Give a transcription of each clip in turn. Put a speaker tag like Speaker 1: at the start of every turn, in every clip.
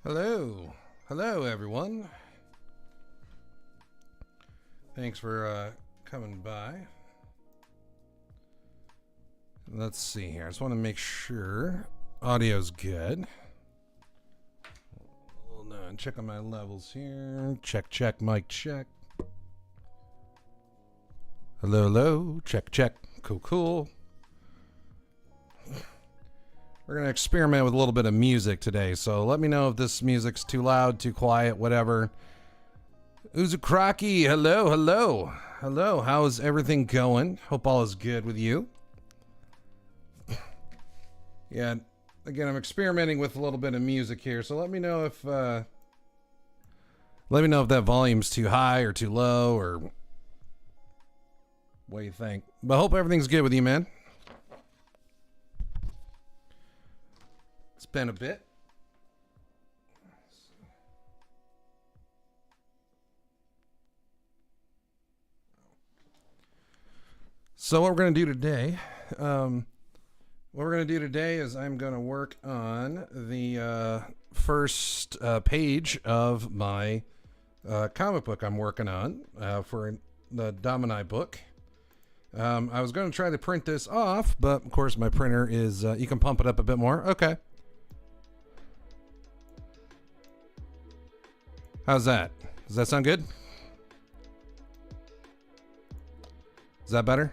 Speaker 1: Hello. Hello, everyone. Thanks for coming by. Let's see here. I just want to make sure audio's good. Hold on. Check on my levels here. Check, check, mic check. Hello, hello. Check, check. Cool, cool. We're going to experiment with a little bit of music today, so let me know if this music's too loud, too quiet, whatever. Uzukroki, hello, hello. Hello, how's everything going? Hope all is good with you. Yeah, again, I'm experimenting with a little bit of music here, so let me know if that volume's too high or too low, or what do you think? But I hope everything's good with you, man. It's been a bit. So what we're going to do today, is I'm going to work on the first page of my comic book I'm working on for the Domini book. I was going to try to print this off, but of course my printer is, you can pump it up a bit more. Okay. How's that? Does that sound good? Is that better?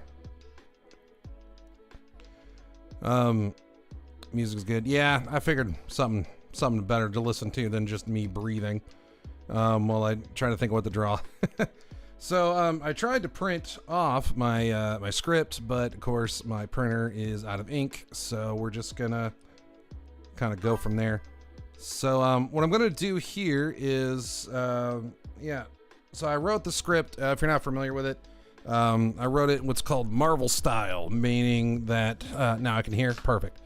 Speaker 1: Music's good. Yeah, I figured something better to listen to than just me breathing while I try to think what to draw. So I tried to print off my my script, but of course my printer is out of ink, so we're just gonna kind of go from there. So what I'm gonna do here is yeah. So I wrote the script. If you're not familiar with it, I wrote it in what's called Marvel style, meaning that now I can hear perfect.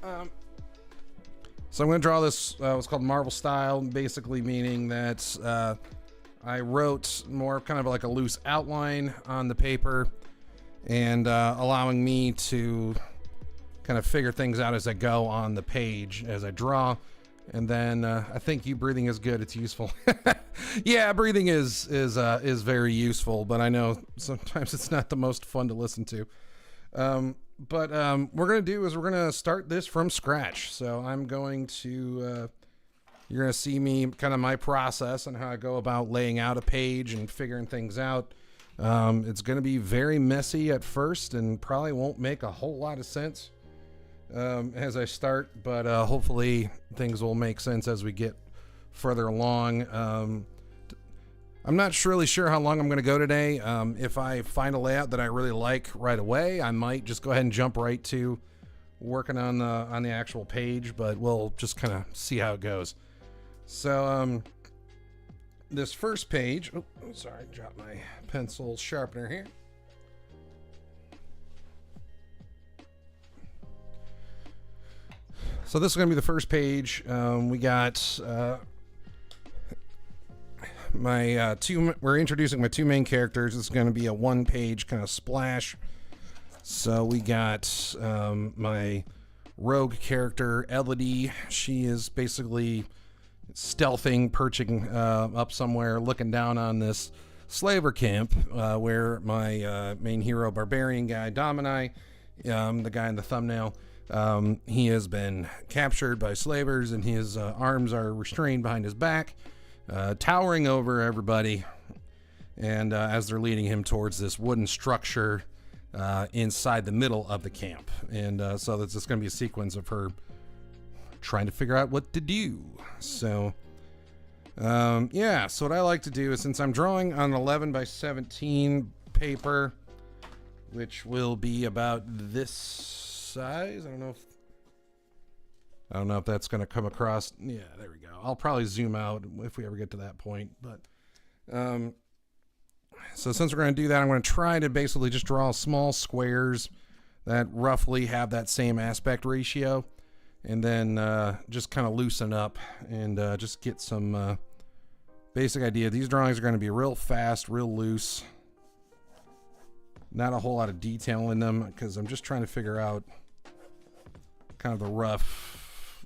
Speaker 1: So I'm going to draw this what's called Marvel style, basically meaning that I wrote more kind of like a loose outline on the paper and allowing me to kind of figure things out as I go on the page as I draw. And then I think you breathing is good. It's useful. Yeah, breathing is very useful, but I know sometimes it's not the most fun to listen to. But we're gonna do is we're gonna start this from scratch. So I'm going to you're gonna see me kind of my process and how I go about laying out a page and figuring things out. It's gonna be very messy at first and probably won't make a whole lot of sense as I start, but hopefully things will make sense as we get further along. I'm not really sure how long I'm going to go today. If I find a layout that I really like right away, I might just go ahead and jump right to working on the actual page, but we'll just kind of see how it goes. So this first page, oh sorry, dropped my pencil sharpener here. So this is going to be the first page. We got my we're introducing my two main characters. It's going to be a one-page kind of splash. So we got my rogue character, Elodie. She is basically stealthing, perching up somewhere, looking down on this slaver camp where my main hero, barbarian guy, Domini, the guy in the thumbnail, he has been captured by slavers and his arms are restrained behind his back, towering over everybody. And as they're leading him towards this wooden structure inside the middle of the camp. And so that's just going to be a sequence of her trying to figure out what to do. So, yeah, so what I like to do is, since I'm drawing on 11 by 17 paper, which will be about this size. I don't know if that's going to come across. Yeah, there we go. I'll probably zoom out if we ever get to that point. But so since we're going to do that, I'm going to try to basically just draw small squares that roughly have that same aspect ratio, and then just kind of loosen up and just get some basic idea. These drawings are going to be real fast, real loose. Not a whole lot of detail in them because I'm just trying to figure out kind of the rough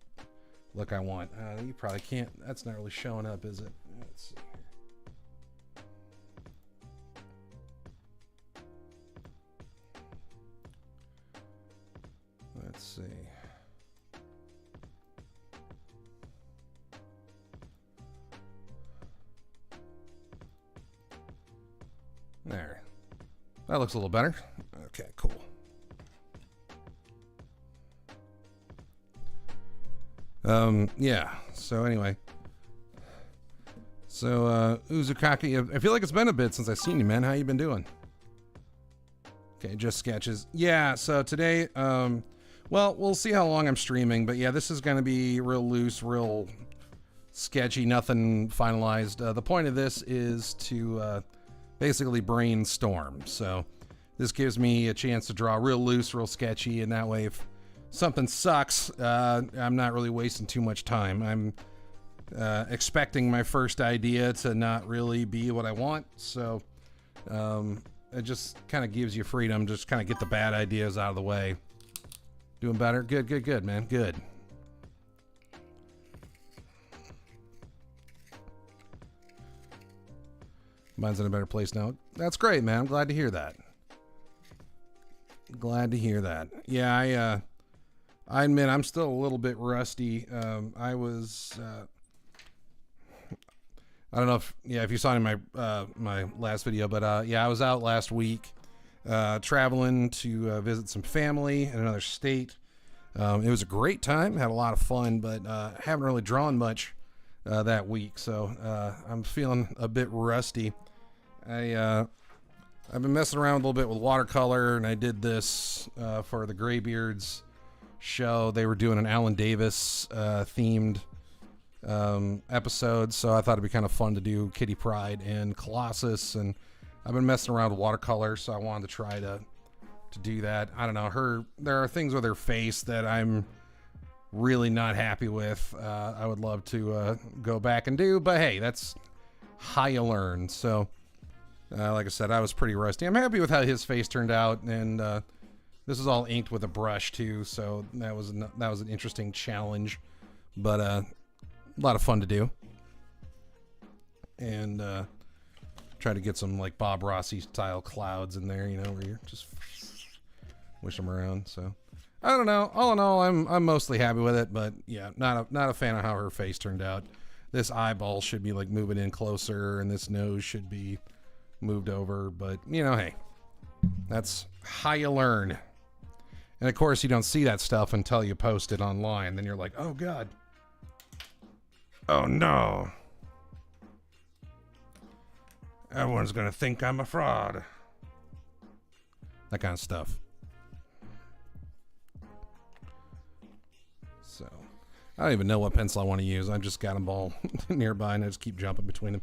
Speaker 1: look I want. You probably can't. That's not really showing up, is it? Let's see. Let's see. There. That looks a little better. Okay, cool. Yeah. So anyway. So, Uzukaki, I feel like it's been a bit since I've seen you, man. How you been doing? Okay, just sketches. Yeah, so today, well, we'll see how long I'm streaming, but yeah, this is going to be real loose, real sketchy, nothing finalized. The point of this is to basically brainstorm. So this gives me a chance to draw real loose, real sketchy, and that way if something sucks, I'm not really wasting too much time. I'm expecting my first idea to not really be what I want, so it just kind of gives you freedom, just kind of get the bad ideas out of the way. Doing better? Good, good, good, man. Good. Mine's in a better place now. That's great, man. I'm glad to hear that. Glad to hear that. Yeah, I admit I'm still a little bit rusty. I was I don't know if you saw it in my my last video, but yeah, I was out last week traveling to visit some family in another state. It was a great time, had a lot of fun, but haven't really drawn much that week, so I'm feeling a bit rusty. I've been messing around a little bit with watercolor, and I did this for the Graybeards show. They were doing an Alan Davis themed episode, so I thought it'd be kind of fun to do Kitty Pryde and Colossus, and I've been messing around with watercolor, so I wanted to try to do that. I don't know, there are things with her face that I'm really not happy with. I would love to go back and do, but hey, that's how you learn. So like I said, I was pretty rusty. I'm happy with how his face turned out, and this is all inked with a brush too, so that was an interesting challenge, but a lot of fun to do. And try to get some like Bob Rossi style clouds in there, you know, where you're just wish them around. So I don't know. All in all, I'm mostly happy with it, but yeah, not a fan of how her face turned out. This eyeball should be like moving in closer, and this nose should be moved over, but you know, hey, that's how you learn. And of course, you don't see that stuff until you post it online. Then you're like, oh god, oh no, everyone's gonna think I'm a fraud. That kind of stuff. So I don't even know what pencil I want to use. I just got them all nearby, and I just keep jumping between them.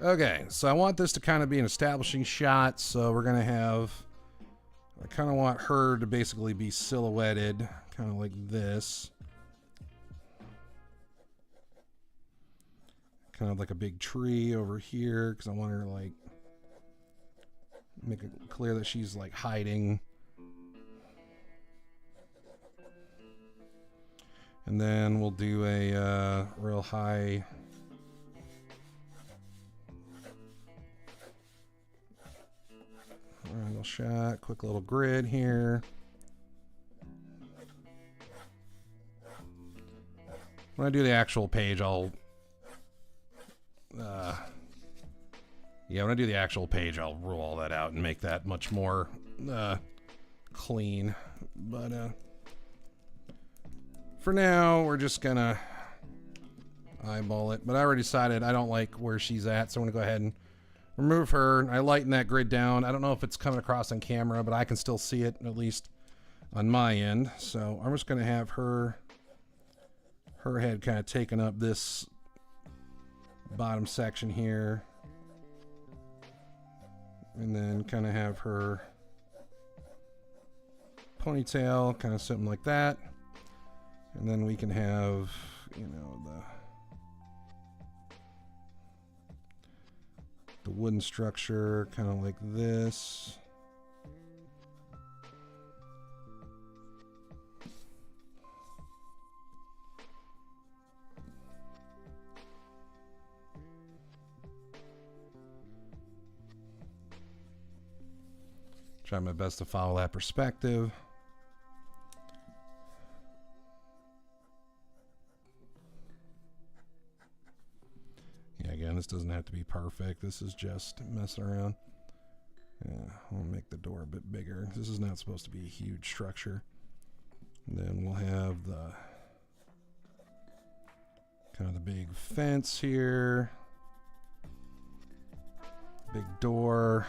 Speaker 1: Okay, so I want this to kind of be an establishing shot, so we're gonna have, I kind of want her to basically be silhouetted kind of like this, kind of like a big tree over here, because I want her to like make it clear that she's like hiding. And then we'll do a real high angle shot, quick little grid here. When I do the actual page, I'll when I do the actual page, I'll rule all that out and make that much more clean. But for now, we're just gonna eyeball it. But I already decided I don't like where she's at, so I'm gonna go ahead and remove her. I lighten that grid down. I don't know if it's coming across on camera, but I can still see it, at least on my end. So I'm just gonna have her head kind of taking up this bottom section here, and then kind of have her ponytail kind of something like that, and then we can have, you know, the wooden structure kind of like this. Try my best to follow that perspective. Yeah, again, this doesn't have to be perfect. This is just messing around. Yeah, I'll make the door a bit bigger. This is not supposed to be a huge structure. And then we'll have the kind of the big fence here. Big door.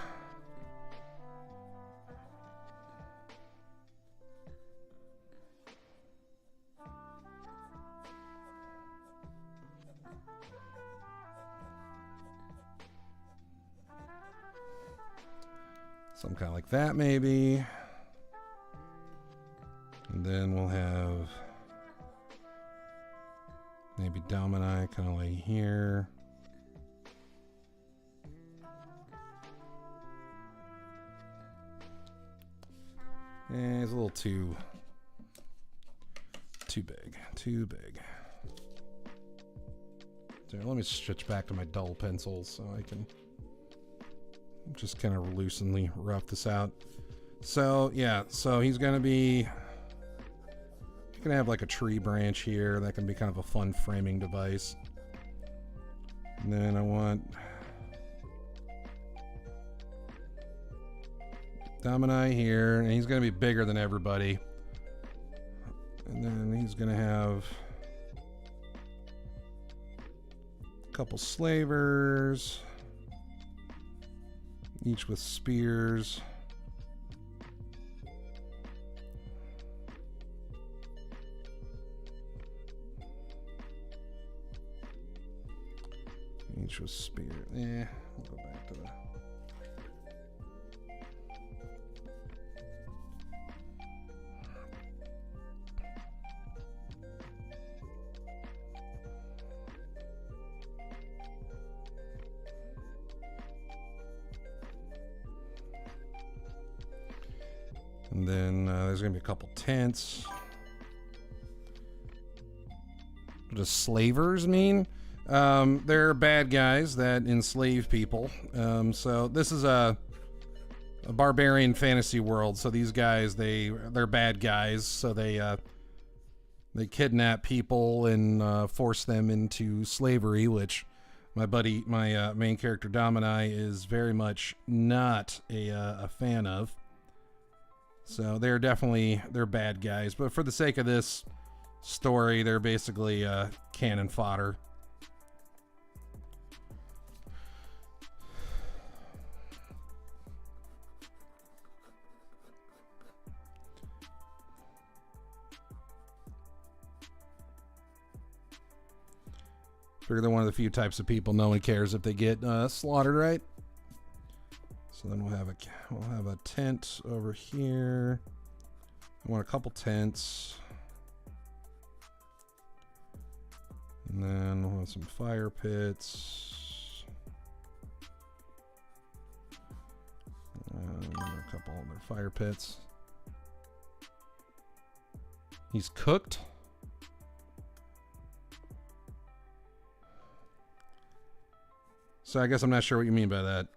Speaker 1: Some kind of like that, maybe. And then we'll have maybe Domini kind of like here. And it's a little too big. Too big. So let me switch back to my dull pencils so I can just kind of loosely rough this out. So yeah, so he's gonna have like a tree branch here that can be kind of a fun framing device. And then I want Domini here, and he's gonna be bigger than everybody. And then he's gonna have a couple slavers, each with spears. Each with spear. We'll go back to the. And then there's going to be a couple tents. What does slavers mean? They're bad guys that enslave people. So this is a barbarian fantasy world. So these guys, they're bad guys. So they kidnap people and force them into slavery, which my main character Domini is very much not a fan of. So they're bad guys, but for the sake of this story, they're basically cannon fodder. Figure they're one of the few types of people no one cares if they get slaughtered, right? So then we'll have a tent over here. I want a couple tents. And then we'll have some fire pits. And a couple other fire pits. He's cooked. So I guess I'm not sure what you mean by that.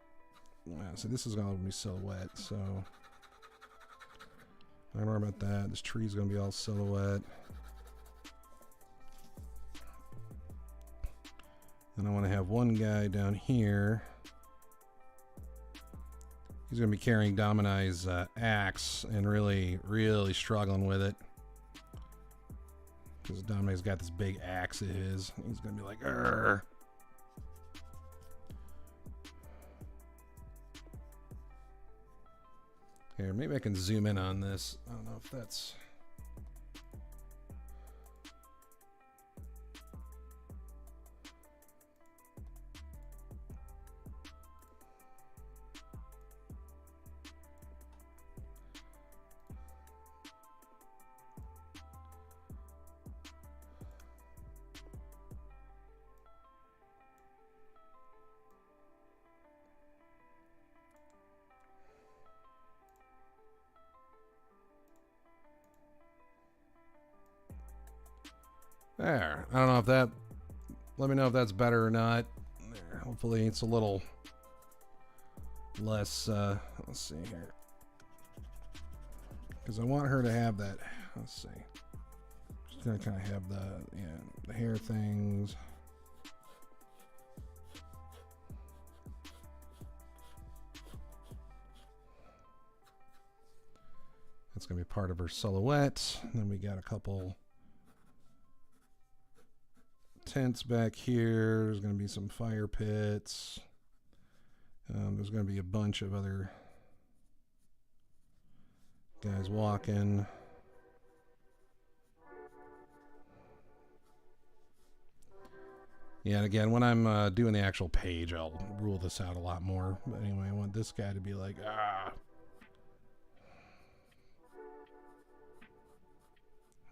Speaker 1: So this is going to be silhouette, so I don't know about that. This tree's going to be all silhouette. And I want to have one guy down here. He's going to be carrying Domini's axe and really, really struggling with it. Because Domini's got this big axe of his. He's going to be like, "Arr." Here, maybe I can zoom in on this. I don't know if that's... There. I don't know if that... Let me know if that's better or not. There. Hopefully it's a little less... let's see here. Because I want her to have that. Let's see. She's gonna kind of have the hair things. That's gonna be part of her silhouette. And then we got a couple tents back here. There's gonna be some fire pits. There's gonna be a bunch of other guys walking. Yeah, and again, when I'm doing the actual page, I'll rule this out a lot more. But anyway, I want this guy to be like, ah.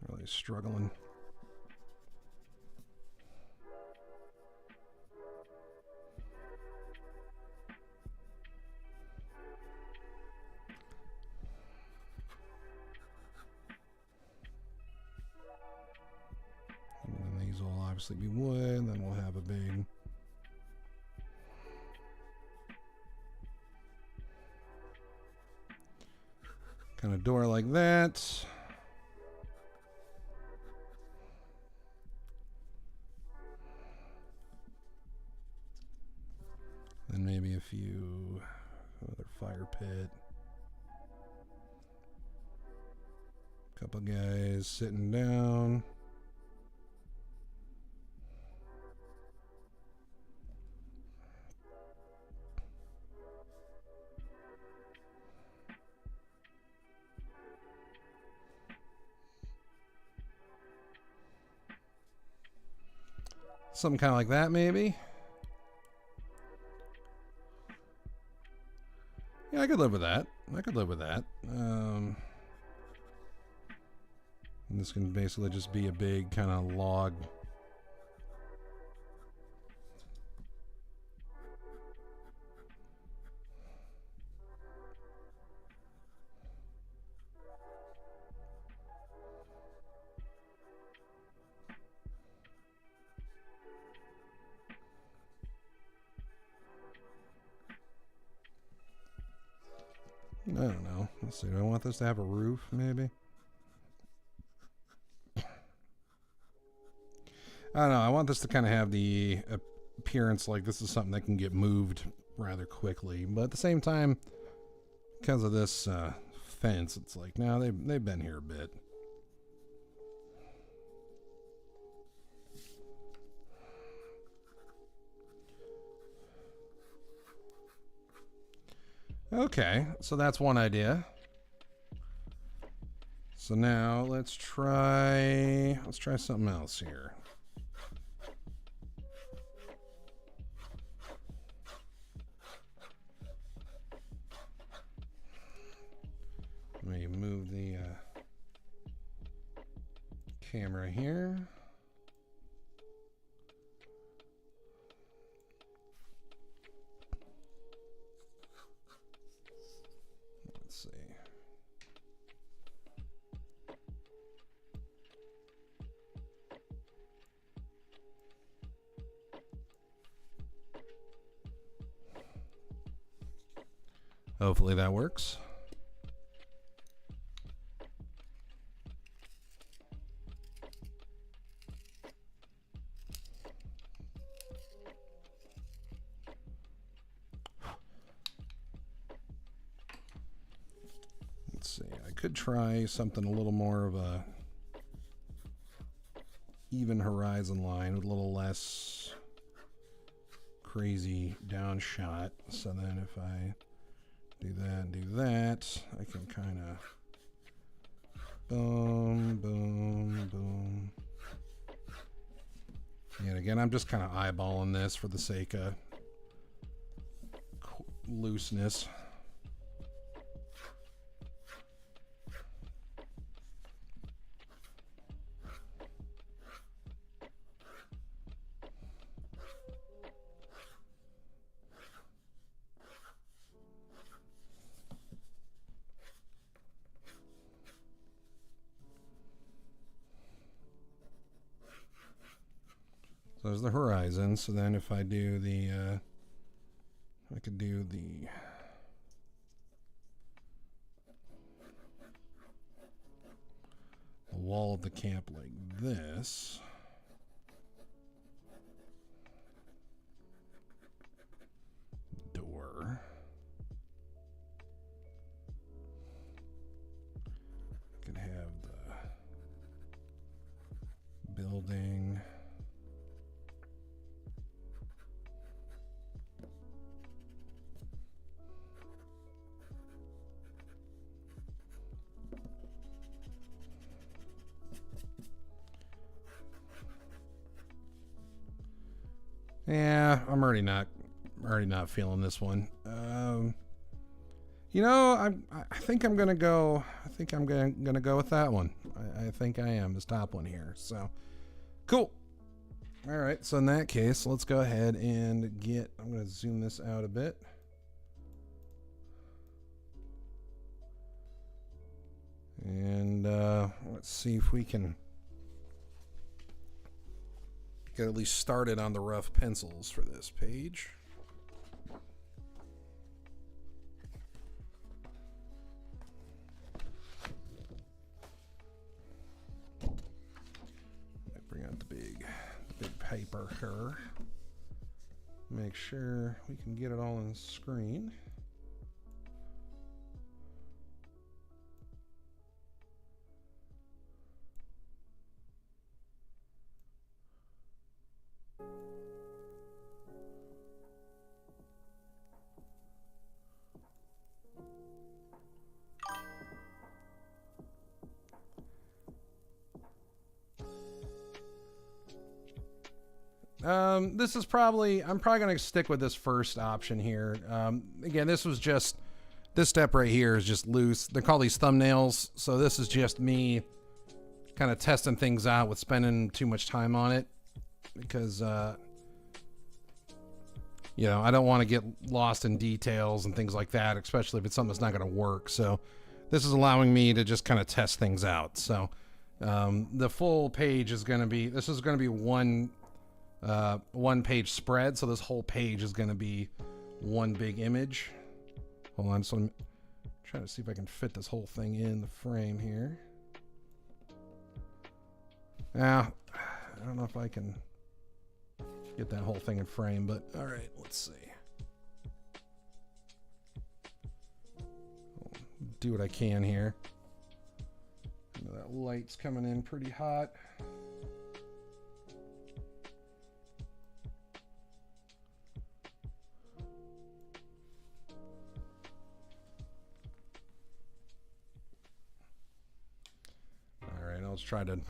Speaker 1: Really struggling. And then these will obviously be wood, and then we'll have a big kind of door like that. Then maybe a few other fire pit. Couple guys sitting down. Something kind of like that, maybe. Yeah, I could live with that. I could live with that. And this can basically just be a big kind of log. I don't know. Let's see. Do I want this to have a roof, maybe? I don't know. I want this to kind of have the appearance like this is something that can get moved rather quickly. But at the same time, because of this fence, it's like, no, they've been here a bit. Okay, so that's one idea. So now let's try something else here. Let me move the camera here. Let's see. Hopefully that works. Let's see. I could try something a little more of a even horizon line with a little less crazy down shot. So then if I do that and do that, I can kind of boom, boom, boom. And again, I'm just kind of eyeballing this for the sake of looseness. So there's the horizon. So then if I do the, I could do the the camp like this. Door. Could have the building. Yeah, I'm already not feeling this one. You know, I think I'm gonna go. I think I'm gonna go with that one. I think I am this top one here. So, cool. All right. So in that case, let's go ahead and get. I'm gonna zoom this out a bit. And let's see if we can get at least started on the rough pencils for this page. Bring out the big paper here. Make sure we can get it all on the screen. This is I'm probably going to stick with this first option here. Again, this step right here is just loose. They call these thumbnails. So this is just me kind of testing things out with spending too much time on it because, you know, I don't want to get lost in details and things like that, especially if it's something that's not going to work. So this is allowing me to just kind of test things out. So, the full page is going to be, this is going to be one page spread, so this whole page is going to be one big image. Hold on, so I'm trying to see if I can fit this whole thing in the frame here. Now, I don't know if I can get that whole thing in frame, but all right, let's see. I'll do what I can here. That light's coming in pretty hot. Let's try to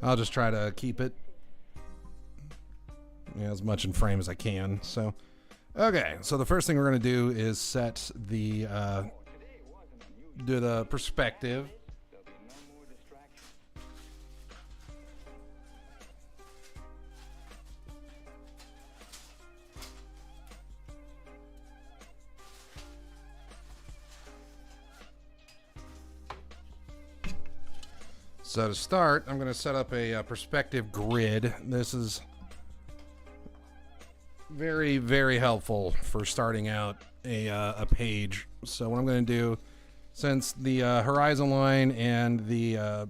Speaker 1: I'll just try to keep it as much in frame as I can. So okay, so the first thing we're going to do is set the do the perspective. So to start, I'm going to set up a perspective grid. This is very, very helpful for starting out a page. So what I'm going to do, since the horizon line and the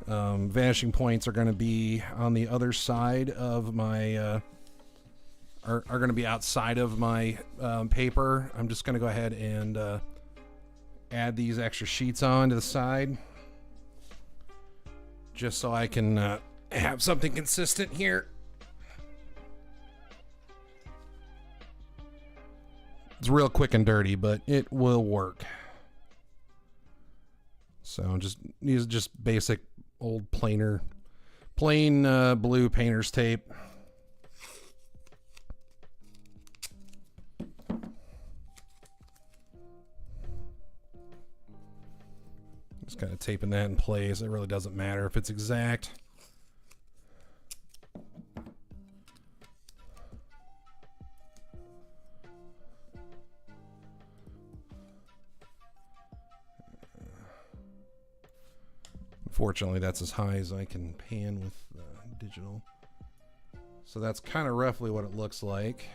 Speaker 1: vanishing points are going to be on the other side of my, are going to be outside of my paper, I'm just going to go ahead and add these extra sheets on to the side, just so I can have something consistent here. It's real quick and dirty, but it will work. So just use just basic old plain blue painter's tape. Just kind of taping that in place. It really doesn't matter if it's exact. Unfortunately, that's as high as I can pan with digital. So that's kind of roughly what it looks like.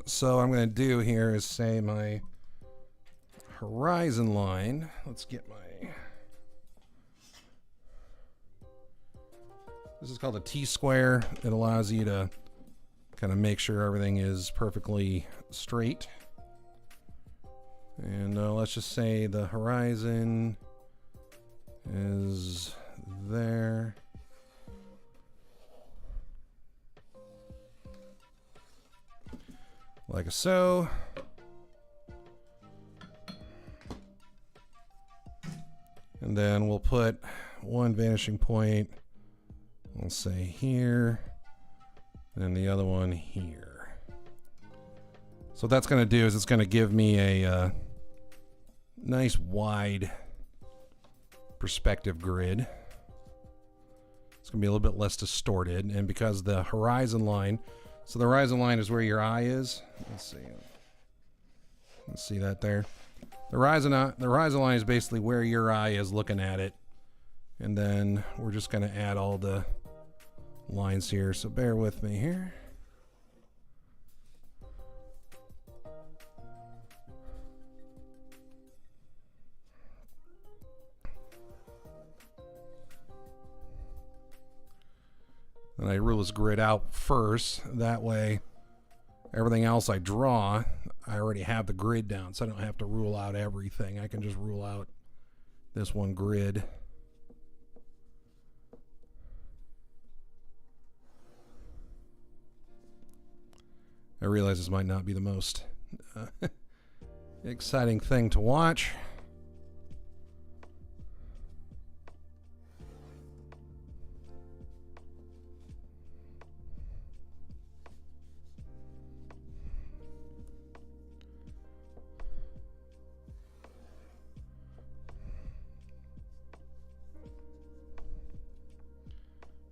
Speaker 1: So what I'm going to do here is say my horizon line. Let's get my... This is called a T-square. It allows you to kind of make sure everything is perfectly straight. And let's just say the horizon is there. Like so. And then we'll put one vanishing point, we'll say here, and the other one here. So what that's going to do is it's going to give me a nice wide perspective grid. It's going to be a little bit less distorted, and because the horizon line, so the horizon line is where your eye is. Let's see that there. The horizon line is basically where your eye is looking at it. And then we're just going to add all the lines here. So bear with me here. And I rule this grid out first. That way, everything else I draw, I already have the grid down, so I don't have to rule out everything. I can just rule out this one grid. I realize this might not be the most exciting thing to watch.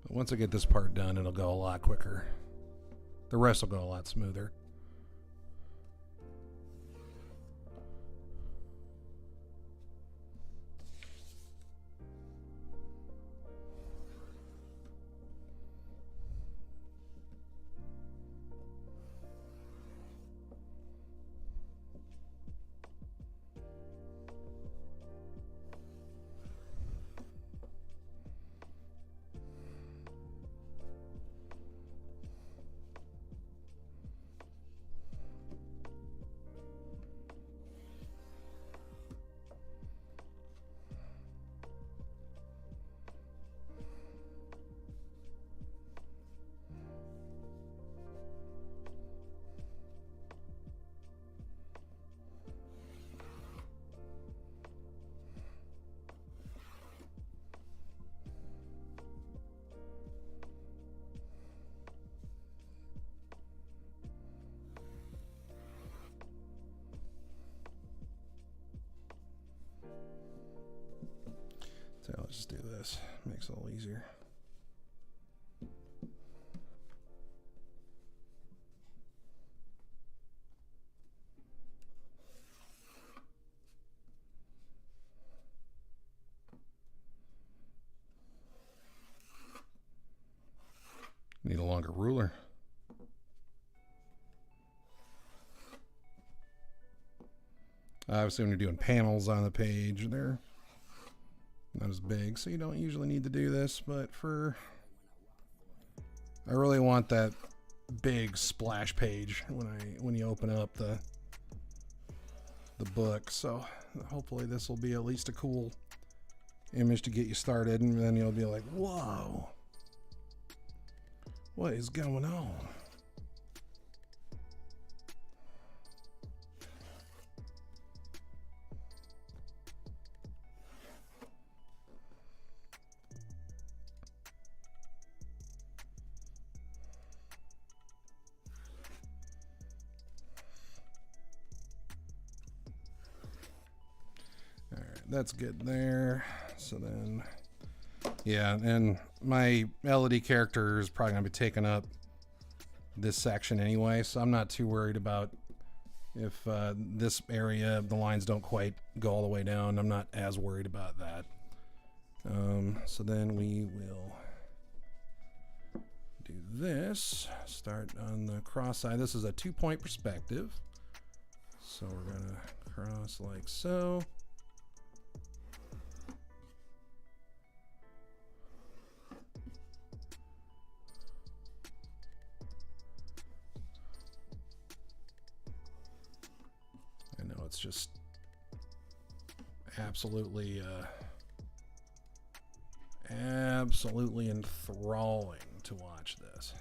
Speaker 1: Once I get this part done, it'll go a lot quicker. The rest will go a lot smoother. So let's just do this. Makes it a little easier. Need a longer ruler. Obviously, when you're doing panels on the page, they're not as big, so you don't usually need to do this, but I really want that big splash page when you open up the book. So hopefully this will be at least a cool image to get you started, and then you'll be like, whoa, what is going on? That's good there. So then, yeah, and my Elodie character is probably going to be taking up this section anyway, so I'm not too worried about if this area, the lines don't quite go all the way down. I'm not as worried about that. So then we will do this. Start on the cross side. This is a 2-point perspective. So we're going to cross like so. I know it's just absolutely enthralling to watch this.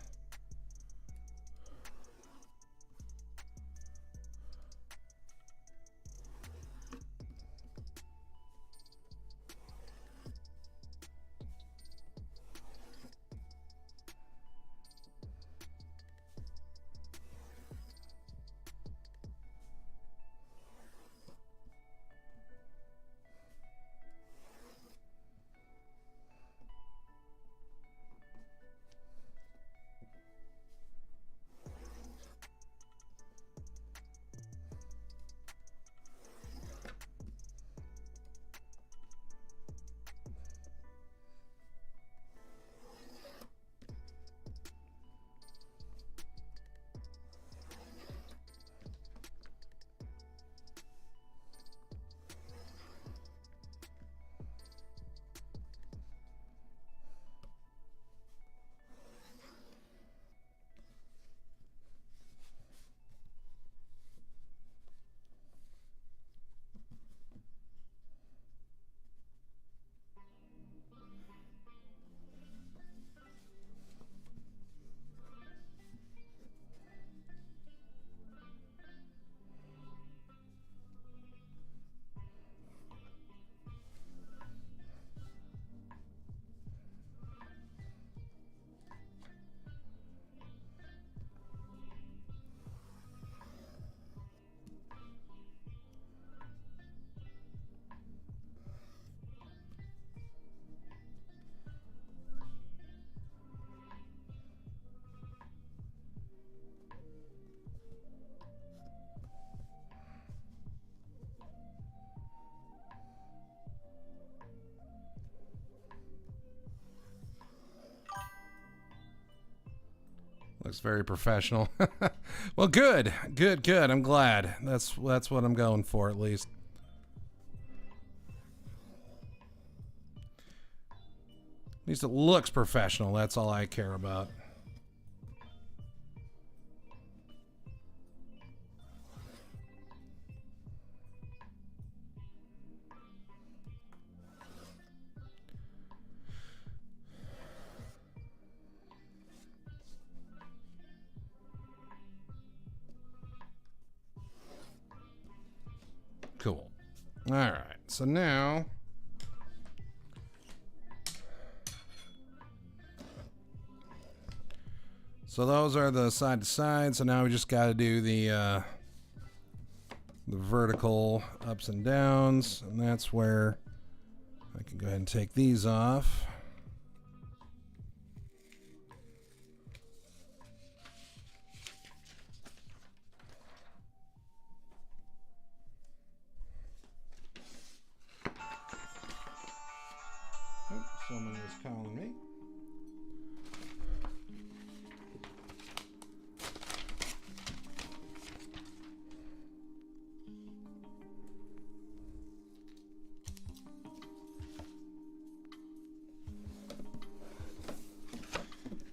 Speaker 1: Looks very professional. Well, good. I'm glad. That's what I'm going for, at least. At least it looks professional. That's all I care about. Cool. All right. So now those are the side to side. So now we just got to do the vertical ups and downs, and that's where I can go ahead and take these off. Someone was calling me.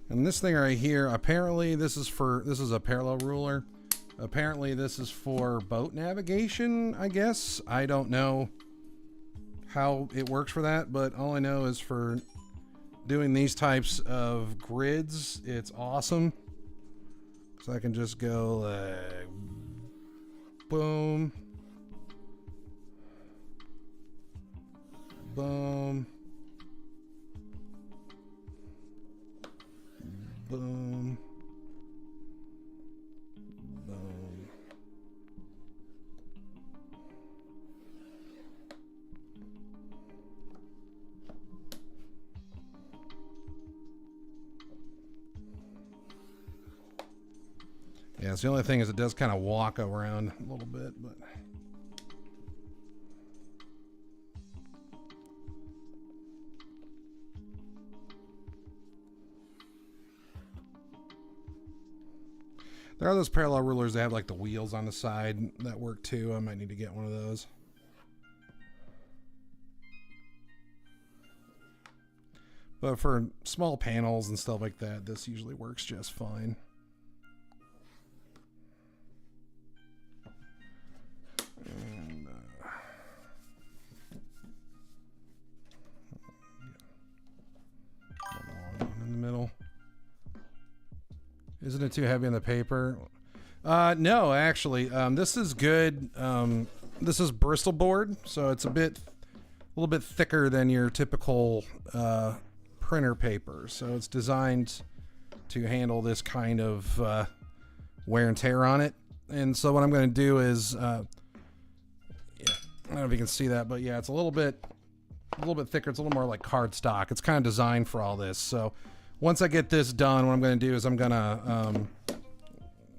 Speaker 1: And this thing right here, apparently this is a parallel ruler. Apparently this is for boat navigation, I guess. I don't know how it works for that, but all I know is for doing these types of grids, it's awesome. So I can just go like boom, boom, boom, boom. Yeah, it's the only thing is it does kind of walk around a little bit, but There are those parallel rulers that have like the wheels on the side that work too. I might need to get one of those. But for small panels and stuff like that, this usually works just fine. And, in the middle. Isn't it too heavy on the paper? No, actually. This is good. This is Bristol board, so it's a little bit thicker than your typical printer paper. So it's designed to handle this kind of wear and tear on it. And so what I'm going to do is, yeah, I don't know if you can see that, but yeah, it's a little bit thicker. It's a little more like cardstock. It's kind of designed for all this. So once I get this done, what I'm going to do is I'm going to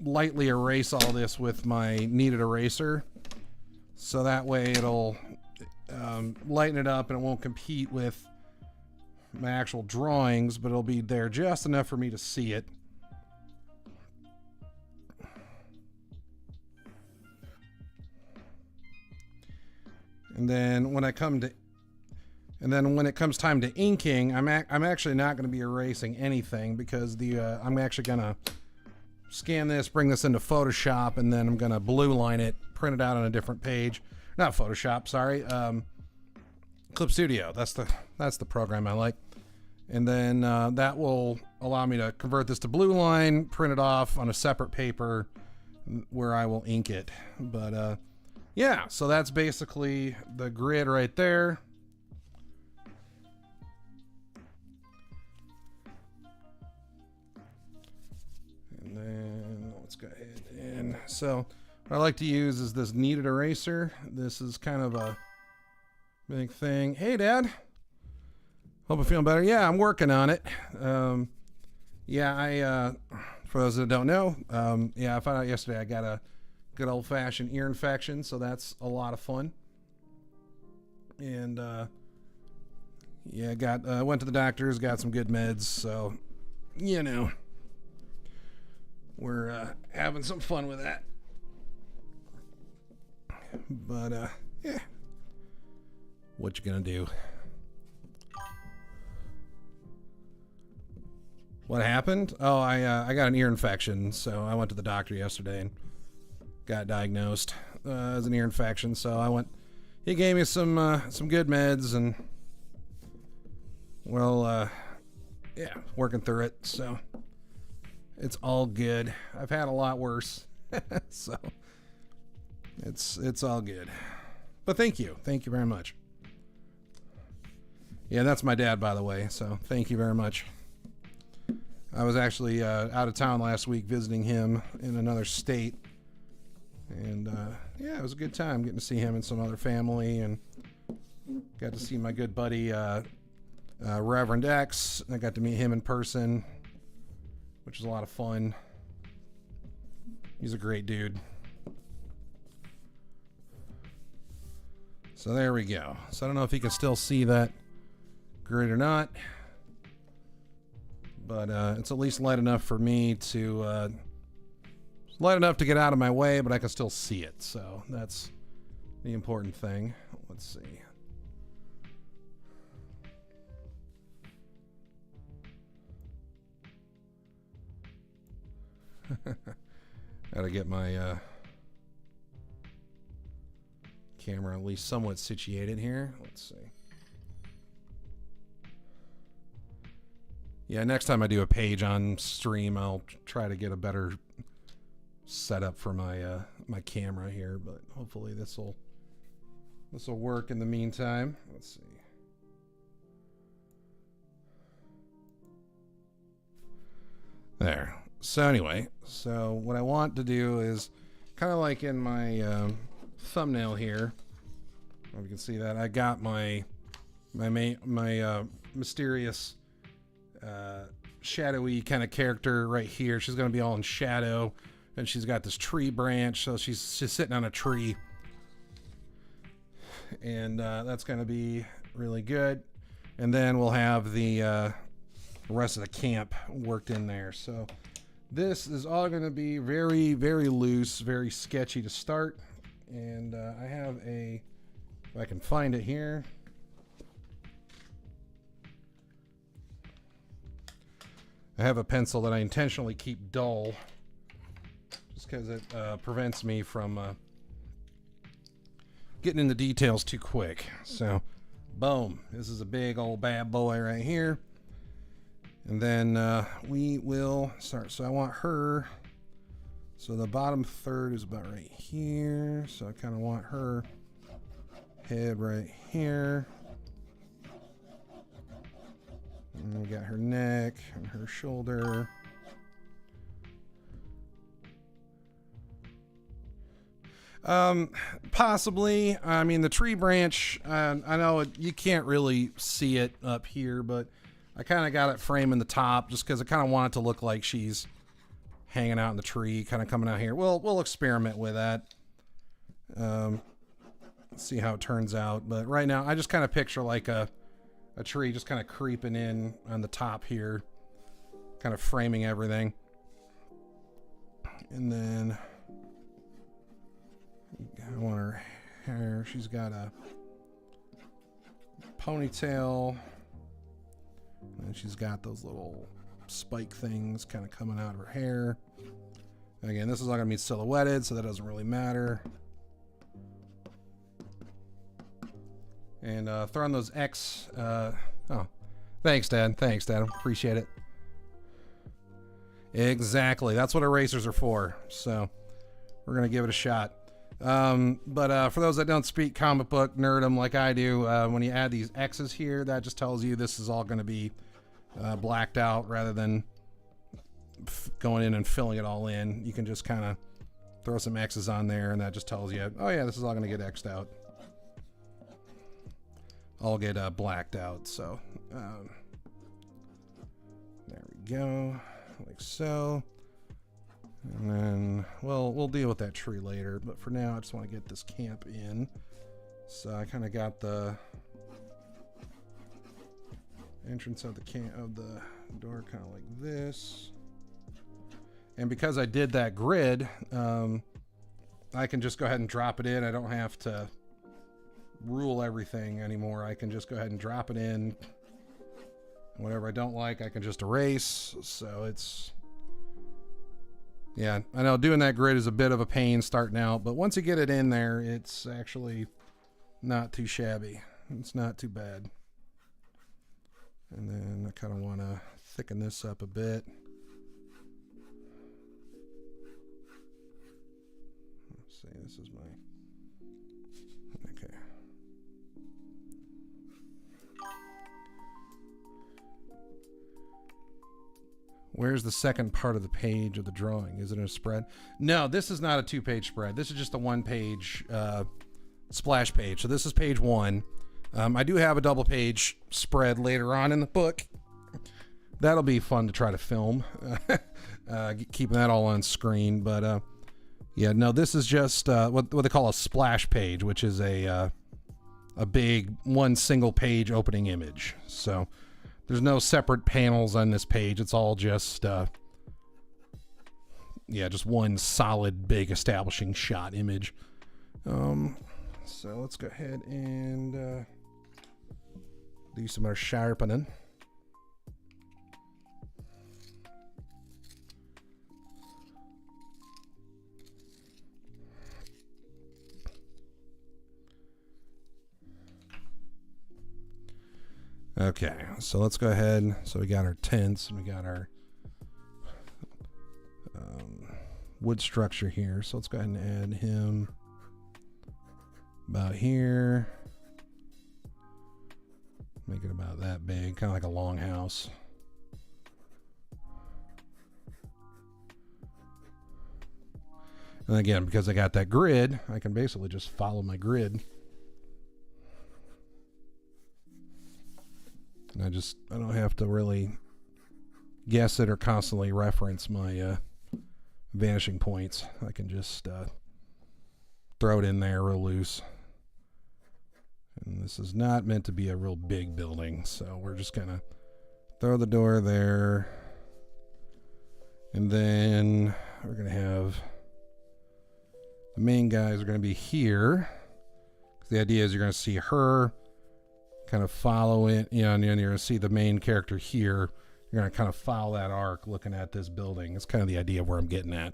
Speaker 1: lightly erase all this with my kneaded eraser. So that way it'll lighten it up and it won't compete with my actual drawings, but it'll be there just enough for me to see it. And then when it comes time to inking, I'm actually not going to be erasing anything because I'm actually going to scan this, bring this into Photoshop, and then I'm going to blue line it, print it out on a different page. Not Photoshop, sorry. Clip Studio. That's the program I like. And then that will allow me to convert this to blue line, print it off on a separate paper where I will ink it. But yeah, so that's basically the grid right there. And then let's go ahead and so what I like to use is this kneaded eraser. This is kind of a big thing. Hey, Dad. Hope you're feeling better. Yeah, I'm working on it. Yeah, for those that don't know, yeah, I found out yesterday I got a good old-fashioned ear infection, so that's a lot of fun. And yeah, went to the doctors, got some good meds, so you know, we're having some fun with that. But yeah, what you gonna do? What happened? Oh, I got an ear infection, so I went to the doctor yesterday and got diagnosed as an ear infection. So I went. He gave me some good meds, and well, yeah, working through it. So it's all good. I've had a lot worse, so it's all good. But thank you very much. Yeah, that's my dad, by the way. So thank you very much. I was actually out of town last week visiting him in another state. And yeah, it was a good time getting to see him and some other family. And got to see my good buddy, Reverend X. I got to meet him in person, which was a lot of fun. He's a great dude. So there we go. So I don't know if you can still see that grid or not. But it's at least light enough for me to light enough to get out of my way, but I can still see it. So that's the important thing. Let's see. Gotta get my camera at least somewhat situated here. Let's see. Yeah, next time I do a page on stream, I'll try to get a better setup for my my camera here, but hopefully this will work in the meantime. Let's see. There. So anyway, so what I want to do is kind of like in my thumbnail here. I don't know if you can see that. I got my mysterious shadowy kind of character right here. She's going to be all in shadow, and she's got this tree branch, so she's sitting on a tree, and that's going to be really good. And then we'll have the rest of the camp worked in there. So This is all going to be very, very loose, very sketchy to start. And I have a, if I can find it here. I have a pencil that I intentionally keep dull just because it prevents me from getting into details too quick. So, boom. This is a big old bad boy right here. And then we will start. So I want her. So the bottom third is about right here. So I kind of want her head right here. And we got her neck and her shoulder. Possibly. I mean, the tree branch, I know you can't really see it up here, but I kind of got it framing the top just because I kind of want it to look like she's hanging out in the tree, kind of coming out here. We'll experiment with that. See how it turns out. But right now, I just kind of picture like a tree just kind of creeping in on the top here, kind of framing everything. And then I want her hair. She's got a ponytail, and she's got those little spike things kind of coming out of her hair. Again, this is all gonna be silhouetted, so that doesn't really matter. And throwing those X. Oh, thanks, Dad. Thanks, Dad. Appreciate it. Exactly. That's what erasers are for. So we're gonna give it a shot. But for those that don't speak comic book nerdom like I do, when you add these X's here, that just tells you this is all going to be blacked out rather than going in and filling it all in. You can just kind of throw some X's on there, and that just tells you, oh yeah, this is all going to get X'd out. All get blacked out. So there we go, like so. And then, well, we'll deal with that tree later, but for now I just want to get this camp in. So I kind of got the entrance of the door kind of like this. And because I did that grid, I can just go ahead and drop it in. I don't have to rule everything anymore. I can just go ahead and drop it in. Whatever I don't like, I can just erase. So it's... yeah, I know doing that grid is a bit of a pain starting out, but once you get it in there, it's actually not too shabby. It's not too bad. And then I kind of want to thicken this up a bit. Let's see, this is my... okay. Where's the second part of the page of the drawing? Is it a spread? No, this is not a 2-page spread. This is just a 1-page splash page. So this is page 1. I do have a double-page spread later on in the book. That'll be fun to try to film, keeping that all on screen. But yeah, no, this is just what they call a splash page, which is a big one single page opening image. So there's no separate panels on this page. It's all just, yeah, just one solid, big establishing shot image. So let's go ahead and do some more sharpening. Okay, so let's go ahead. So we got our tents and we got our wood structure here. So let's go ahead and add him about here. Make it about that big, kind of like a longhouse. And again, because I got that grid, I can basically just follow my grid. And I don't have to really guess it or constantly reference my vanishing points. I can just throw it in there real loose. And this is not meant to be a real big building, so we're just gonna throw the door there. And then we're going to have the main guys are going to be here. The idea is you're going to see her kind of follow it, you know, and you're going to see the main character here. You're going to kind of follow that arc looking at this building. It's kind of the idea of where I'm getting at.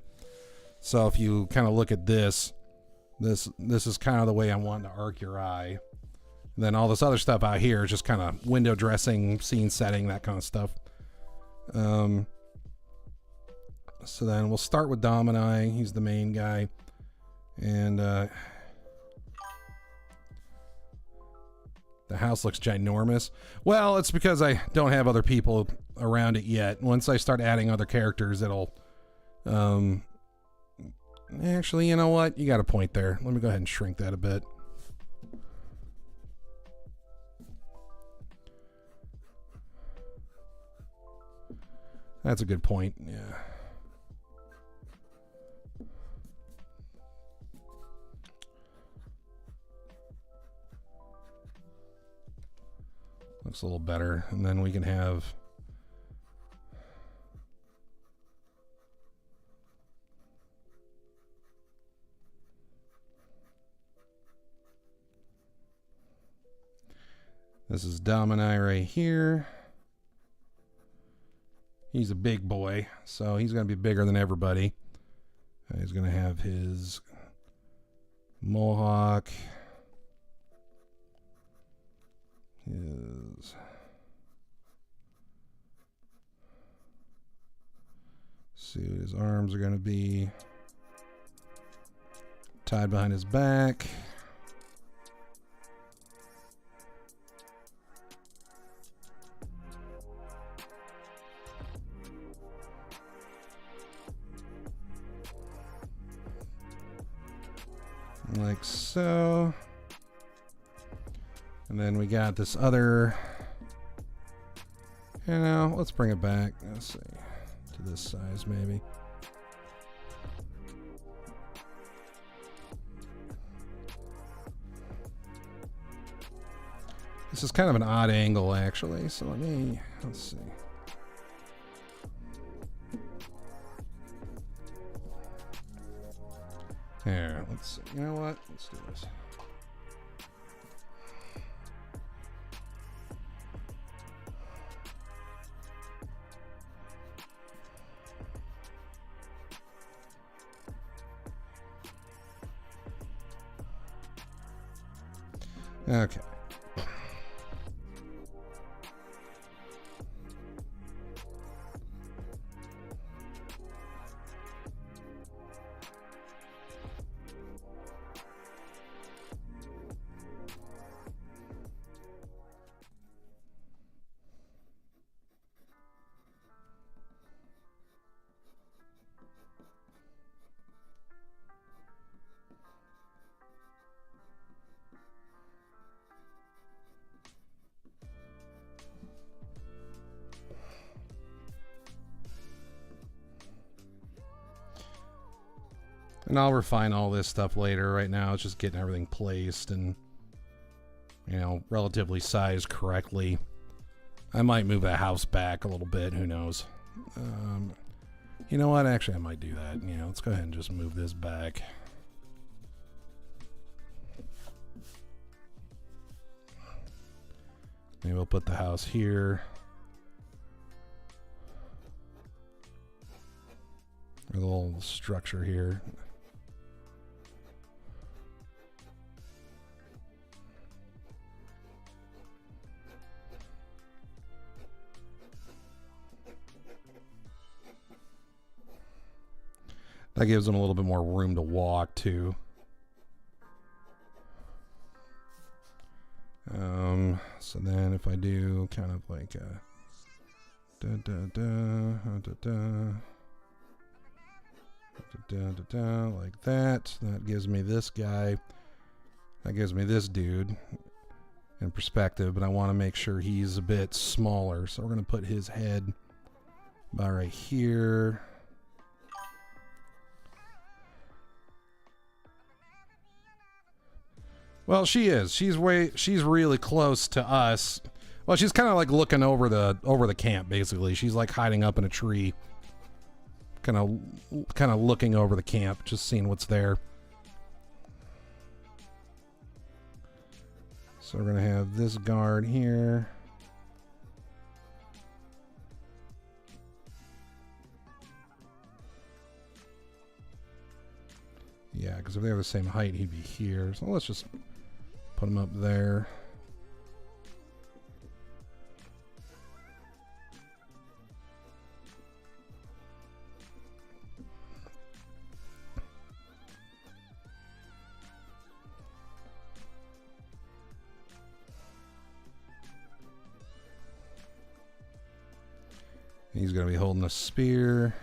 Speaker 1: So if you kind of look at this is kind of the way I want to arc your eye. And then all this other stuff out here is just kind of window dressing, scene setting, that kind of stuff. So then we'll start with Domini. He's the main guy. And the house looks ginormous. Well, it's because I don't have other people around it yet. Once I start adding other characters, it'll... Actually, you know what? You got a point there. Let me go ahead and shrink that a bit. That's a good point. Yeah. Looks a little better. And then we can have... This is Domini right here. He's a big boy, so he's going to be bigger than everybody. He's going to have his mohawk. His suit. His arms are going to be tied behind his back. Like so. And then we got this other, you know, let's bring it back. Let's see, to this size maybe. This is kind of an odd angle actually, so let's see. Here, let's see. You know what? Let's do this. Okay. And I'll refine all this stuff later. Right now, it's just getting everything placed and, you know, relatively sized correctly. I might move the house back a little bit. Who knows? You know what? Actually, I might do that. You know, let's go ahead and just move this back. Maybe we'll put the house here. A little structure here. That gives them a little bit more room to walk too. So then if I do kind of like a like that, that gives me this guy. That gives me this dude in perspective, but I want to make sure he's a bit smaller. So we're going to put his head about right here. Well, she is. She's really close to us. Well, she's kind of like looking over the camp, basically. She's like hiding up in a tree. kind of looking over the camp, just seeing what's there. So we're gonna have this guard here. Yeah, because if they have the same height, he'd be here. So let's just put him up there. He's going to be holding a spear.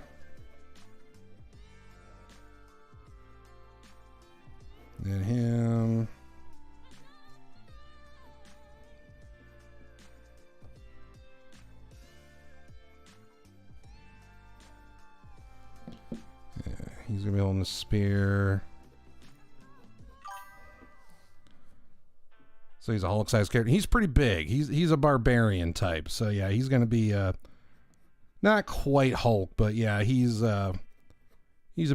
Speaker 1: And him. Yeah, he's going to be holding the spear. So he's a Hulk-sized character. He's pretty big. He's a barbarian type. So yeah, he's going to be not quite Hulk, but yeah, he's a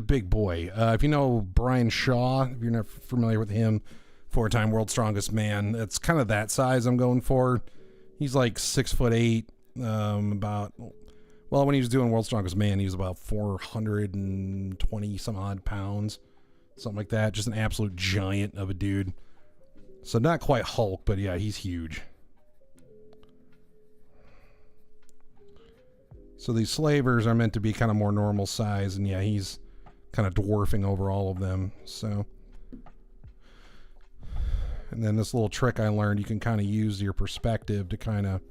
Speaker 1: big boy. If you know Brian Shaw, if you're not familiar with him, 4-time World's Strongest Man, it's kind of that size I'm going for. He's like 6'8", about, well, when he was doing World's Strongest Man, he was about 420 some odd pounds, something like that. Just an absolute giant of a dude. So not quite Hulk, but yeah, he's huge. So these slavers are meant to be kind of more normal size, and yeah, he's kind of dwarfing over all of them. So, and then this little trick I learned, you can kind of use your perspective to kind of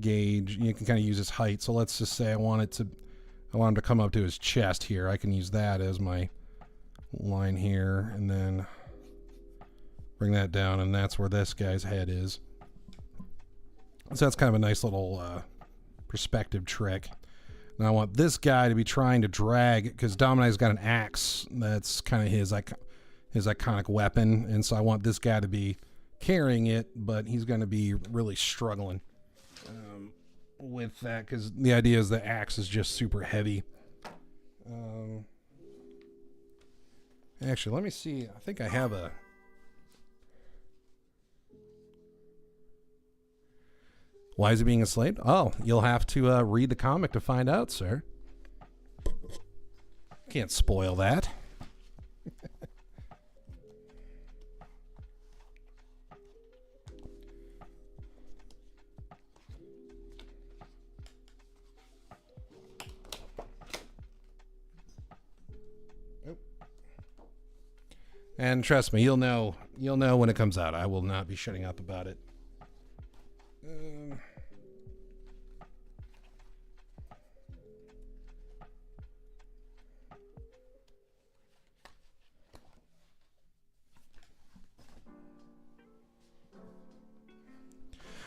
Speaker 1: gauge. You can kind of use his height. So let's just say I want him to come up to his chest here. I can use that as my line here, and then bring that down, and that's where this guy's head is. So that's kind of a nice little perspective trick. Now I want this guy to be trying to drag, because Dominai's got an axe that's kind of his iconic weapon, and so I want this guy to be carrying it, but he's going to be really struggling with that, because the idea is the axe is just super heavy. Actually, let me see. I think I have a... Why is he being enslaved? Oh, you'll have to read the comic to find out, sir. Can't spoil that. And trust me, you'll know when it comes out. I will not be shutting up about it.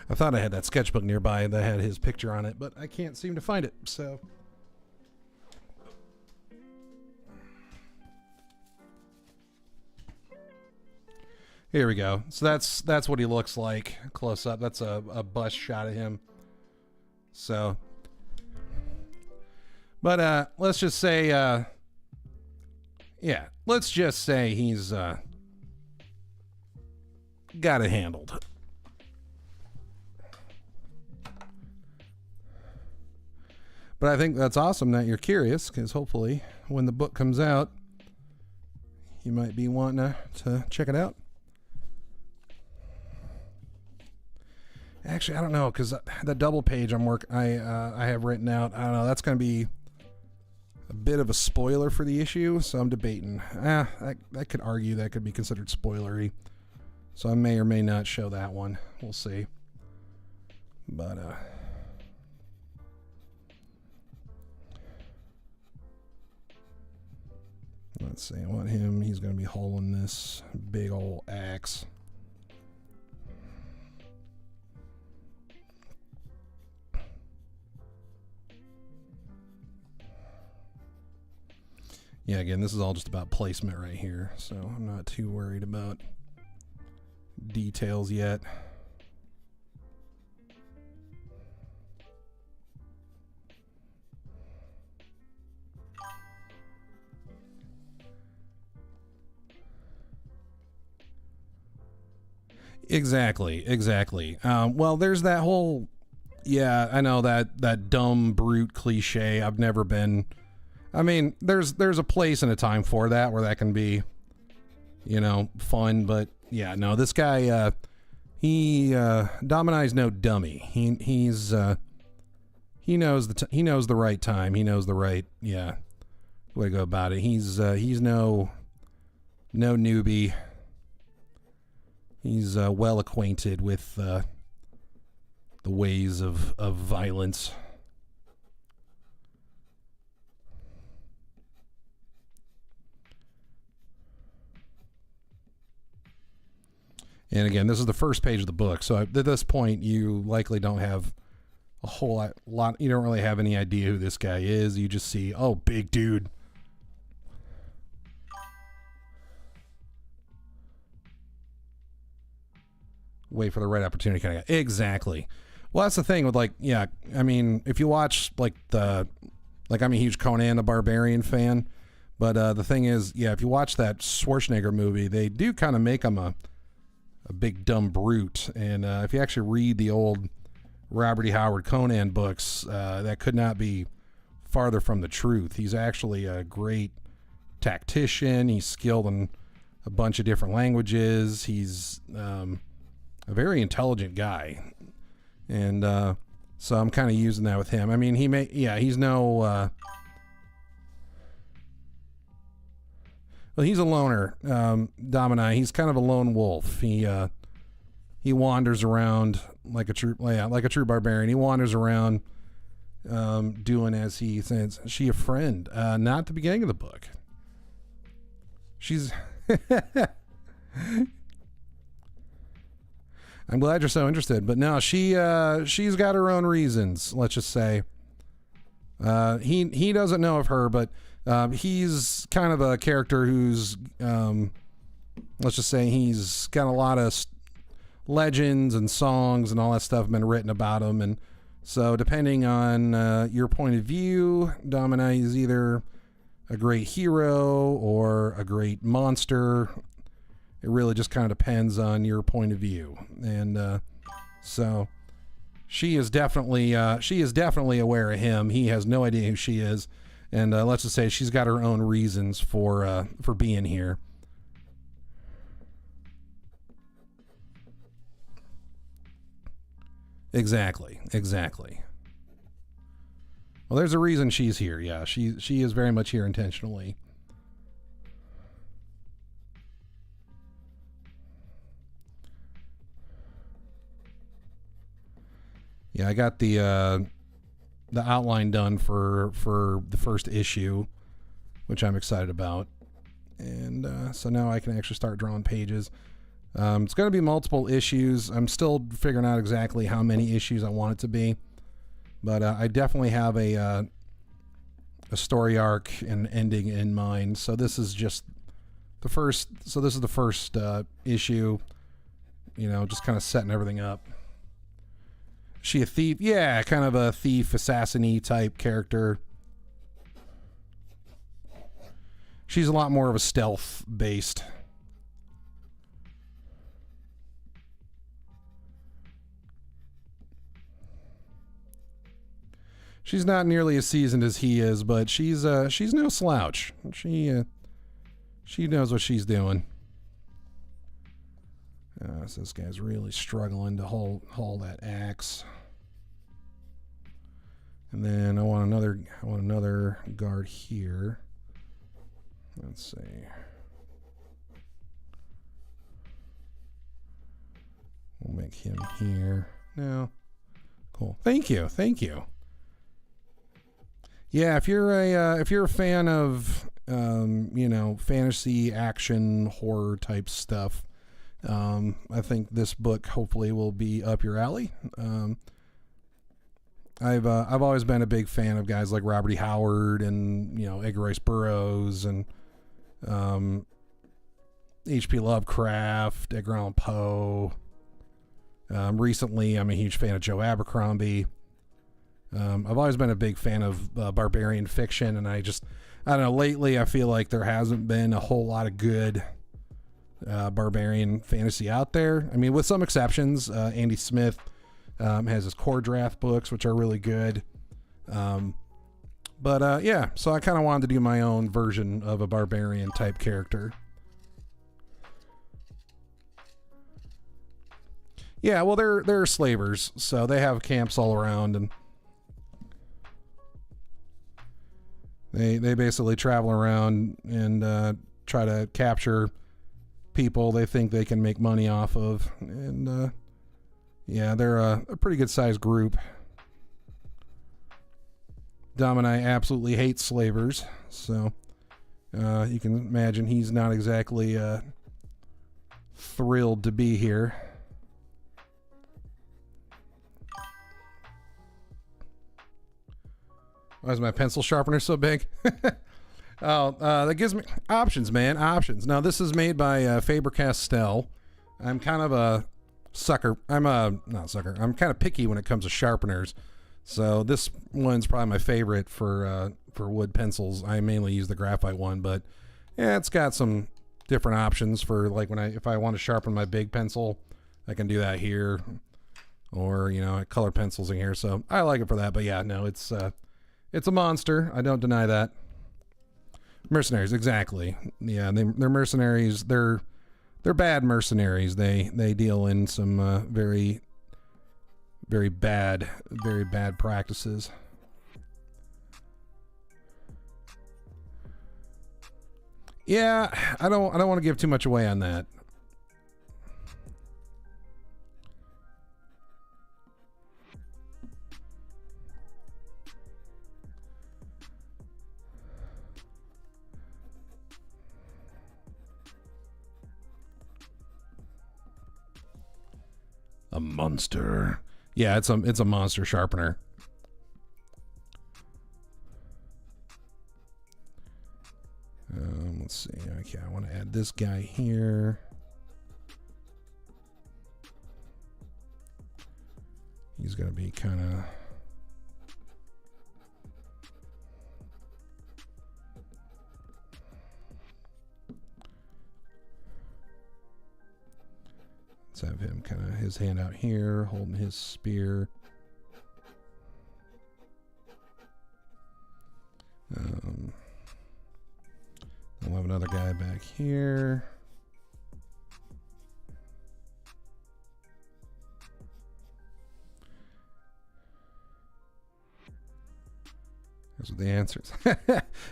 Speaker 1: I thought I had that sketchbook nearby that had his picture on it, but I can't seem to find it, so... Here we go. So that's what he looks like close up. That's a bust shot of him. So, but let's just say, yeah, let's just say he's got it handled. But I think that's awesome that you're curious, because hopefully when the book comes out, you might be wanting to check it out. Actually, I don't know, because the double page I have written out, I don't know, that's going to be a bit of a spoiler for the issue, so I'm debating. I could argue that could be considered spoilery, so I may or may not show that one. We'll see. But, let's see, I want him, he's going to be holding this big old axe. Yeah, again, this is all just about placement right here, so I'm not too worried about details yet. Exactly. Well, there's that whole, yeah, I know that dumb brute cliche. I've never been. I mean, there's a place and a time for that where that can be, fun. But yeah, no, this guy, Domini's no dummy. He knows he knows the right time. He knows the right way to go about it. He's no newbie. He's well acquainted with the ways of violence. And again, this is the first page of the book, so at this point, you likely don't have a whole lot. You don't really have any idea who this guy is. You just see, oh, big dude. Wait for the right opportunity kind of guy. Exactly. Well, that's the thing with I mean, if you watch I'm a huge Conan the Barbarian fan, but the thing is, if you watch that Schwarzenegger movie, they do kind of make him a big dumb brute. And if you actually read the old Robert E. Howard Conan books, that could not be farther from the truth. He's actually a great tactician. He's skilled in a bunch of different languages. He's a very intelligent guy. And so I'm kind of using that with him. I mean, he's no... well, he's a loner, Domini. He's kind of a lone wolf. He wanders around like a true barbarian. He wanders around doing as he says. Is she a friend? Not at the beginning of the book. She's... I'm glad you're so interested, but no, she's got her own reasons. Let's just say he doesn't know of her, but he's kind of a character who's let's just say he's got a lot of legends and songs and all that stuff been written about him, and so depending on your point of view, Domini is either a great hero or a great monster. It really just kind of depends on your point of view. And so she is definitely aware of him. He has no idea who she is. And let's just say she's got her own reasons for being here. Exactly. Well, there's a reason she's here. Yeah, she is very much here intentionally. Yeah, I got the outline done for the first issue, which I'm excited about, and so now I can actually start drawing pages. It's going to be multiple issues. I'm still figuring out exactly how many issues I want it to be, but I definitely have a story arc and ending in mind. So this is just the first. So this is the first issue. Just kind of setting everything up. She a thief? Yeah, kind of a thief, assassin-y type character. She's a lot more of a stealth-based. She's not nearly as seasoned as he is, but she's no slouch. She knows what she's doing. So this guy's really struggling to haul that axe. And then I want another guard here. Let's see. We'll make him here. No. Cool. Thank you. Yeah, if you're a fan of fantasy, action, horror type stuff, I think this book hopefully will be up your alley. I've always been a big fan of guys like Robert E. Howard and Edgar Rice Burroughs and H.P. Lovecraft, Edgar Allan Poe. Recently, I'm a huge fan of Joe Abercrombie. I've always been a big fan of barbarian fiction, and I don't know, lately I feel like there hasn't been a whole lot of good barbarian fantasy out there. I mean, with some exceptions. Andy Smith has his core draft books, which are really good. But yeah, so I kind of wanted to do my own version of a barbarian type character. Yeah, well, they're slavers, so they have camps all around, and they basically travel around and try to capture people they think they can make money off of, and yeah, they're a pretty good sized group. Dom and I absolutely hate slavers, so you can imagine he's not exactly thrilled to be here. Why is my pencil sharpener so big? Oh, that gives me options, man. Options. Now, this is made by Faber-Castell. I'm kind of a sucker. Not sucker. I'm kind of picky when it comes to sharpeners. So this one's probably my favorite for wood pencils. I mainly use the graphite one, but yeah, it's got some different options for like if I want to sharpen my big pencil, I can do that here, or color pencils in here. So I like it for that. But yeah, no, it's a monster. I don't deny that. Mercenaries, exactly. Yeah, they're mercenaries. They're bad mercenaries. They deal in some very bad practices. Yeah, I don't want to give too much away on that. A monster. Yeah, it's a monster sharpener. Let's see. Okay, I want to add this guy here. He's going to be kind of... Let's have him kind of his hand out here, holding his spear. We'll have another guy back here. Those are the answers.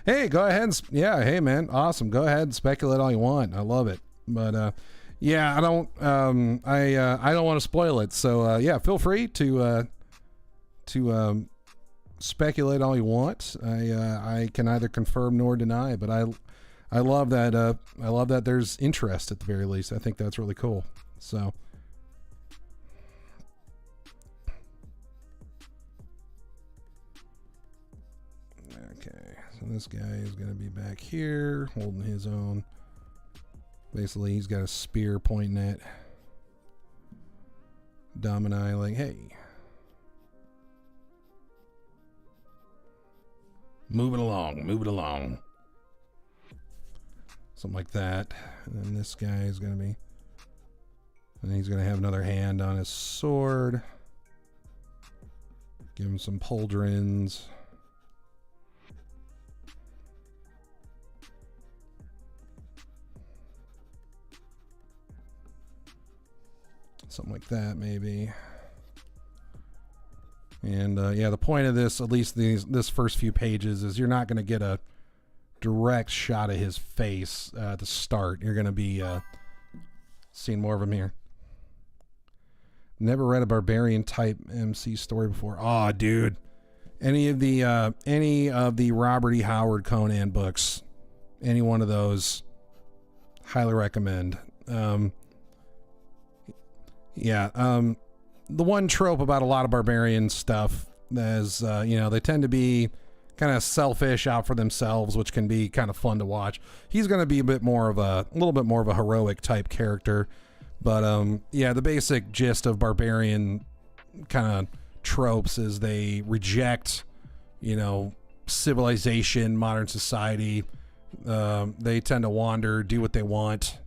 Speaker 1: Hey, go ahead and hey man, awesome. Go ahead and speculate all you want. I love it. But yeah, I don't want to spoil it. So yeah, feel free to speculate all you want. I can neither confirm nor deny, but I love that there's interest at the very least. I think that's really cool. So okay, so this guy is going to be back here holding his own. Basically, he's got a spear pointing at Dom and I like, hey. Move it along. Something like that. And then this guy is going to be... And he's going to have another hand on his sword. Give him some pauldrons. Something like that, maybe. And yeah, the point of this, at least this first few pages, is you're not going to get a direct shot of his face at the start. You're going to be seeing more of him here. Never read a barbarian type MC story before. Oh, dude. Any of the Robert E. Howard Conan books, any one of those, highly recommend. Yeah, the one trope about a lot of barbarian stuff is, they tend to be kind of selfish, out for themselves, which can be kind of fun to watch. He's going to be a little bit more of a heroic type character, but yeah, the basic gist of barbarian kind of tropes is they reject, civilization, modern society. They tend to wander, do what they want.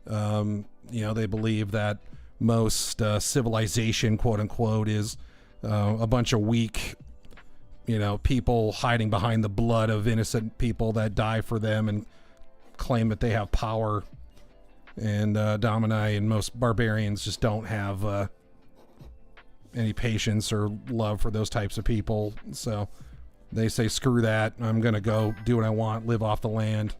Speaker 1: You know, they believe that most civilization, quote unquote, is a bunch of weak, you know, people hiding behind the blood of innocent people that die for them and claim that they have power. And Domini and most barbarians just don't have any patience or love for those types of people. So they say, screw that. I'm going to go do what I want, live off the land.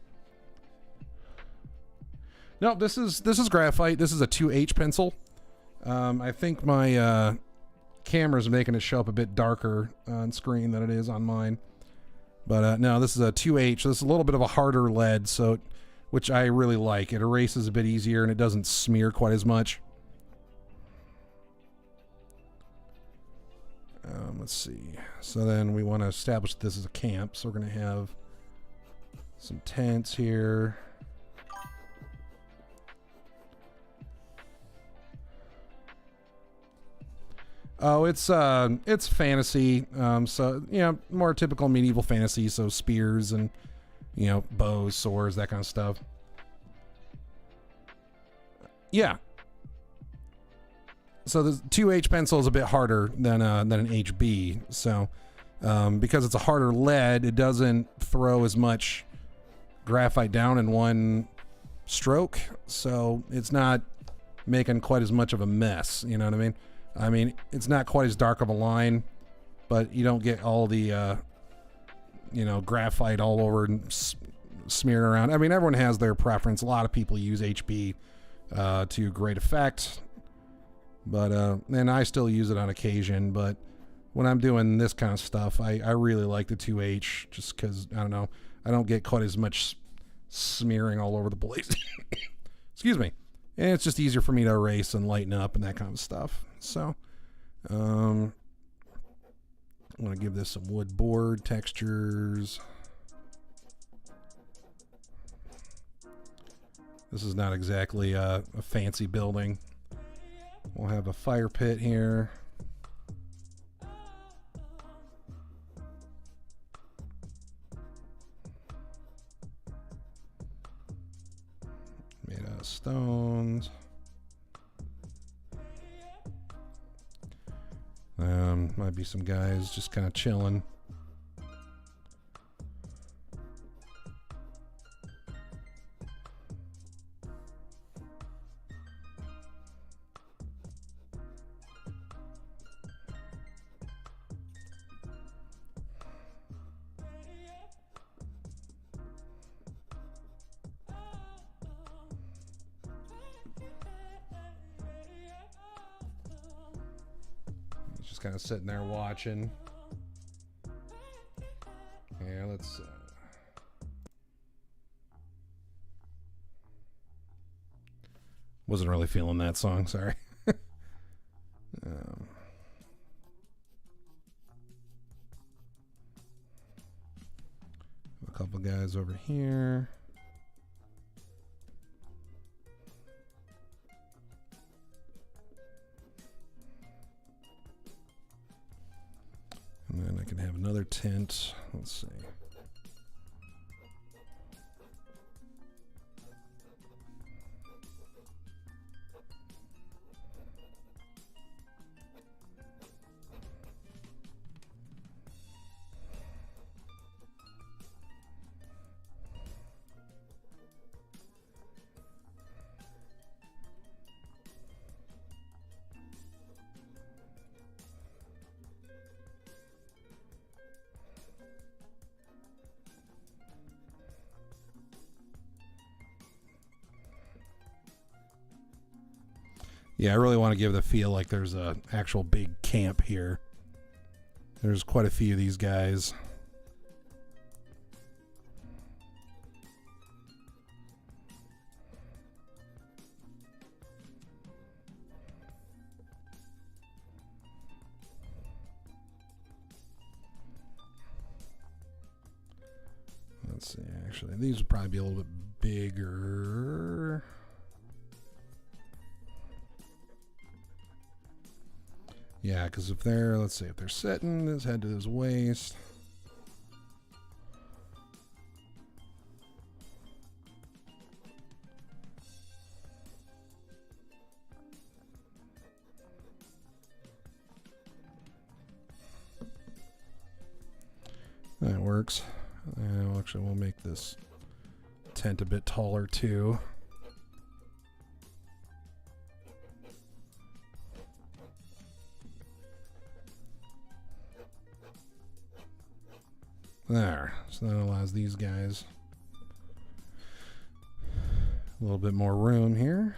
Speaker 1: No, this is graphite. This is a 2H pencil. I think my camera's making it show up a bit darker on screen than it is on mine. But no, this is a 2H. This is a little bit of a harder lead, so which I really like. It erases a bit easier and it doesn't smear quite as much. Let's see. So then we want to establish this as a camp. So we're going to have some tents here. Oh, it's fantasy. So, you know, more typical medieval fantasy. So spears and, you know, bows, swords, that kind of stuff. Yeah. So the 2H pencil is a bit harder than an HB. So because it's a harder lead, it doesn't throw as much graphite down in one stroke. So it's not making quite as much of a mess. You know what I mean? I mean, it's not quite as dark of a line, but you don't get all the, you know, graphite all over and smeared around. I mean, everyone has their preference. A lot of people use HB to great effect. But, and I still use it on occasion, but when I'm doing this kind of stuff, I really like the 2H just because, I don't know, I don't get quite as much smearing all over the place. Excuse me. And it's just easier for me to erase and lighten up and that kind of stuff. So, I want to give this some wood board textures. This is not exactly a fancy building. We'll have a fire pit here. Made out of stones. Might be some guys just kind of chilling. Kind of sitting there watching. Yeah, let's wasn't really feeling that song, sorry. A couple guys over here. And then I can have another tent. Let's see. Yeah, I really want to give the feel like there's a actual big camp here. There's quite a few of these guys. Let's see, actually, these would probably be a little bit bigger. Yeah, because if they're, let's see, if they're sitting, his head to his waist. That works. And actually, we'll make this tent a bit taller too. There. So that allows these guys a little bit more room here.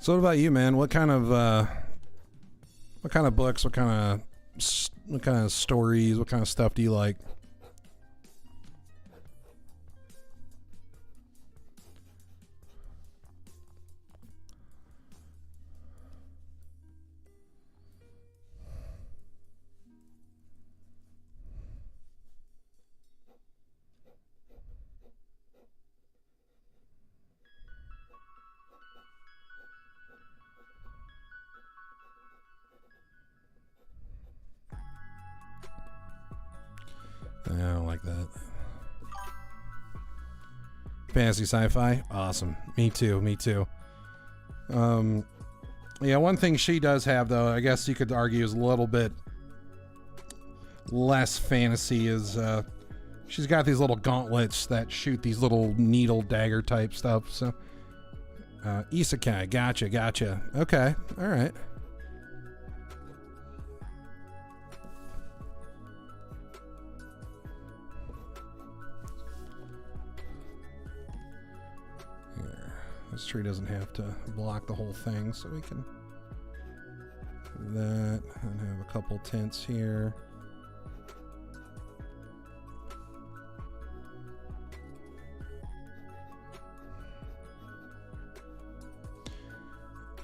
Speaker 1: So what about you, man? What kind of books, what kind of stories, what kind of stuff do you like? I don't like that. Fantasy sci-fi? Awesome. Me too, me too. Yeah, one thing she does have, though, I guess you could argue is a little bit less fantasy, is she's got these little gauntlets that shoot these little needle dagger type stuff, so... Isekai, gotcha. Okay, alright. This tree doesn't have to block the whole thing, so we can do that and have a couple tents here.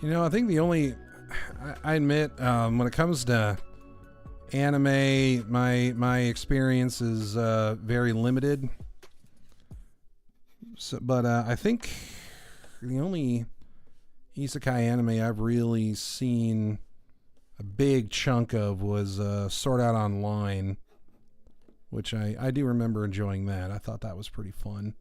Speaker 1: You know, I think the only, I admit, when it comes to anime, my experience is very limited. So, but I think the only isekai anime I've really seen a big chunk of was Sword Art Online, which I do remember enjoying that. I thought that was pretty fun.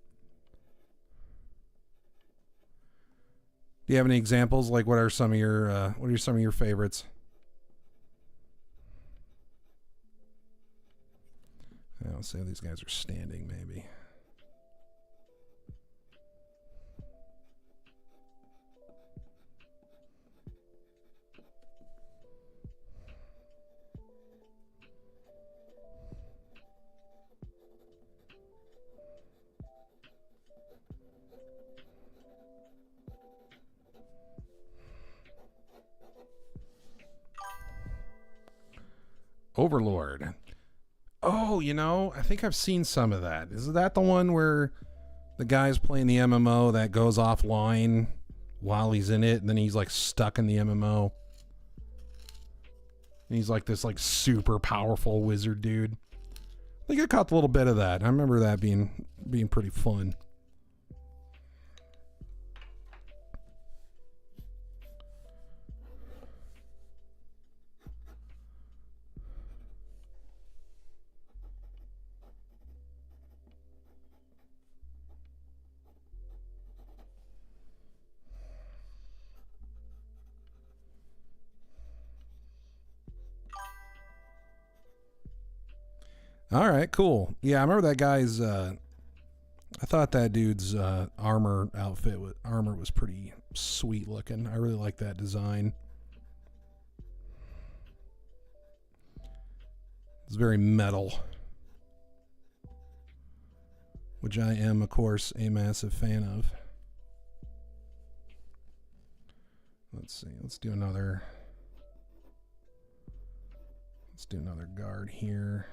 Speaker 1: Do you have any examples? Like, what are some of your favorites? I'll say these guys are standing, maybe. Overlord. Oh, you know, I think I've seen some of that. Is that the one where the guy's playing the MMO that goes offline while he's in it, and then he's like stuck in the MMO? And he's like this like super powerful wizard dude. I think I caught a little bit of that. I remember that being pretty fun. All right, cool. Yeah, I remember that guy's. I thought that dude's armor was pretty sweet looking. I really like that design. It's very metal, which I am, of course, a massive fan of. Let's see. Let's do another guard here.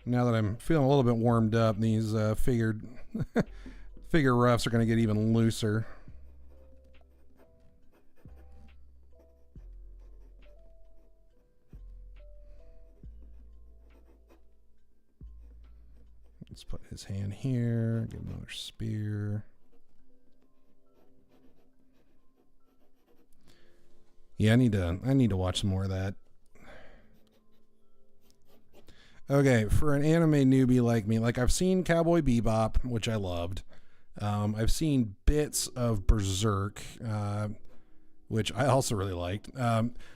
Speaker 1: Now that I'm feeling a little bit warmed up, these figure roughs are going to get even looser. Let's put his hand here. Give him another spear. Yeah, I need to watch some more of that. Okay, for an anime newbie like me, like I've seen Cowboy Bebop, which I loved. I've seen bits of Berserk, which I also really liked.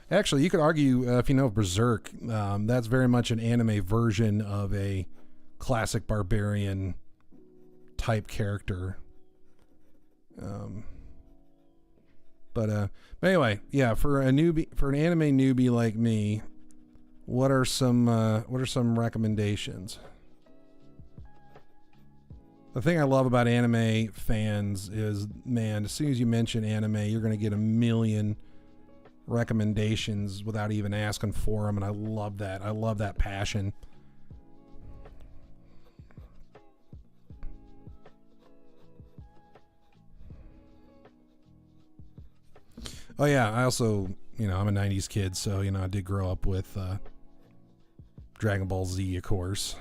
Speaker 1: Actually, you could argue, if you know Berserk, that's very much an anime version of a classic barbarian type character. But anyway, yeah, for an anime newbie like me, what are some recommendations? The thing I love about anime fans is, man, as soon as you mention anime, you're going to get a million recommendations without even asking for them, and I love that. I love that passion. Oh yeah, I also, I'm a 90s kid, so, I did grow up with Dragon Ball Z, of course.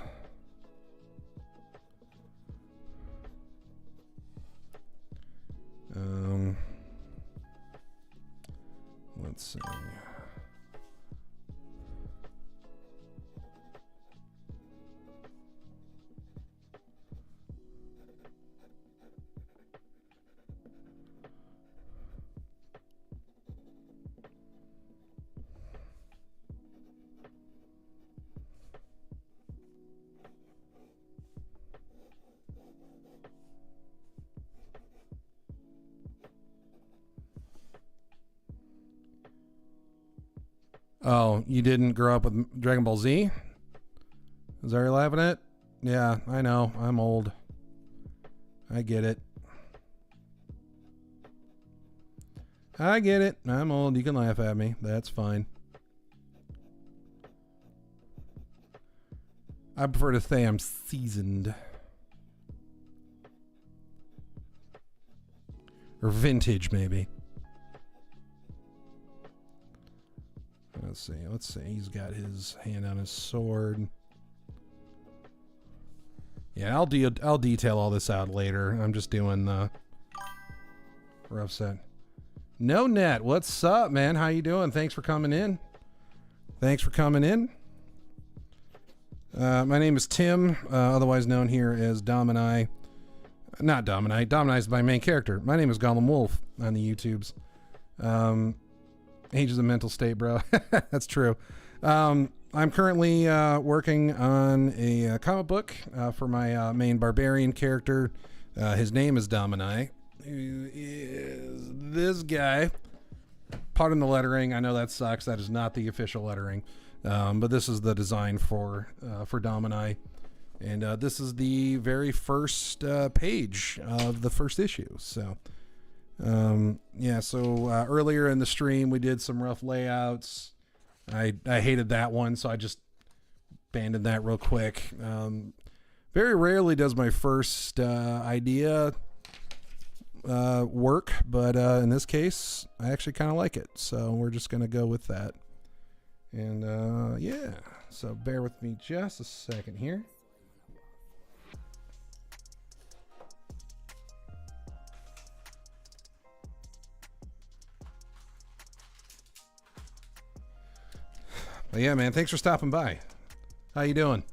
Speaker 1: Let's see. Oh, you didn't grow up with Dragon Ball Z? Is that what you're laughing at? Yeah, I know. I'm old. I get it. I get it. I'm old. You can laugh at me. That's fine. I prefer to say I'm seasoned. Or vintage, maybe. Let's see. He's got his hand on his sword. Yeah, I'll detail all this out later. I'm just doing the rough set. No Net, what's up, man? How you doing? Thanks for coming in. My name is Tim, otherwise known here as Domini. Not Domini. Domini is my main character. My name is Gollum Wolf on the YouTubes. Age is a mental state, bro. That's true. I'm currently working on a comic book for my main barbarian character. His name is Domini, who is this guy. Pardon the lettering. I know that sucks. That is not the official lettering. But this is the design for Domini. And this is the very first page of the first issue. So... earlier in the stream we did some rough layouts. I hated that one, so I just abandoned that real quick. Very rarely does my first idea work, but in this case I actually kind of like it, so we're just gonna go with that. And so bear with me just a second here. But yeah, man, thanks for stopping by. How you doing?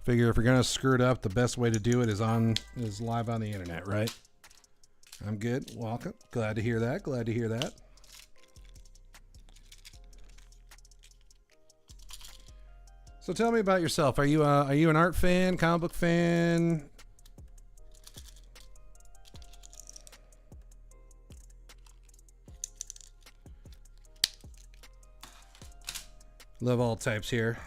Speaker 1: Figure if you're gonna screw it up, the best way to do it is live on the internet, right? I'm good. Welcome. Glad to hear that. So tell me about yourself. Are you an art fan, comic book fan? Love all types here.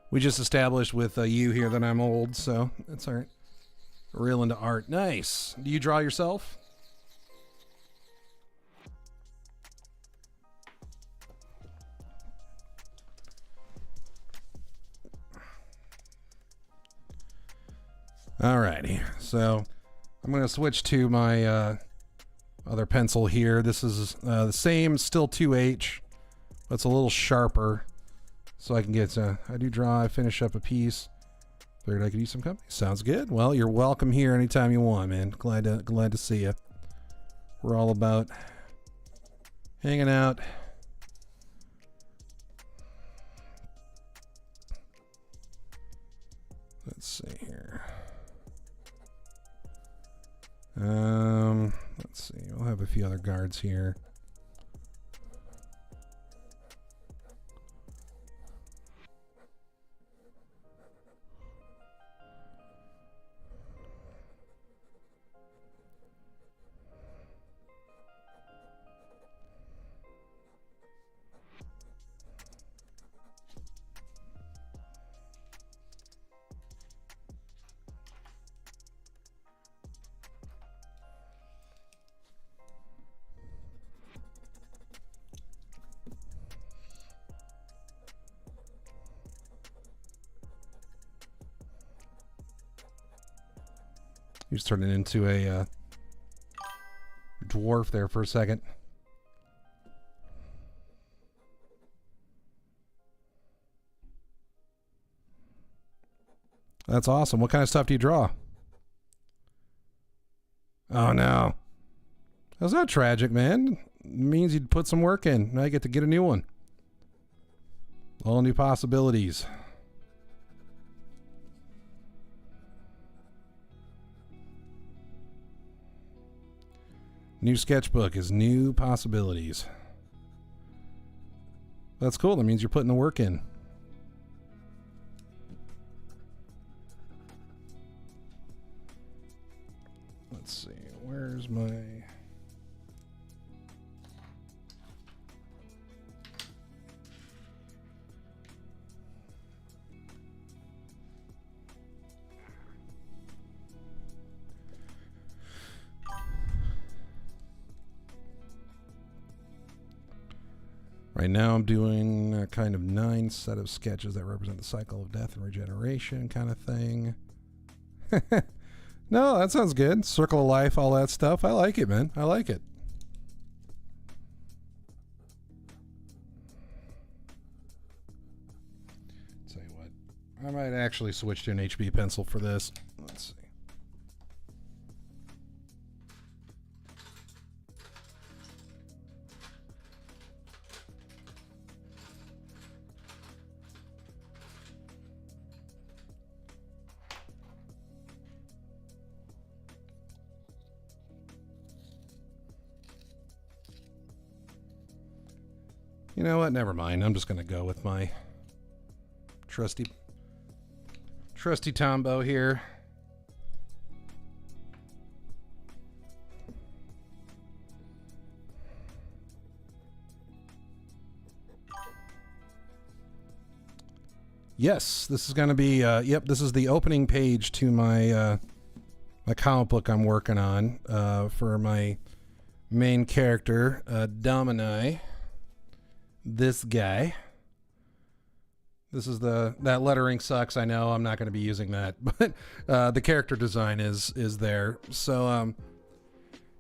Speaker 1: We just established with you here that I'm old, so that's all right. Real into art. Nice. Do you draw yourself? Alrighty. So I'm going to switch to my other pencil here. This is the same, still 2H, but it's a little sharper. So I can get, I do draw, I finish up a piece. Figured I could use some company. Sounds good. Well, you're welcome here anytime you want, man. Glad to see you. We're all about hanging out. Let's see here. Let's see. We'll have a few other guards here. He's turning into a dwarf there for a second. That's awesome. What kind of stuff do you draw? Oh no. That's not tragic, man. It means you'd put some work in. Now you get to get a new one. All new possibilities. New sketchbook is new possibilities. That's cool. That means you're putting the work in. Let's see. Where's my... Right now I'm doing a kind of 9 set of sketches that represent the cycle of death and regeneration kind of thing. No, that sounds good. Circle of life, all that stuff. I like it, man. I like it. Tell you what, I might actually switch to an HB pencil for this. Let's see. You know what? Never mind. I'm just going to go with my trusty Tombow here. Yes, this is going to be, yep, this is the opening page to my, my comic book I'm working on, for my main character, Domini. This guy. This is that lettering sucks. I know I'm not going to be using that, but the character design is there. So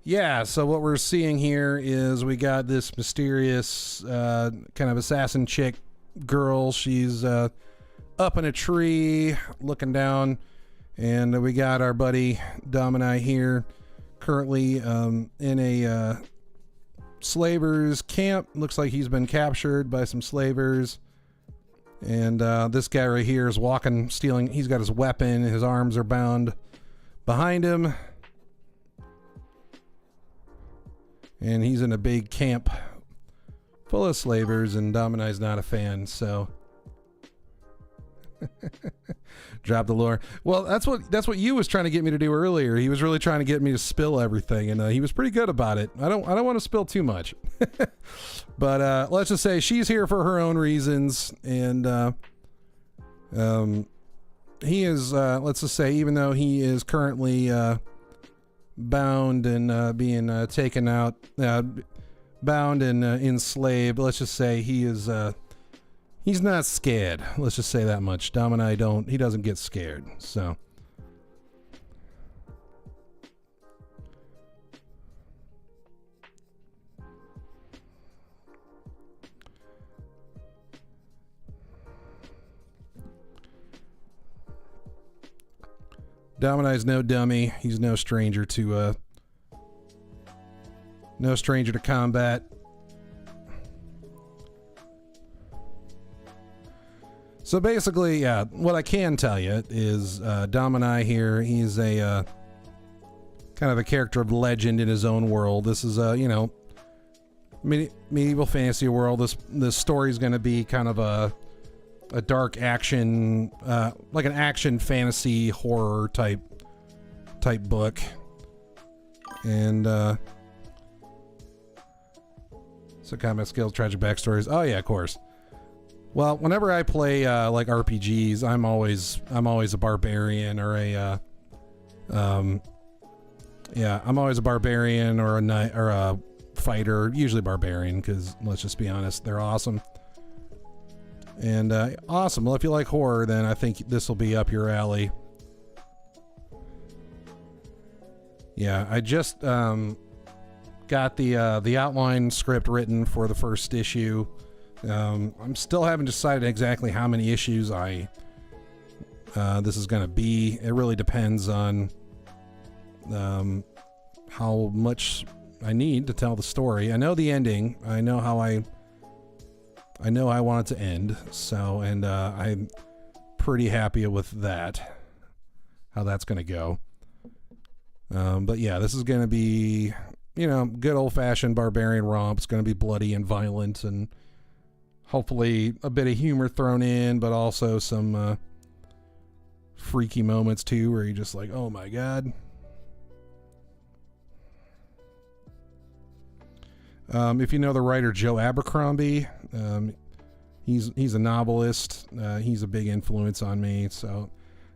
Speaker 1: yeah, so what we're seeing here is we got this mysterious kind of assassin chick girl. She's up in a tree looking down, and we got our buddy Domini here currently in a slavers camp. Looks like he's been captured by some slavers, and this guy right here is walking, stealing. He's got his weapon, his arms are bound behind him, and he's in a big camp full of slavers, and Domini's not a fan, so drop the lore. Well, that's what you was trying to get me to do earlier. He was really trying to get me to spill everything, and he was pretty good about it. I don't want to spill too much. But let's just say she's here for her own reasons, and he is let's just say, even though he is currently bound and being taken out, bound and enslaved, let's just say he is he's not scared. Let's just say that much. Domini he doesn't get scared. So Dominai's no dummy. He's no stranger to combat. So basically, yeah, what I can tell you is Dominai here, he's a kind of a character of legend in his own world. This is a, you know, medieval fantasy world. This story is going to be kind of a dark action, like an action fantasy horror type book. And so combat skills, tragic backstories. Oh yeah, of course. Well, whenever I play like RPGs, I'm always a barbarian or a yeah, I'm always a barbarian or a knight or a fighter, usually barbarian, because let's just be honest, they're awesome. And awesome. Well, if you like horror, then I think this will be up your alley. Yeah, I just got the outline script written for the first issue. I'm still haven't decided exactly how many issues this is going to be. It really depends on how much I need to tell the story. I know the ending. I know how I want it to end. So, and I'm pretty happy with that, how that's going to go. But yeah, this is going to be, you know, good old-fashioned barbarian romp. It's going to be bloody and violent, and hopefully a bit of humor thrown in, but also some freaky moments too, where you're just like, oh my god. If you know the writer Joe Abercrombie, he's a novelist. He's a big influence on me, so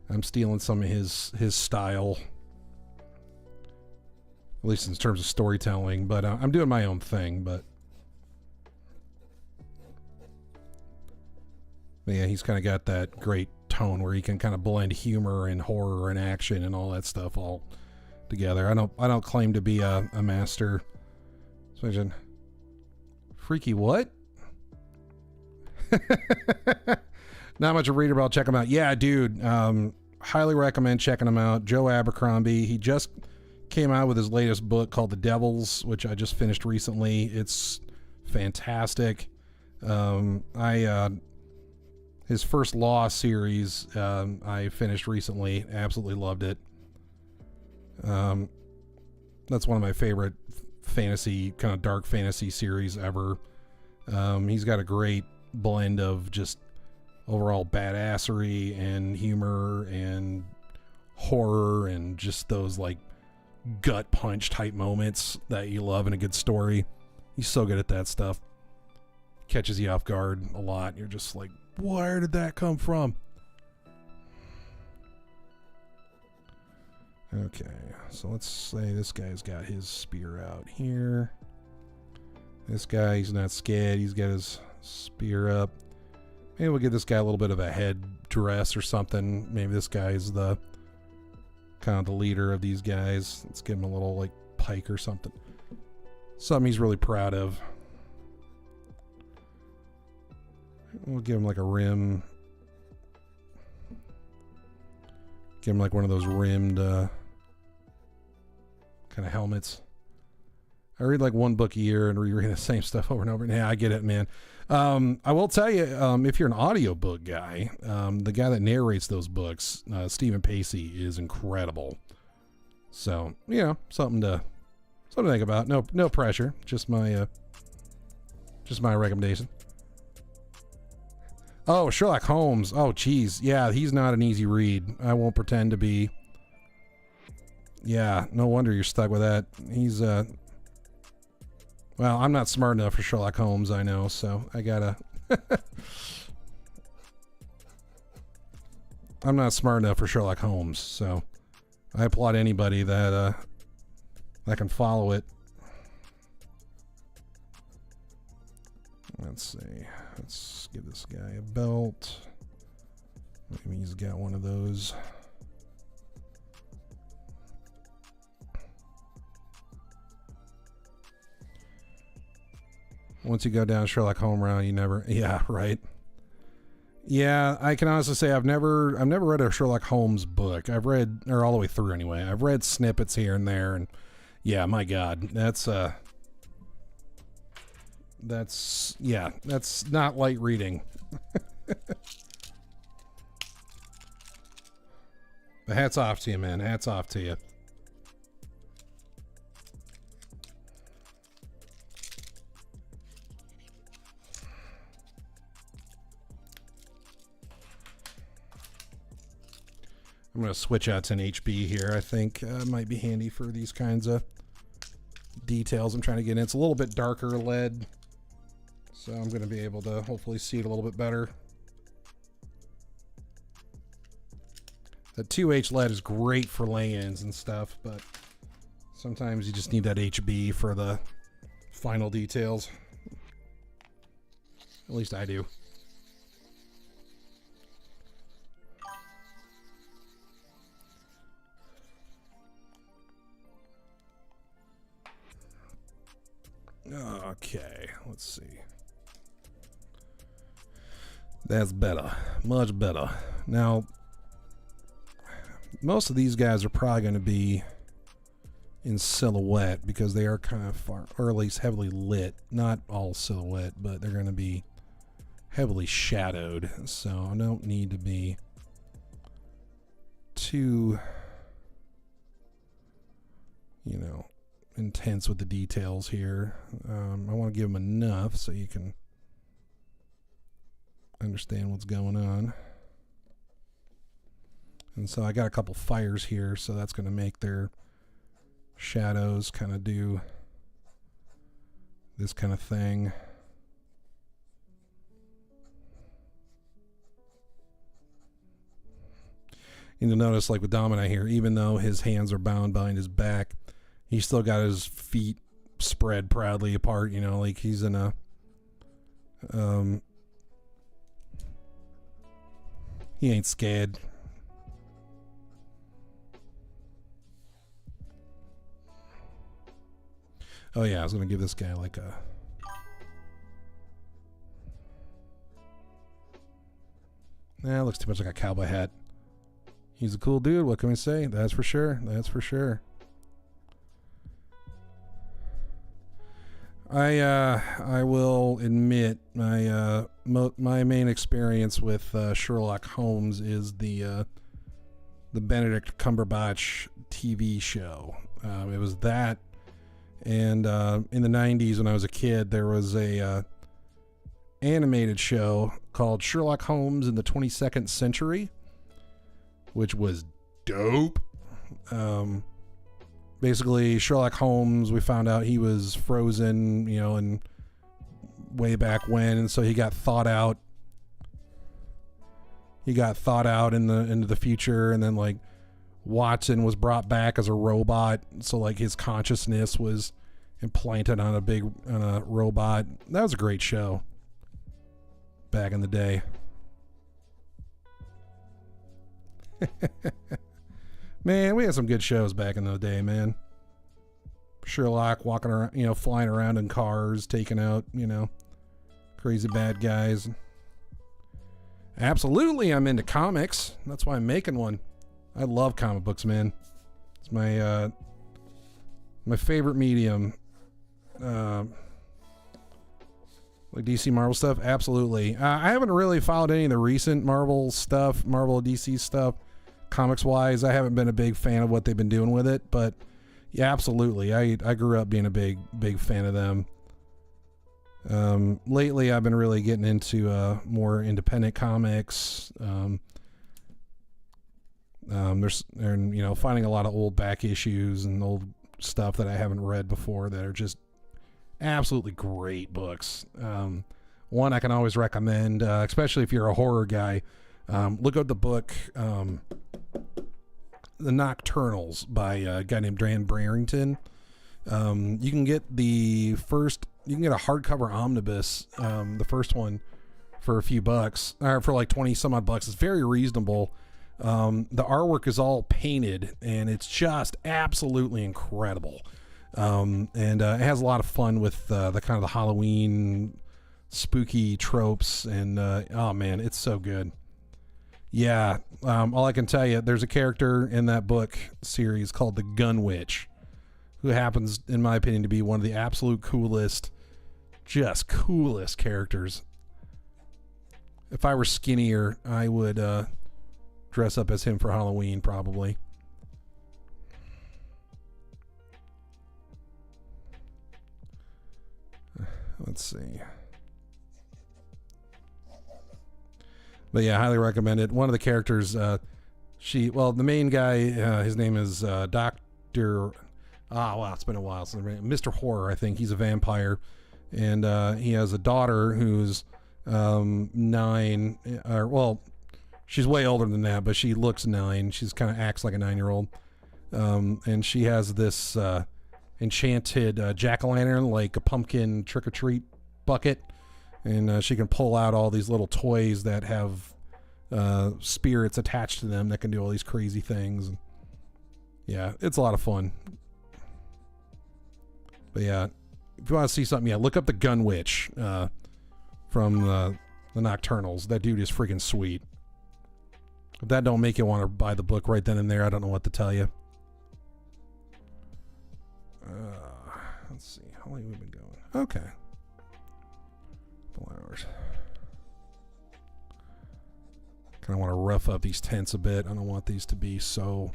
Speaker 1: I'm stealing some of his style, at least in terms of storytelling. But I'm doing my own thing. But yeah, he's kind of got that great tone where he can kind of blend humor and horror and action and all that stuff all together. I don't claim to be a master. So freaky what? Not much of a reader, but I'll check him out. Yeah, dude. Highly recommend checking him out. Joe Abercrombie. He just came out with his latest book called The Devils, which I just finished recently. It's fantastic. His first Law series I finished recently. Absolutely loved it. That's one of my favorite fantasy, kind of dark fantasy series ever. He's got a great blend of just overall badassery and humor and horror and just those like gut punch type moments that you love in a good story. He's so good at that stuff. Catches you off guard a lot. You're just like, where did that come from? Okay, so let's say this guy's got his spear out here. This guy, he's not scared. He's got his spear up. Maybe we'll give this guy a little bit of a head dress or something. Maybe this guy's the kind of the leader of these guys. Let's give him a little like pike or something. Something he's really proud of. We'll give him like a rim. Give him like one of those rimmed kind of helmets. I read like one book a year and reread the same stuff over and over. Yeah, I get it, man. I will tell you, if you're an audiobook guy, the guy that narrates those books, Stephen Pacey, is incredible. So, you know, something to think about. No pressure. Just my recommendation. Oh, Sherlock Holmes. Oh, geez. Yeah, he's not an easy read. I won't pretend to be. Yeah, no wonder you're stuck with that. He's, well, I'm not smart enough for Sherlock Holmes, I know, so I gotta... I'm not smart enough for Sherlock Holmes, so I applaud anybody that can follow it. Let's see. Let's give this guy a belt. Maybe he's got one of those. Once you go down Sherlock Holmes round, you never... Yeah, right. Yeah, I can honestly say I've never read a Sherlock Holmes book. I've read, or all the way through anyway. I've read snippets here and there, and yeah, my God, that's not light reading. But hats off to you, man. Hats off to you. I'm going to switch out to an HB here. I think might be handy for these kinds of details I'm trying to get in. It's a little bit darker lead, so I'm going to be able to hopefully see it a little bit better. The 2H lead is great for lay-ins and stuff, but sometimes you just need that HB for the final details. At least I do. Okay, let's see. That's better. Much better. Now, most of these guys are probably going to be in silhouette because they are kind of far, or at least heavily lit. Not all silhouette, but they're going to be heavily shadowed. So I don't need to be too, intense with the details here. I want to give them enough so you can understand what's going on. And so I got a couple fires here, so that's going to make their shadows kind of do this kind of thing. And you'll notice, like with Domini here, even though his hands are bound behind his back, he's still got his feet spread proudly apart, like he's in a, he ain't scared. Oh yeah, I was going to give this guy like a, it looks too much like a cowboy hat. He's a cool dude, what can we say? That's for sure, that's for sure. I will admit my main experience with Sherlock Holmes is the Benedict Cumberbatch TV show. It was that, and in the 90s when I was a kid, there was a animated show called Sherlock Holmes in the 22nd Century, which was dope. Basically, Sherlock Holmes, we found out he was frozen, in way back when, and so he got thought out. He got thought out into the future, and then like Watson was brought back as a robot, so like his consciousness was implanted on a robot. That was a great show back in the day. Man, we had some good shows back in the day, man. Sherlock walking around, flying around in cars, taking out, crazy bad guys. Absolutely, I'm into comics. That's why I'm making one. I love comic books, man. It's my favorite medium. Like DC Marvel stuff, absolutely. I haven't really followed any of the recent Marvel stuff, Marvel DC stuff. Comics wise, I haven't been a big fan of what they've been doing with it, but yeah, absolutely. I grew up being a big fan of them. Lately I've been really getting into more independent comics. There's finding a lot of old back issues and old stuff that I haven't read before that are just absolutely great books. One I can always recommend, especially if you're a horror guy. Look up the book The Nocturnals by a guy named Dan Brereton. You can get a hardcover omnibus, the first one, for a few bucks, or for like 20 some odd bucks. It's very reasonable. The artwork is all painted and it's just absolutely incredible. And it has a lot of fun with the kind of the Halloween spooky tropes, and oh man, it's so good. Yeah, all I can tell you, there's a character in that book series called the Gun Witch, who happens, in my opinion, to be one of the absolute coolest, just coolest characters. If I were skinnier, I would dress up as him for Halloween, probably. Let's see. But yeah, highly recommend it. One of the characters, the main guy, his name is Dr. Wow, it's been a while since Mr. Horror, I think. He's a vampire, and he has a daughter who's 9. She's way older than that, but she looks 9. She's kind of acts like a 9-year-old, and she has this enchanted jack-o'-lantern, like a pumpkin trick-or-treat bucket. And she can pull out all these little toys that have spirits attached to them that can do all these crazy things. Yeah, it's a lot of fun. But yeah, if you want to see something, look up the Gun Witch from the Nocturnals. That dude is freaking sweet. If that don't make you want to buy the book right then and there, I don't know what to tell you. Let's see. How long have we been going? Okay. Hours. Kind of want to rough up these tents a bit. I don't want these to be so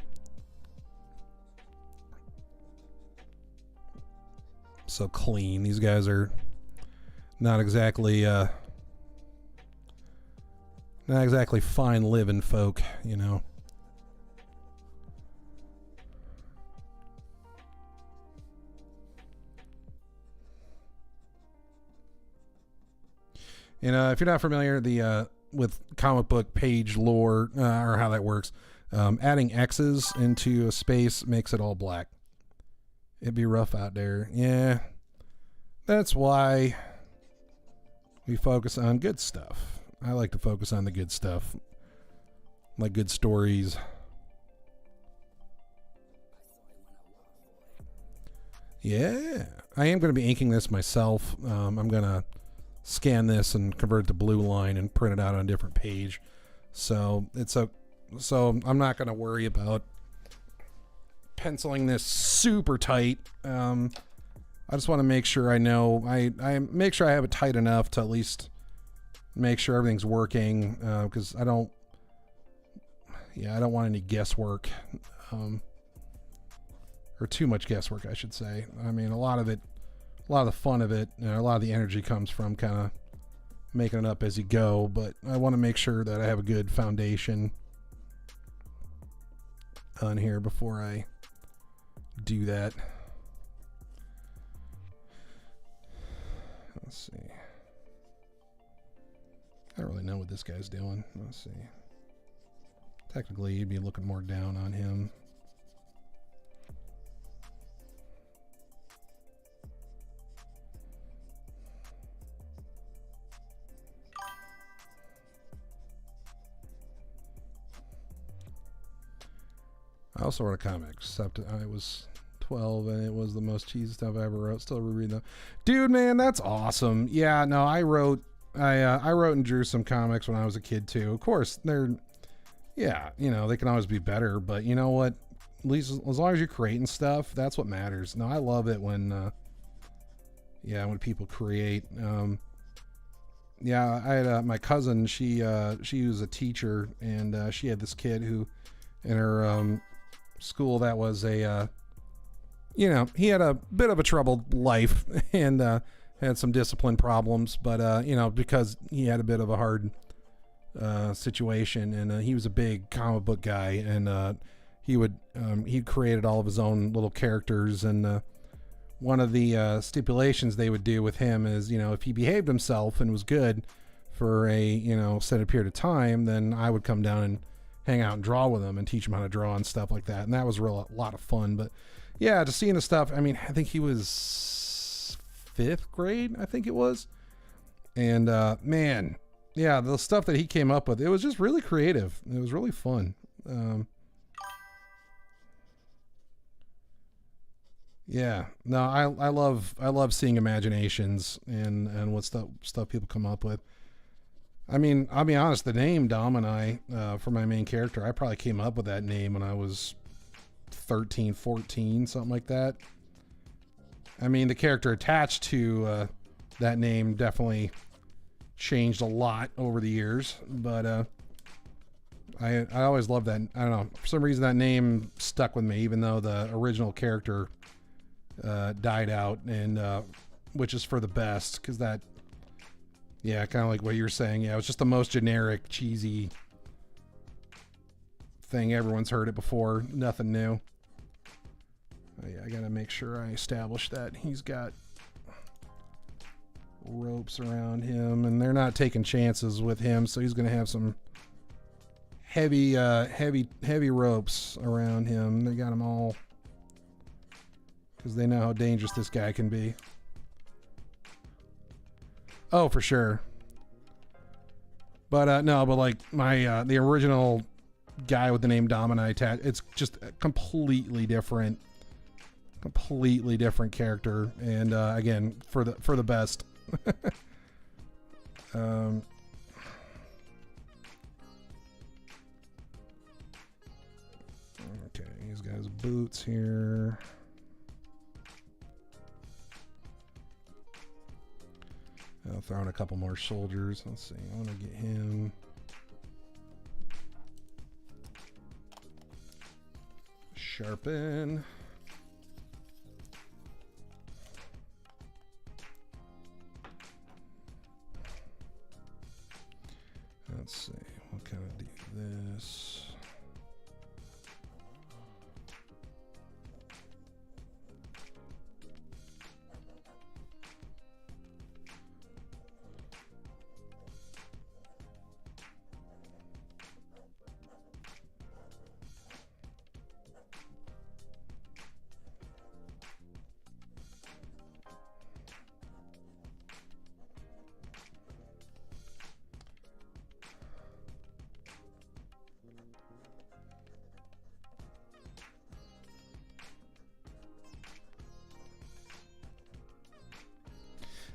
Speaker 1: clean. These guys are not exactly fine living folk, you know. And if you're not familiar with comic book page lore or how that works, adding X's into a space makes it all black. It'd be rough out there. Yeah, that's why we focus on good stuff. I like to focus on the good stuff, like good stories. Yeah, I am going to be inking this myself. I'm going to scan this and convert it to blue line and print it out on a different page. So I'm not going to worry about penciling this super tight. I just want to make sure I know, I make sure I have it tight enough to at least make sure everything's working, because I don't want any guesswork, or too much guesswork, I should say. I mean, a lot of the fun of it, a lot of the energy comes from kind of making it up as you go, but I want to make sure that I have a good foundation on here before I do that. Let's see. I don't really know what this guy's doing. Let's see. Technically, you'd be looking more down on him. I also wrote a comic, except I was 12 and it was the most cheesy stuff I ever wrote. Still rereading them. Dude, man, that's awesome. Yeah, no, I wrote and drew some comics when I was a kid too. Of course, they can always be better, but you know what? At least as long as you're creating stuff, that's what matters. No, I love it when people create. I had my cousin. She was a teacher, and she had this kid who, in her school, that was he had a bit of a troubled life and had some discipline problems, but because he had a bit of a hard situation, and he was a big comic book guy, and he created all of his own little characters, and one of the stipulations they would do with him is, if he behaved himself and was good for a set period of time, then I would come down and hang out and draw with him and teach him how to draw and stuff like that. And that was a lot of fun. But yeah, just seeing the stuff, I mean, I think he was 5th grade, I think it was. And man, yeah, the stuff that he came up with, it was just really creative. It was really fun. Yeah, no, I love seeing imaginations and what stuff people come up with. I mean, I'll be honest, the name Domini for my main character, I probably came up with that name when I was 13, 14, something like that. I mean, the character attached to that name definitely changed a lot over the years, but I always loved that. I don't know, for some reason that name stuck with me, even though the original character died out, and which is for the best, because that, yeah, kind of like what you were saying. Yeah, it was just the most generic, cheesy thing. Everyone's heard it before. Nothing new. Oh, yeah, I gotta make sure I establish that he's got ropes around him, and they're not taking chances with him, so he's gonna have some heavy ropes around him. They got him all because they know how dangerous this guy can be. Oh, for sure. But no, but like my the original guy with the name Domini, it's just a completely different character, and again, for the best. um, okay, he's got his boots here. I'll throw in a couple more soldiers. Let's see. I want to get him. Sharpen. Let's see. What can I do this?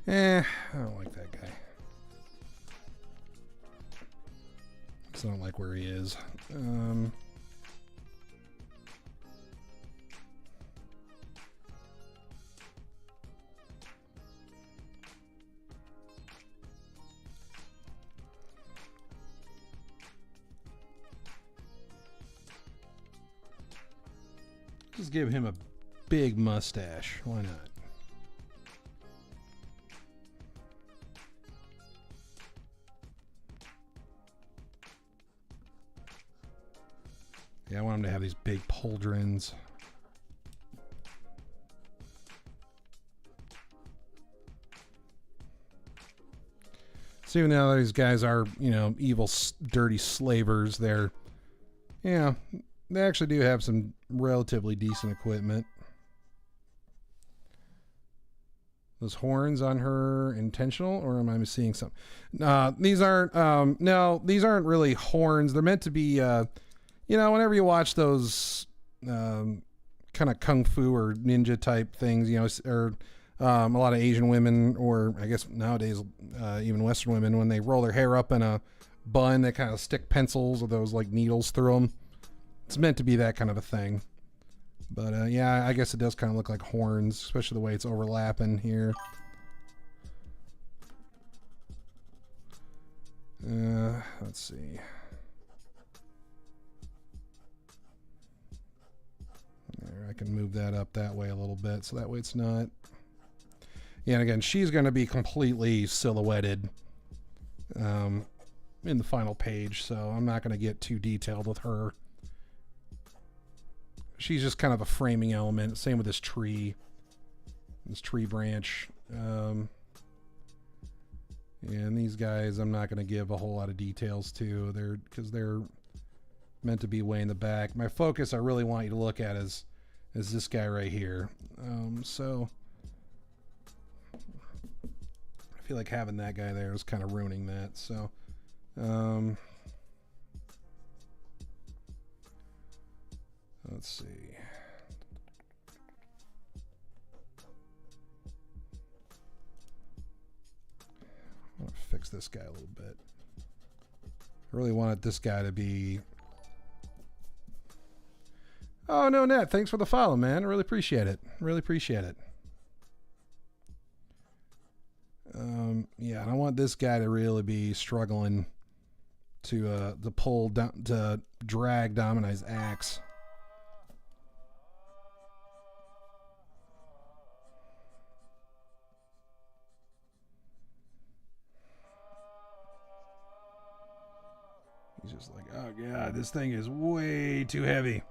Speaker 1: I don't like that guy. I don't like where he is. Just give him a big mustache. Why not? Yeah, I want him to have these big pauldrons. So even though these guys are, evil, dirty slavers, they're, they actually do have some relatively decent equipment. Those horns on her intentional, or am I seeing something? These aren't. No, these aren't really horns. They're meant to be. Whenever you watch those kind of kung fu or ninja type things, or a lot of Asian women, or I guess nowadays even Western women, when they roll their hair up in a bun, they kind of stick pencils or those like needles through them. It's meant to be that kind of a thing. But yeah, I guess it does kind of look like horns, especially the way it's overlapping here. Let's see. There, I can move that up that way a little bit, so that way it's not. Yeah, and again, she's going to be completely silhouetted in the final page, so I'm not going to get too detailed with her. She's just kind of a framing element. Same with this tree branch. And these guys, I'm not going to give a whole lot of details to. Because they're meant to be way in the back. My focus, I really want you to look at is this guy right here. So I feel like having that guy there is kind of ruining that. So let's see. fix this guy a little bit. I really wanted this guy to be... Oh, no, Nat. Thanks for the follow, man. I really appreciate it. Really appreciate it. Yeah, I don't want this guy to really be struggling to pull down, to drag Dominic's axe. He's just like, oh god, this thing is way too heavy.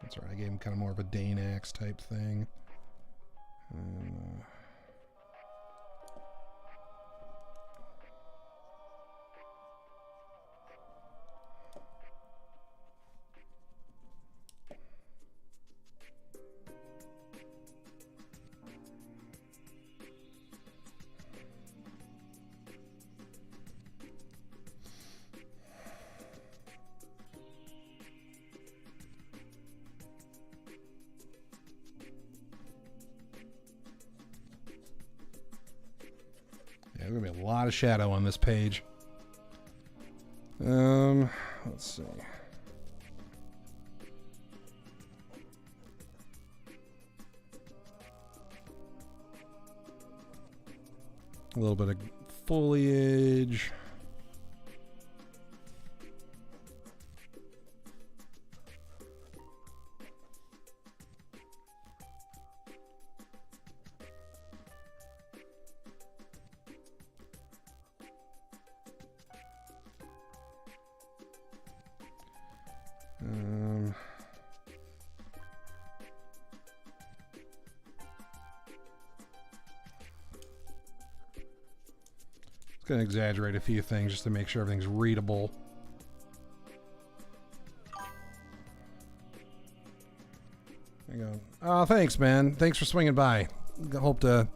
Speaker 1: That's right, I gave him kind of more of a Dane axe type thing. And, there's gonna be a lot of shadow on this page. Let's see. A little bit of foliage. Gonna exaggerate a few things just to make sure everything's readable. There you go. Oh, thanks, man. Thanks for swinging by. Hope to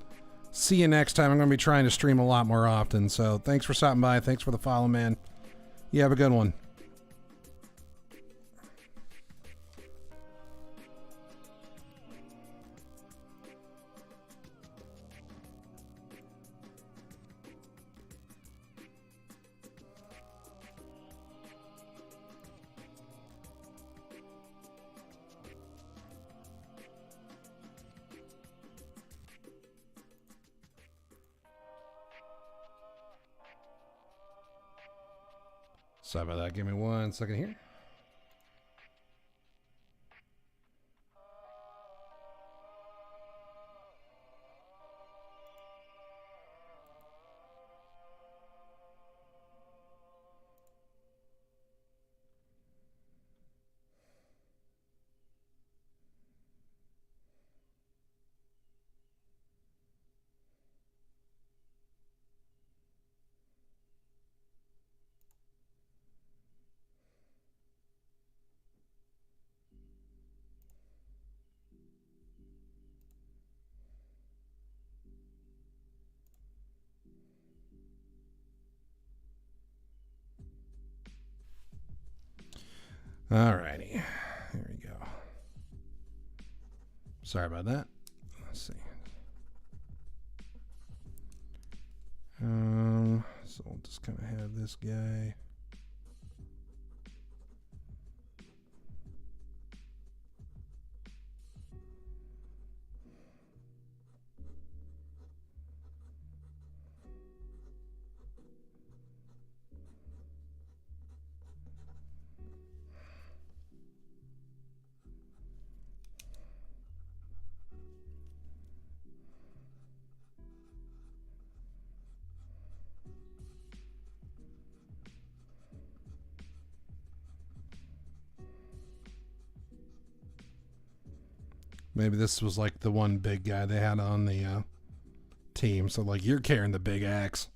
Speaker 1: see you next time. I'm gonna be trying to stream a lot more often. So thanks for stopping by. Thanks for the follow, man. You have a good one. Sorry about that. Give me 1 second here. Alrighty, here we go. Sorry about that. Let's see. So we'll just kind of have this guy. Maybe this was like the one big guy they had on the team. So like you're carrying the big axe.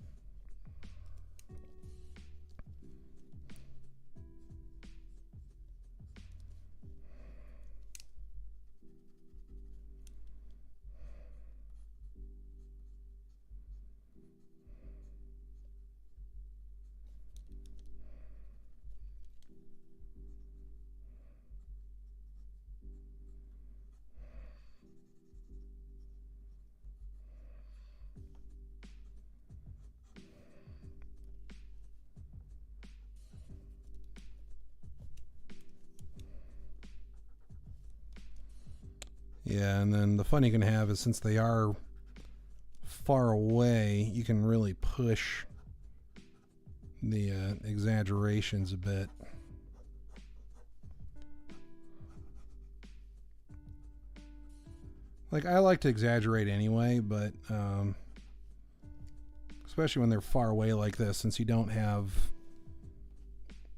Speaker 1: Yeah, and then the fun you can have is since they are far away, you can really push the exaggerations a bit. Like, I like to exaggerate anyway, but especially when they're far away like this, since you don't have,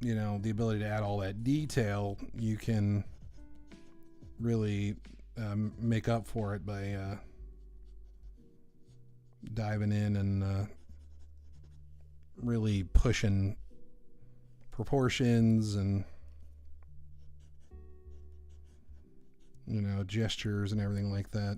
Speaker 1: you know, the ability to add all that detail, you can really make up for it by diving in and really pushing proportions and, you know, gestures and everything like that.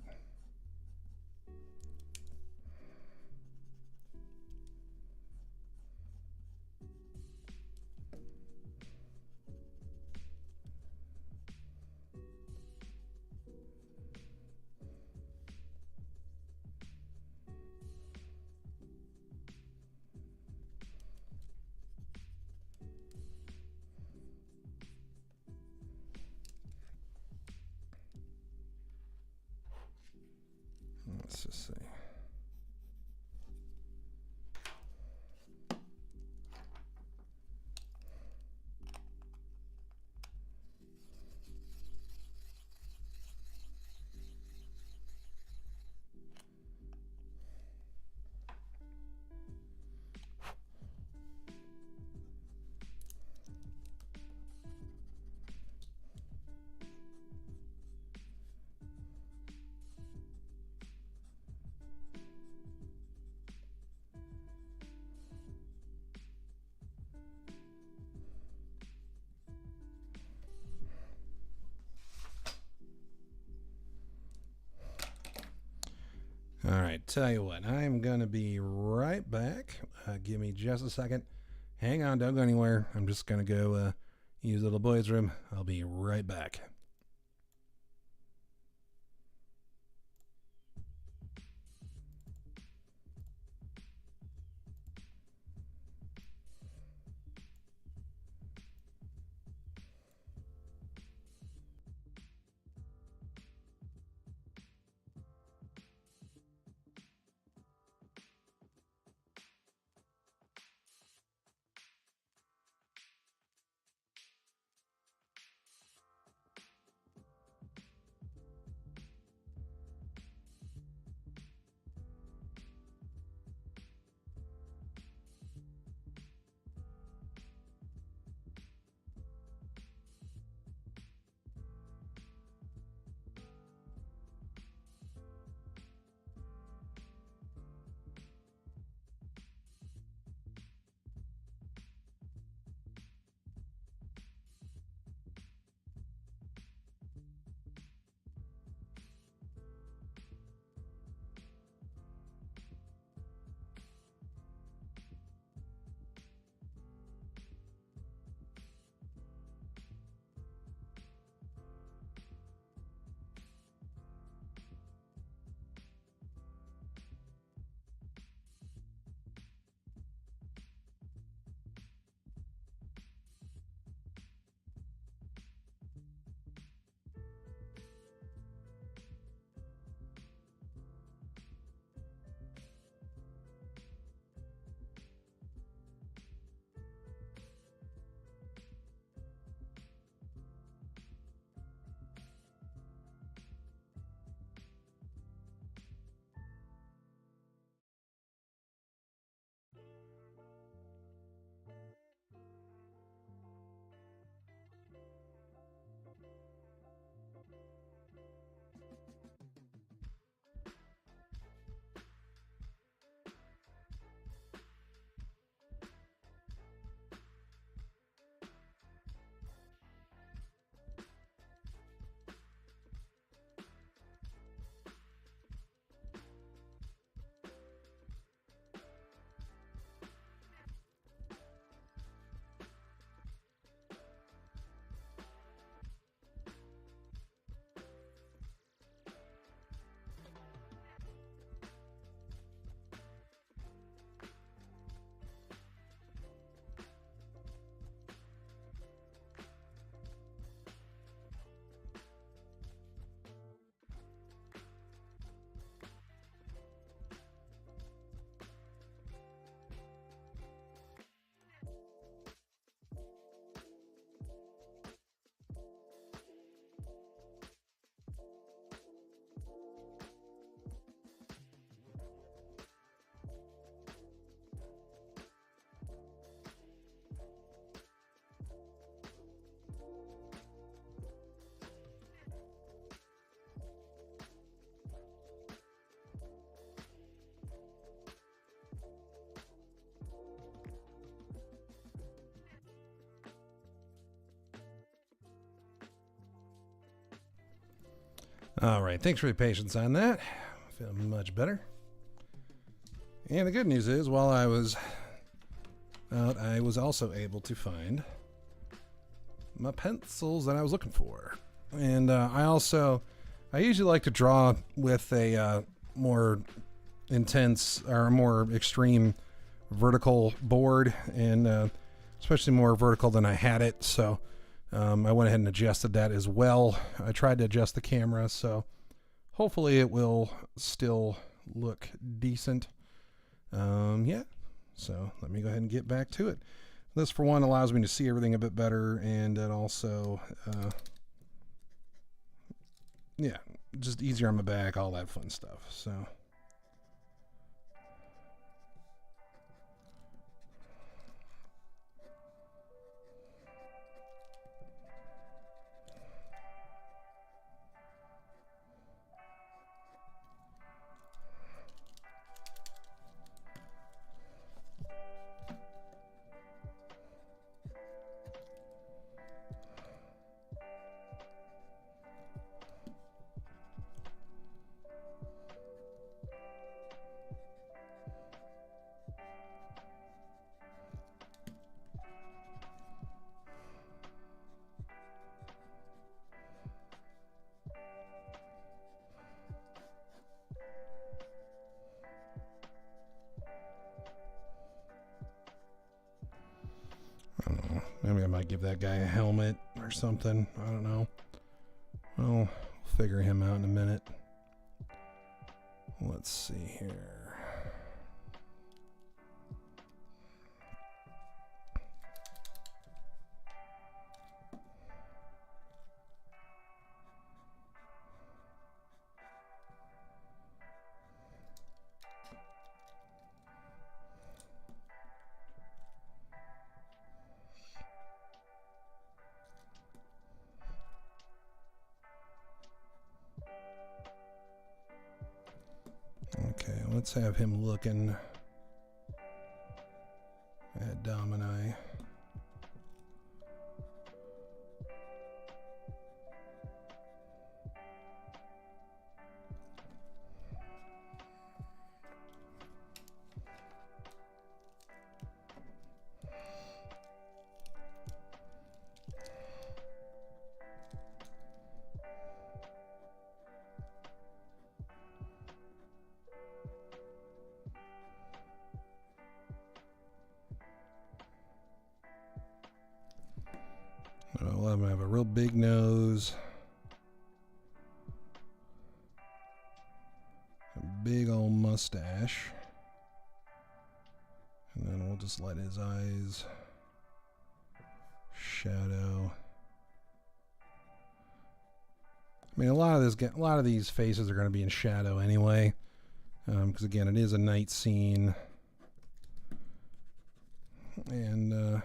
Speaker 1: Let's just see. All right, tell you what, I'm going to be right back. Give me just a second. Hang on, don't go anywhere. I'm just going to go use the little boy's room. I'll be right back. All right, thanks for your patience on that. I feel much better. And the good news is, while I was out, I was also able to find my pencils that I was looking for. And I usually like to draw with a more intense or more extreme vertical board, and especially more vertical than I had it. So I went ahead and adjusted that as well. I tried to adjust the camera, so hopefully it will still look decent. Yeah, so let me go ahead and get back to it. This, for one, allows me to see everything a bit better, and it also, yeah, just easier on my back, all that fun stuff. So. I don't know. Maybe I might give that guy a helmet or something. I don't know. We'll figure him out in a minute. Let's see here. Okay, let's have him looking at Domini. I'll let him have a real big nose. A big old mustache. And then we'll just let his eyes shadow. I mean, a lot of these faces are going to be in shadow anyway, because again, it is a night scene, and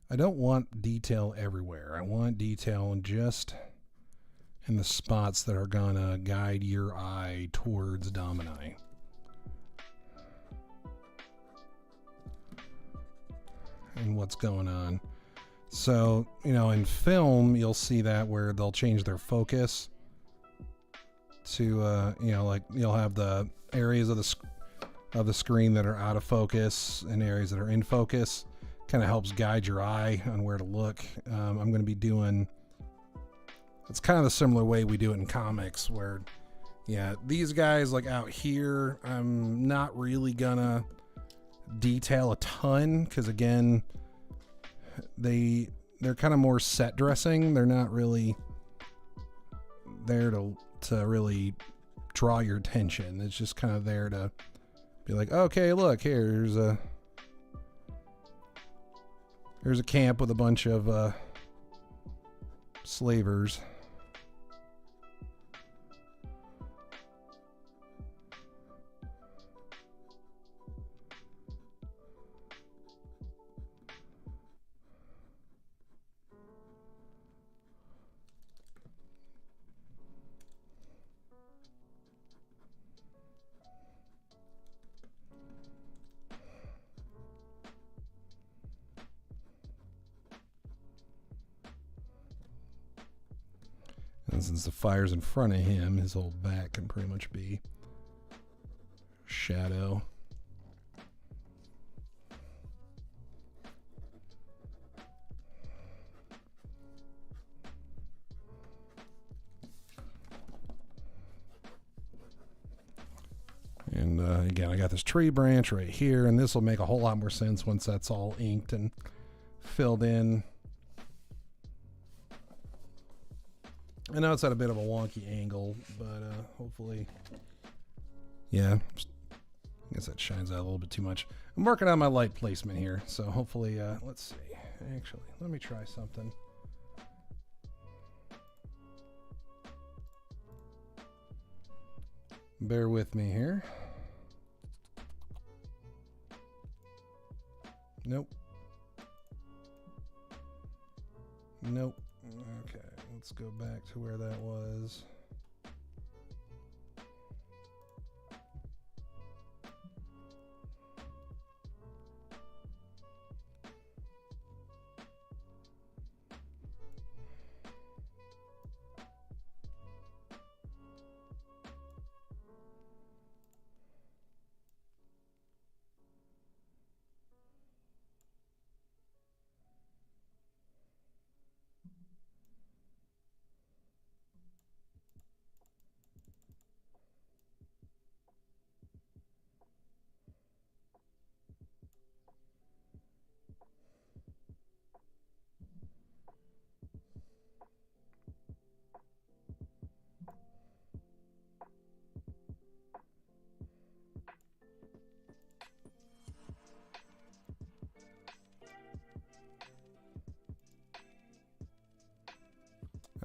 Speaker 1: I don't want detail everywhere. I want detail just in the spots that are gonna guide your eye towards Domini. And what's going on. So, you know, in film, you'll see that where they'll change their focus to, you know, like you'll have the areas of the screen that are out of focus and areas that are in focus. Kind of helps guide your eye on where to look. I'm going to be doing, it's kind of the similar way we do it in comics where, yeah, these guys like out here, I'm not really gonna detail a ton because again, they're kind of more set dressing. They're not really there to really draw your attention. It's just kind of there to be like, okay, look, here's a camp with a bunch of slavers. And since the fire's in front of him, his whole back can pretty much be shadow. And again, I got this tree branch right here, and this will make a whole lot more sense once that's all inked and filled in. I know it's at a bit of a wonky angle, but hopefully, yeah, I guess that shines out a little bit too much. I'm working on my light placement here, so hopefully, let's see. Actually, let me try something. Bear with me here. Nope. Nope. Okay, let's go back to where that was.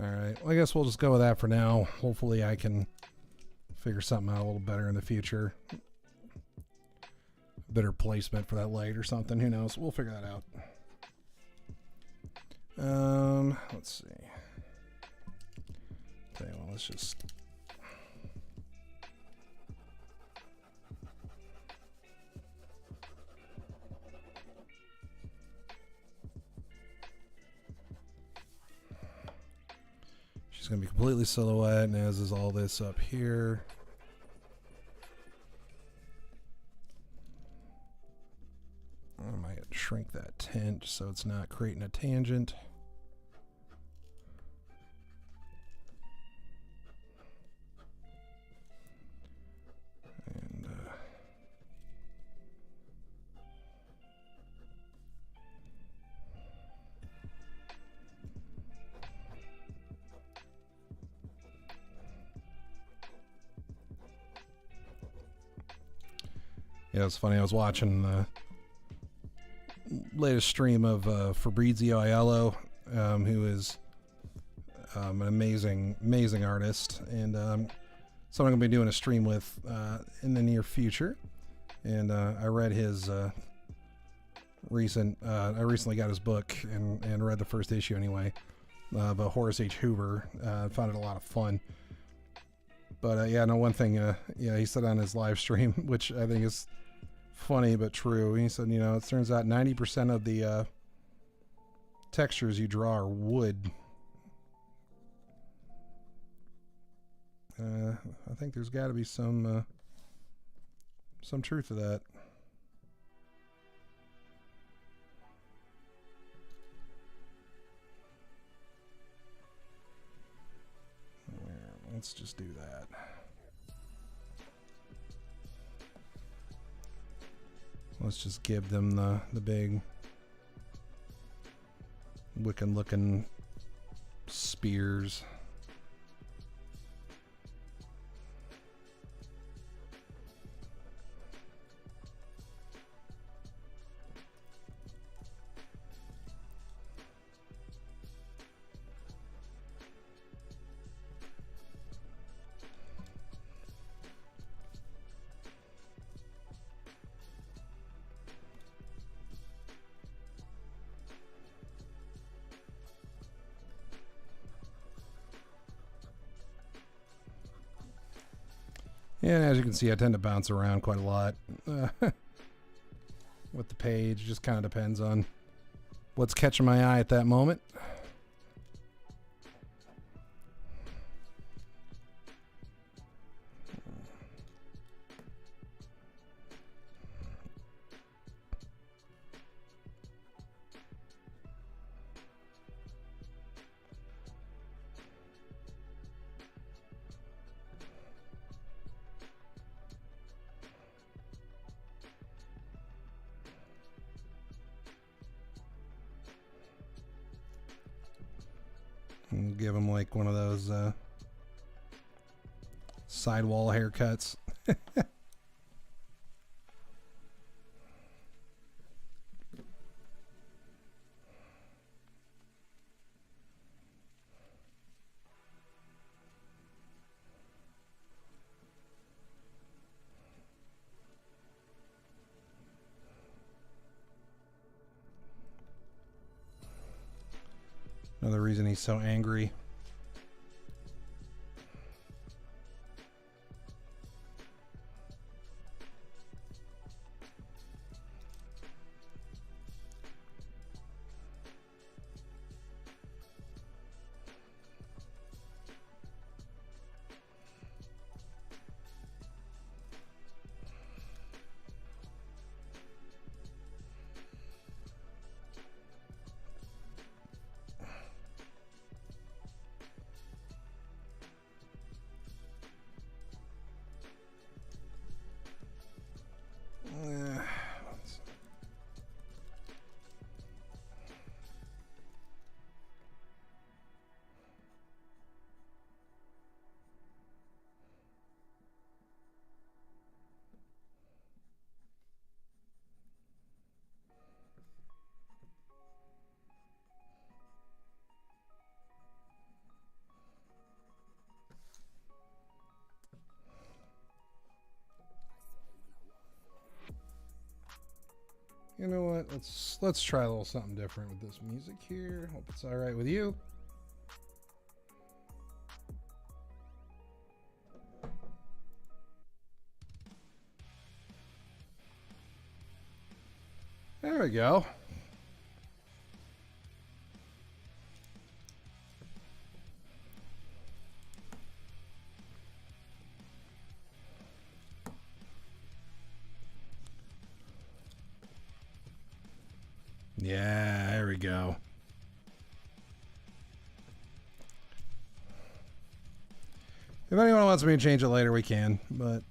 Speaker 1: All right, well, I guess we'll just go with that for now. Hopefully I can figure something out a little better in the future. Better placement for that light or something. Who knows? We'll figure that out. Let's see. Tell you what, let's just... She's going to be completely silhouette, and as is all this up here. I might shrink that tint so it's not creating a tangent. And yeah, it's funny. I was watching the latest stream of Fabrizio Aiello, who is an amazing artist, and someone I'm going to be doing a stream with in the near future. And I read his I recently got his book and read the first issue anyway, by Horace H. Hoover. Found it a lot of fun. But yeah, no, one thing, yeah, he said on his live stream, which I think is funny but true. He said, you know, it turns out 90% of the textures you draw are wood. I think there's got to be some truth to that. Let's just do that. Let's just give them the big Wiccan looking spears. And as you can see, I tend to bounce around quite a lot with the page. Just kind of depends on what's catching my eye at that moment. And give him like one of those sidewall haircuts. Another reason he's so angry. You know what? Let's try a little something different with this music here. Hope it's all right with you. There we go. Yeah, there we go. If anyone wants me to change it later, we can, but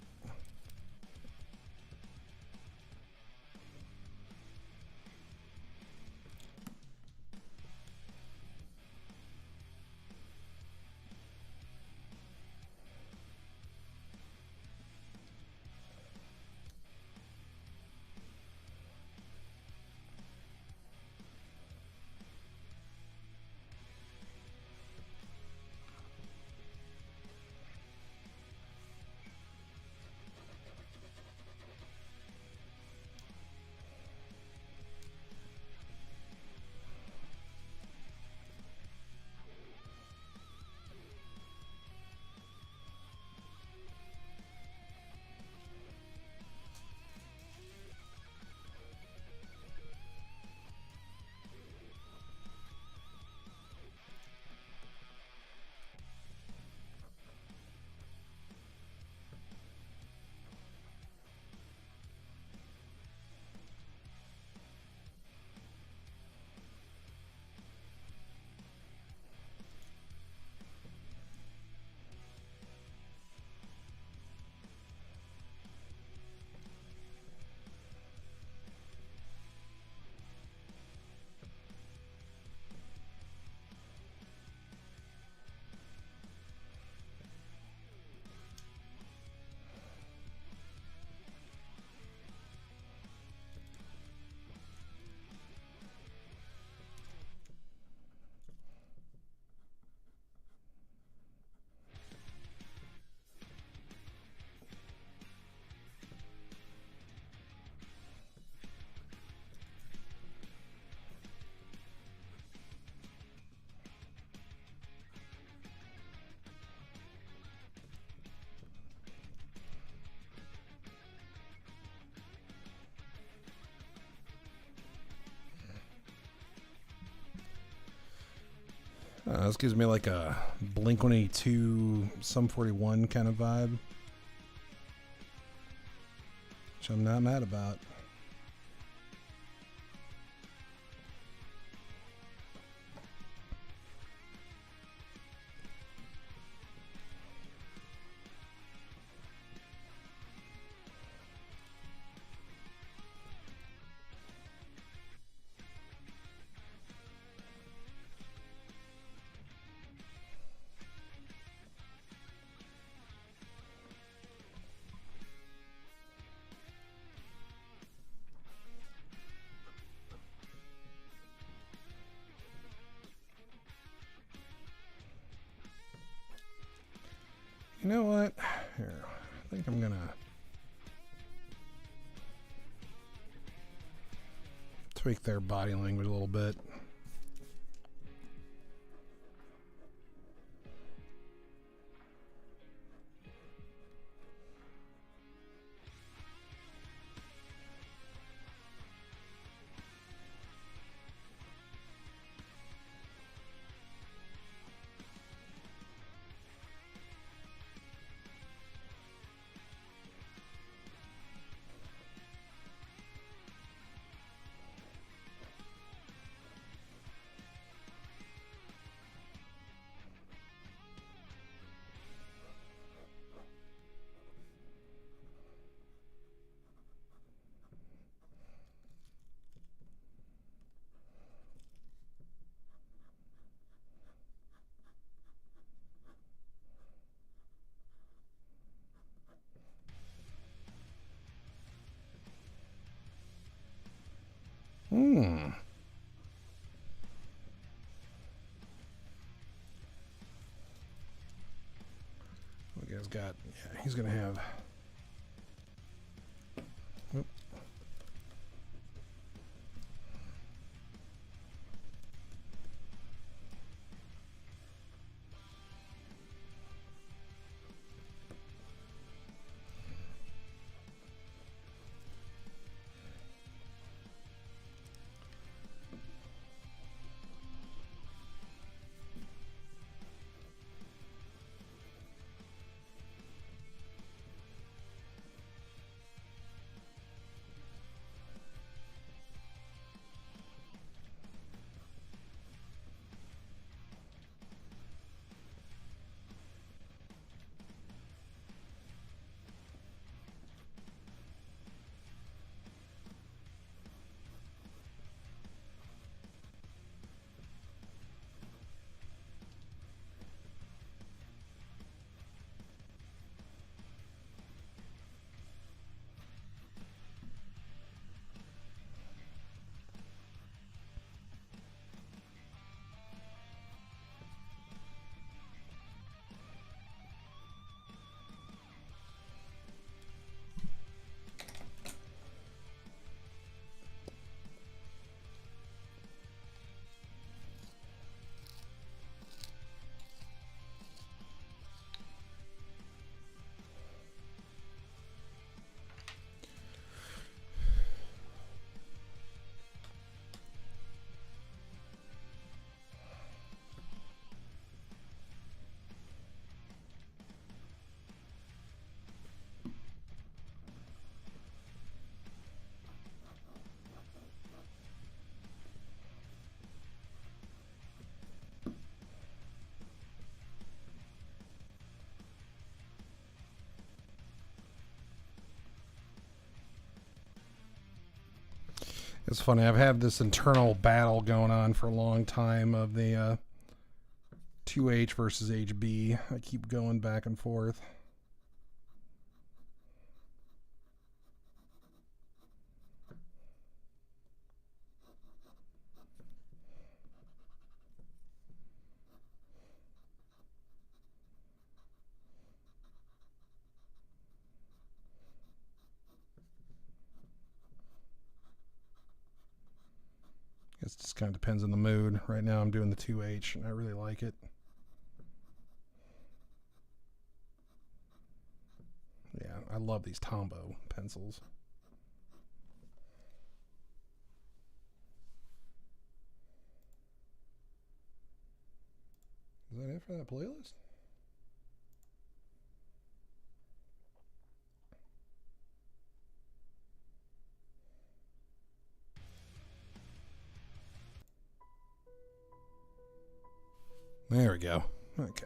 Speaker 1: this gives me like a Blink-182, Sum 41 kind of vibe, which I'm not mad about. know what? Here, I think I'm gonna tweak their body language a little bit. Hmm. We guys got, yeah, he's gonna have. Oop. It's funny. I've had this internal battle going on for a long time of the 2H versus HB. I keep going back and forth. It just kind of depends on the mood. Right now I'm doing the 2H and I really like it. Yeah, I love these Tombow pencils. Is that it for that playlist? There we go. Okay.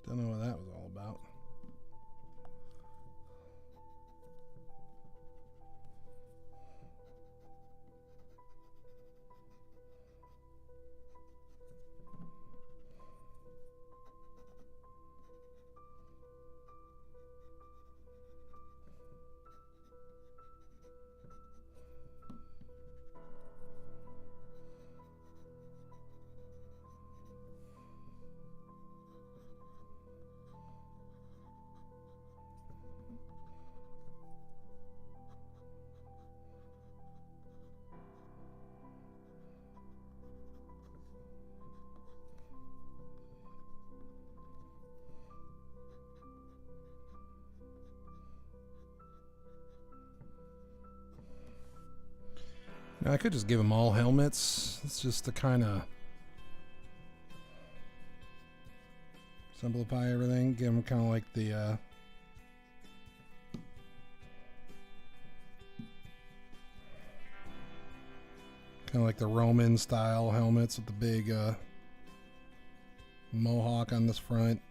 Speaker 1: Don't know what that was all about. Now, I could just give them all helmets. It's just to kind of simplify everything. Give them kind of like the Roman style helmets with the big mohawk on this front.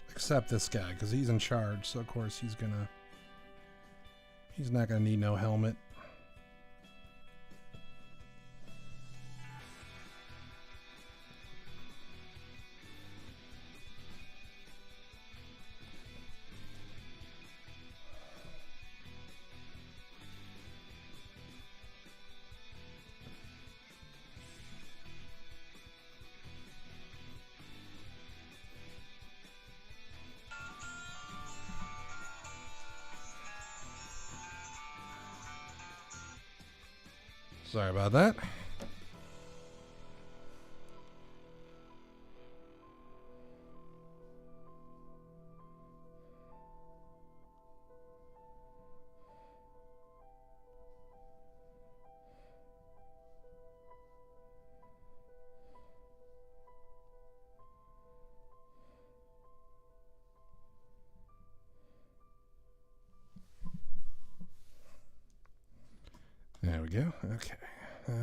Speaker 1: Except this guy, because he's in charge, so of course he's not gonna need no helmet. Sorry about that. There we go. Okay.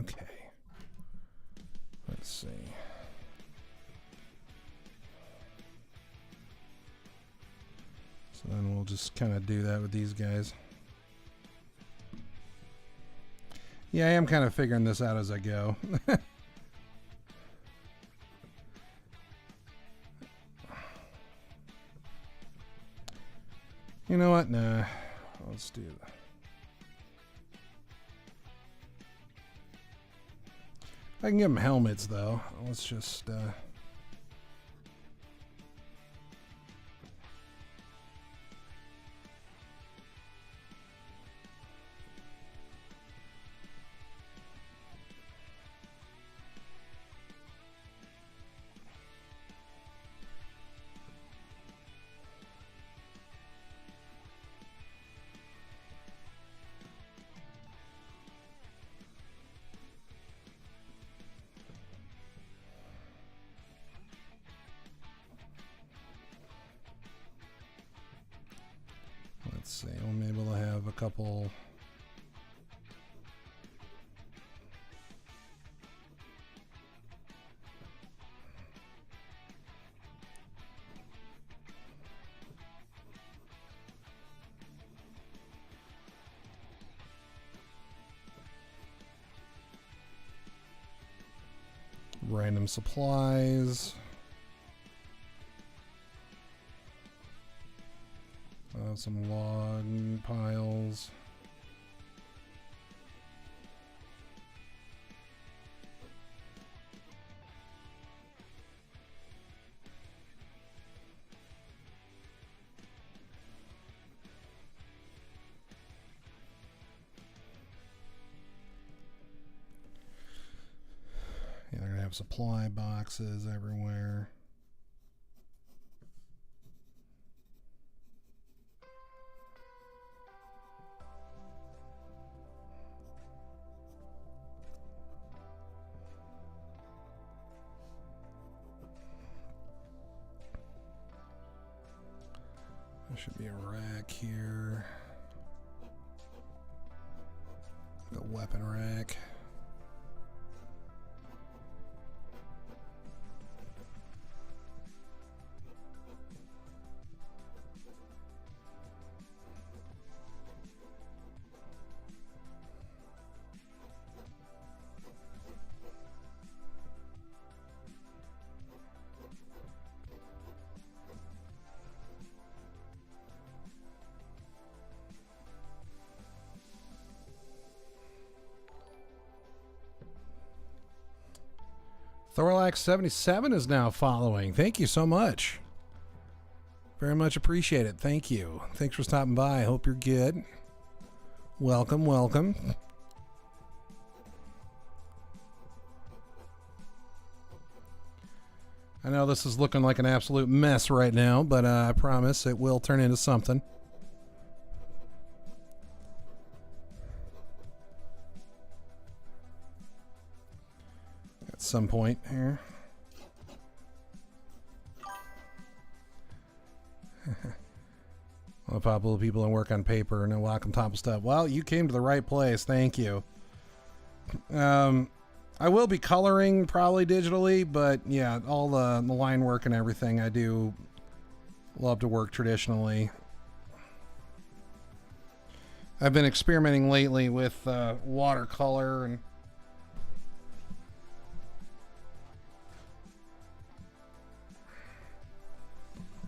Speaker 1: Okay. Let's see. So then we'll just kind of do that with these guys. Yeah, I am kind of figuring this out as I go. You know what? Nah. Let's do that. I can give them helmets, though. Let's just, let's see. I'm able to have a couple. Random supplies. Some log piles. Yeah, they're gonna have supply boxes everywhere. There should be a rack here. A weapon rack. Thorlax77 is now following. Thank you so much. Very much appreciate it. Thank you. Thanks for stopping by. Hope you're good. Welcome, welcome. I know this is looking like an absolute mess right now, but I promise it will turn into something. At some point here. Well, popular people that work on paper and Wacom Top stuff. Well, you came to the right place. Thank you. I will be coloring probably digitally, but yeah, all the line work and everything I do love to work traditionally. I've been experimenting lately with watercolor, and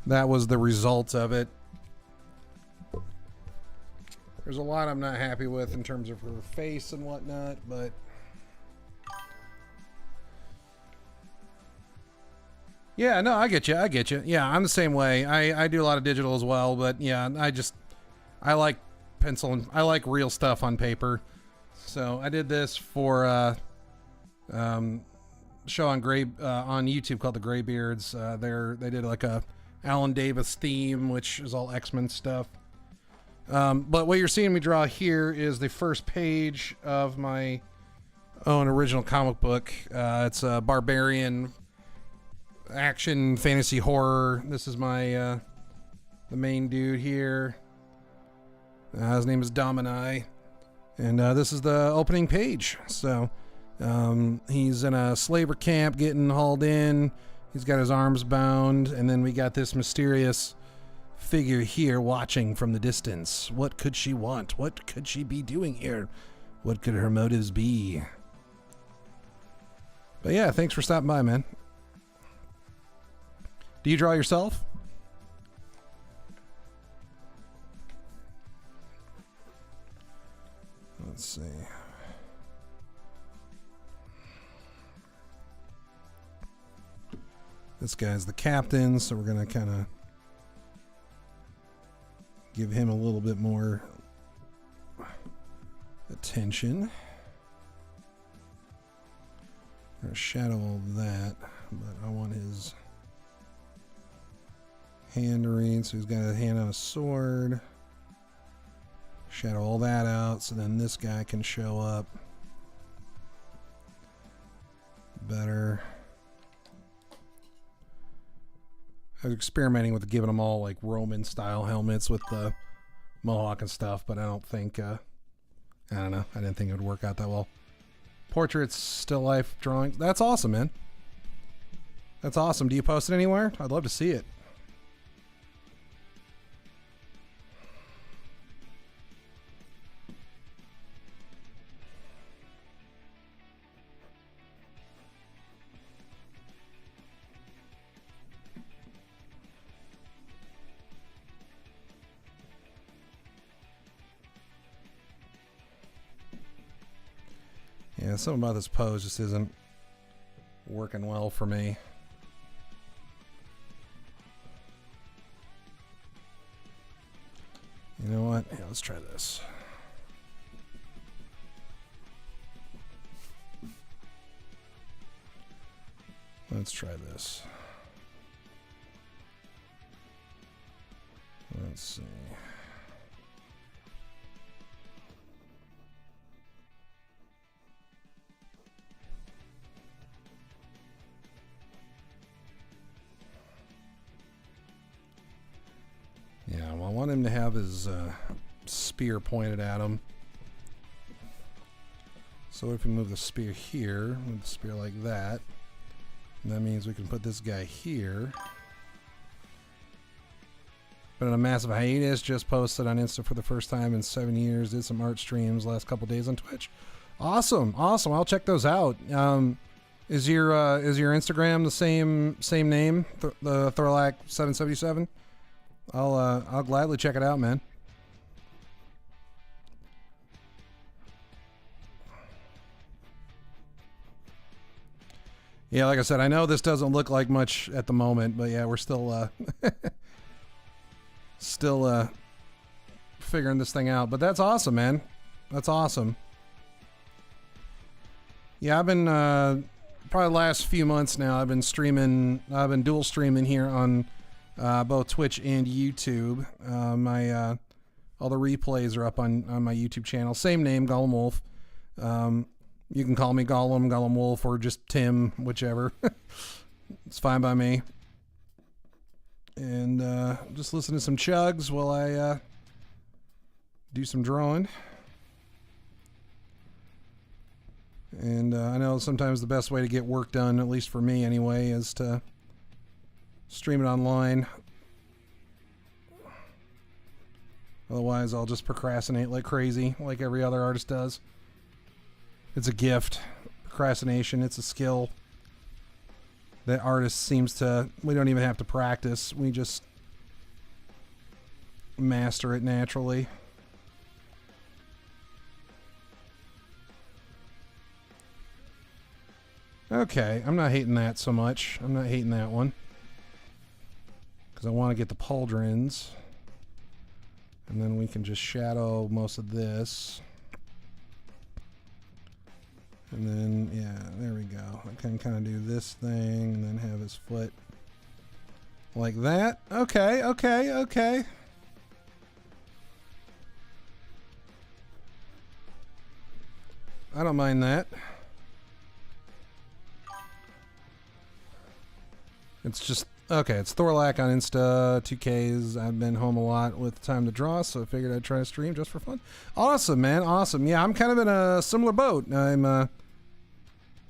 Speaker 1: that was the result of it. There's a lot I'm not happy with in terms of her face and whatnot, but yeah, no, I get you. I get you. Yeah, I'm the same way. I do a lot of digital as well, but yeah, I like pencil and I like real stuff on paper. So I did this for show on on YouTube called The Graybeards. They did like a Alan Davis theme, which is all X-Men stuff. But what you're seeing me draw here is the first page of my own original comic book. It's a barbarian action fantasy horror. This is my the main dude here. His name is Domini, and this is the opening page. So he's in a slaver camp getting hauled in. He's got his arms bound, and then we got this mysterious figure here watching from the distance. What could she want? What could she be doing here? What could her motives be? But yeah, thanks for stopping by, man. Do you draw yourself? Let's see. This guy's the captain, so we're going to kind of give him a little bit more attention. I'm going to shadow all that, but I want his hand to read, so he's got a hand on a sword. Shadow all that out, so then this guy can show up better. I was experimenting with giving them all like Roman style helmets with the mohawk and stuff, but I don't think I don't know, I didn't think it would work out that well. Portraits, still life drawings. That's awesome, man. That's awesome. Do you post it anywhere? I'd love to see it. Yeah, something about this pose just isn't working well for me. You know what? Yeah, let's try this. Let's try this. Let's see. Yeah, well, I want him to have his spear pointed at him. So if we move the spear here, move the spear like that, and that means we can put this guy here. Been on a massive hiatus, just posted on Insta for the first time in 7 years, did some art streams last couple days on Twitch. Awesome, awesome, I'll check those out. Is your Instagram the same name, the Thorlax777? I'll gladly check it out, man. Yeah, like I said, I know this doesn't look like much at the moment, but yeah, we're still still figuring this thing out. But that's awesome, man. That's awesome. Yeah, I've been probably the last few months now. I've been streaming. I've been dual streaming here on both Twitch and YouTube. My all the replays are up on my YouTube channel. Same name, Gollum Wolf. You can call me Gollum, Gollum Wolf, or just Tim, whichever. It's fine by me. And just listen to some chugs while I do some drawing. And I know sometimes the best way to get work done, at least for me anyway, is to stream it online. Otherwise, I'll just procrastinate like crazy, like every other artist does. It's a gift. Procrastination, it's a skill that artists seems to, we don't even have to practice. We just master it naturally. Okay, I'm not hating that so much. I'm not hating that one. Because I want to get the pauldrons. And then we can just shadow most of this. And then, yeah, there we go. I can kind of do this thing and then have his foot like that. Okay, okay, okay. I don't mind that. It's just, okay, it's Thorlac on Insta, 2Ks. I've been home a lot with time to draw, so I figured I'd try to stream just for fun. Awesome, man, awesome. Yeah, I'm kind of in a similar boat. I'm,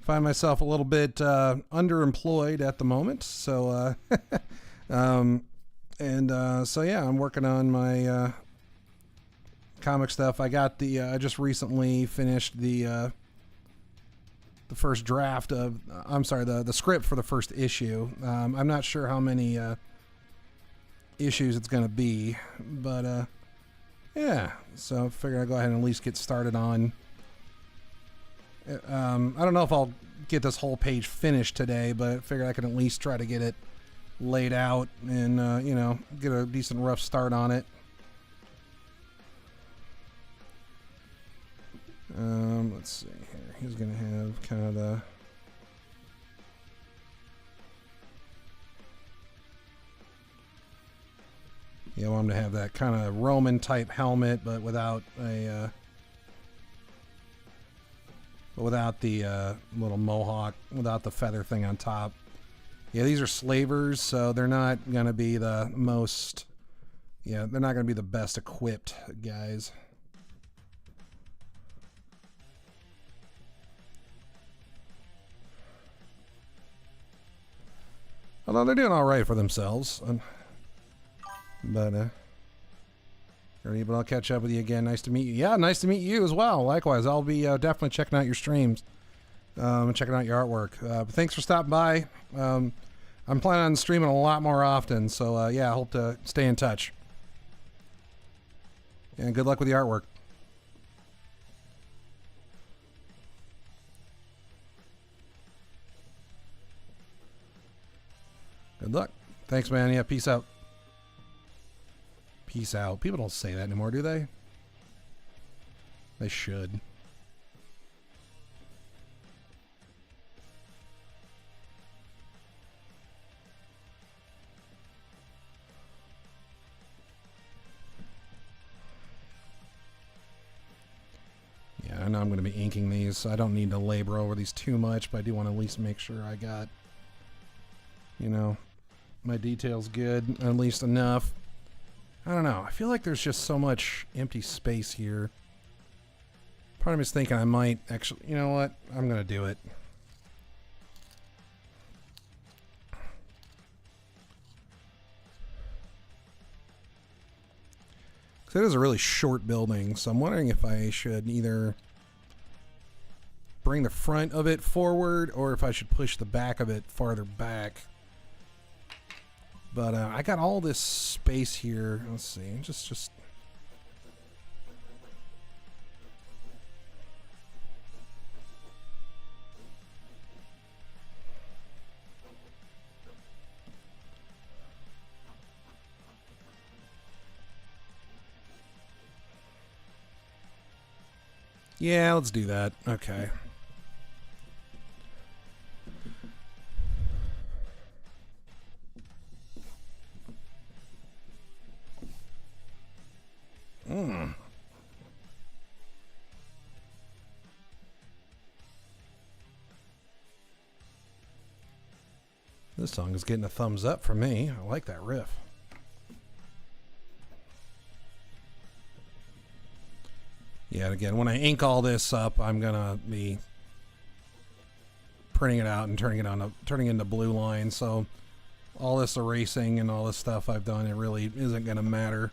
Speaker 1: find myself a little bit underemployed at the moment, so, so yeah, I'm working on my comic stuff. I got the, I just recently finished the first draft of, I'm sorry, the script for the first issue. I'm not sure how many issues it's going to be, but yeah, so I figured I'd go ahead and at least get started on. I don't know if I'll get this whole page finished today, but I figured I could at least try to get it laid out and, you know, get a decent rough start on it. Let's see here. He's going to have kind of the... Yeah, I want him to have that kind of Roman type helmet, but without a... without the little mohawk, without the feather thing on top. Yeah, these are slavers, so they're not going to be the most... Yeah, they're not going to be the best equipped guys. Although they're doing all right for themselves. But I'll catch up with you again. Nice to meet you. Yeah, nice to meet you as well. Likewise, I'll be definitely checking out your streams and checking out your artwork. But thanks for stopping by. I'm planning on streaming a lot more often, so yeah, I hope to stay in touch. And good luck with the artwork. Good luck. Thanks, man. Yeah, peace out. Peace out. People don't say that anymore, do they? They should. Yeah, I know I'm going to be inking these, so I don't need to labor over these too much, but I do want to at least make sure I got, you know, my details good, at least enough. I don't know. I feel like there's just so much empty space here. Part of me is thinking I might actually... You know what? I'm going to do it. Because it is a really short building, so I'm wondering if I should either bring the front of it forward or if I should push the back of it farther back. But I got all this space here. Let's see. Just... Yeah, let's do that. Okay. This song is getting a thumbs up from me. I like that riff. Yeah, and again, when I ink all this up, I'm gonna be printing it out and turning into blue line. So all this erasing and all this stuff I've done, it really isn't gonna matter.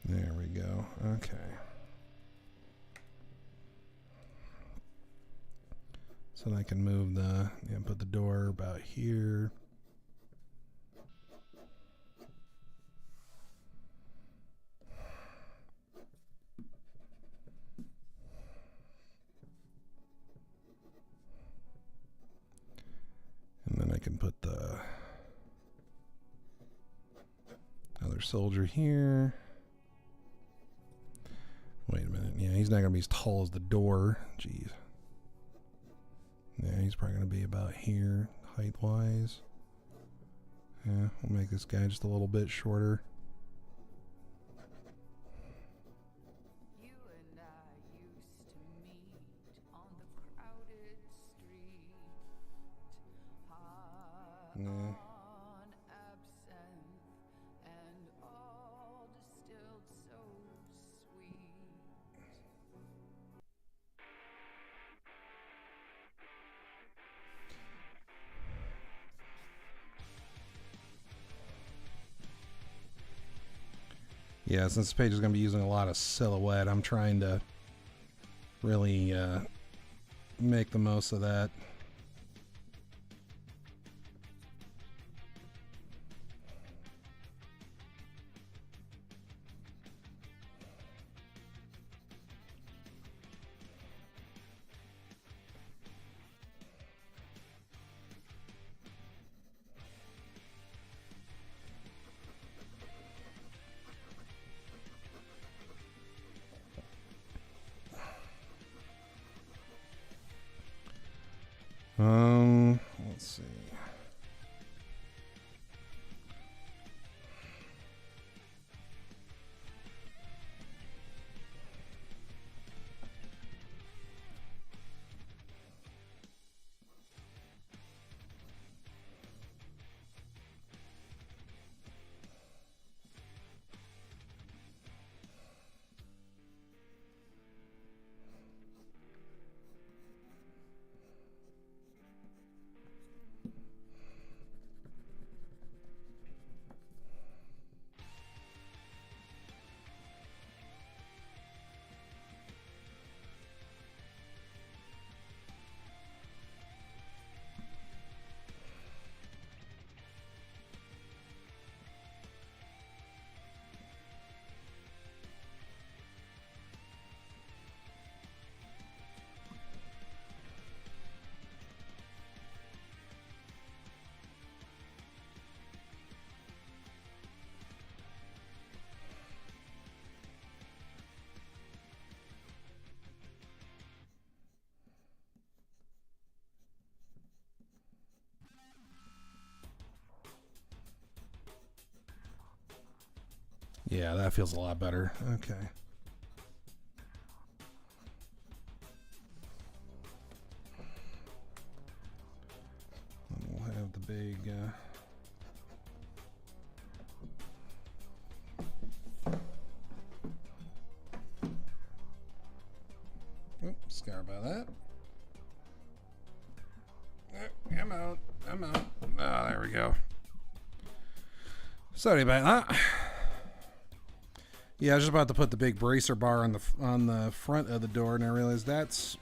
Speaker 1: There we go. Okay. So I can move put the door about here. And then I can put the other soldier here. Wait a minute. Yeah, he's not going to be as tall as the door. Jeez. Yeah, he's probably going to be about here, height-wise. Yeah, we'll make this guy just a little bit shorter.
Speaker 2: You and I used to meet on the crowded street, high on absinthe and all distilled so sweet.
Speaker 1: Yeah, since this page is going to be using a lot of silhouette, I'm trying to really make the most of that. Let's see. Yeah, that feels a lot better. Okay. And we'll have the big... Oops, sorry about that. I'm out. Oh, there we go. Sorry about that. Yeah, I was just about to put the big bracer bar on the front of the door, and I realized that's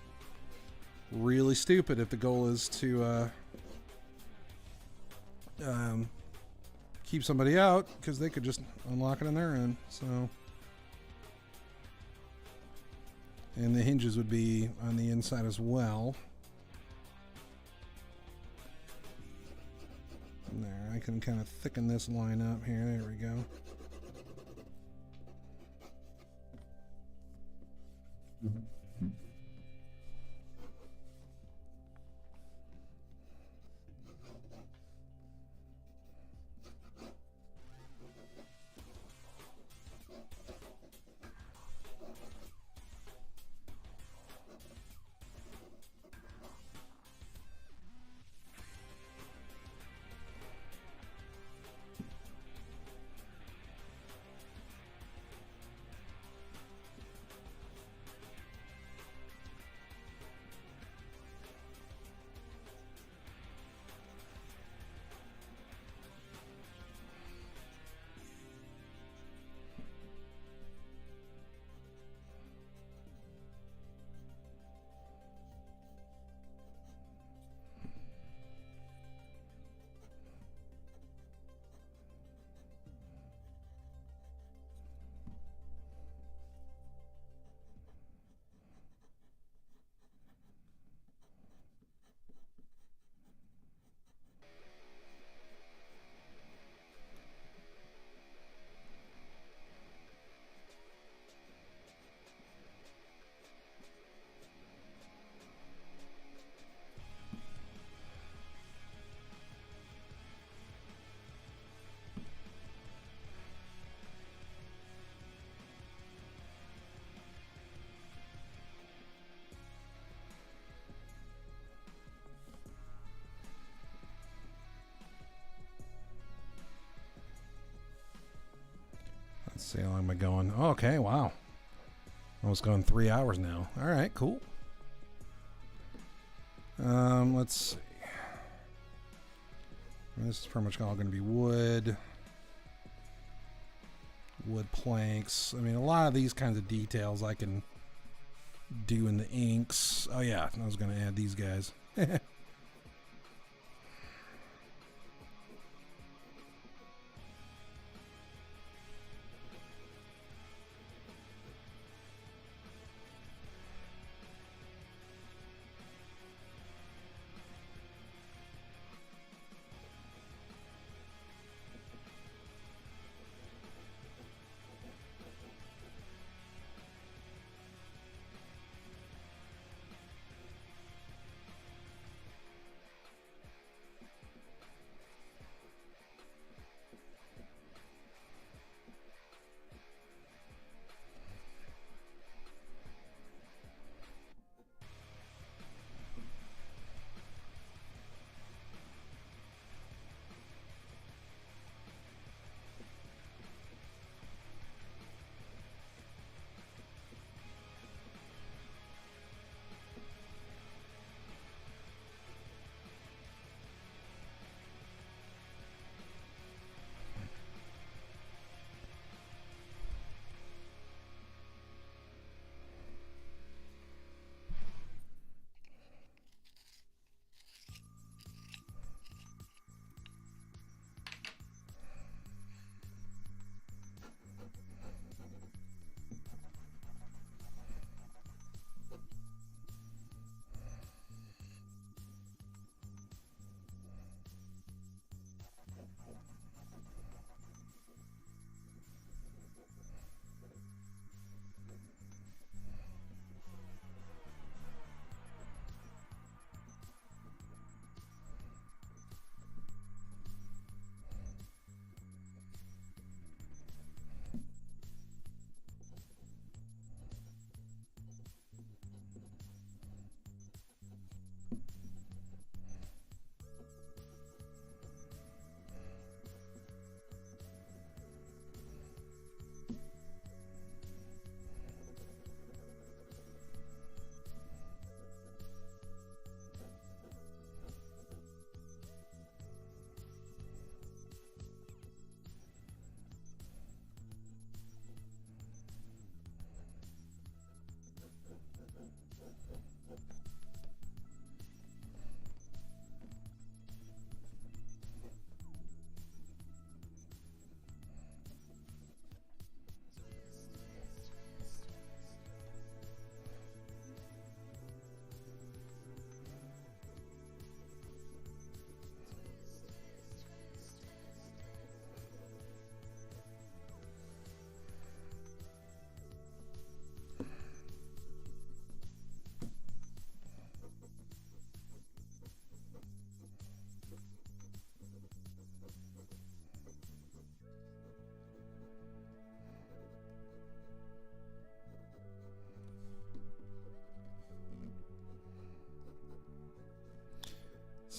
Speaker 1: really stupid if the goal is to keep somebody out because they could just unlock it on their end. So, and the hinges would be on the inside as well. And there, I can kind of thicken this line up here. There we go. Let's see how long am I going? Oh, okay, wow. Almost going 3 hours now. All right, cool. Let's see. This is pretty much all going to be wood. Wood planks. I mean, a lot of these kinds of details I can do in the inks. Oh yeah, I was going to add these guys.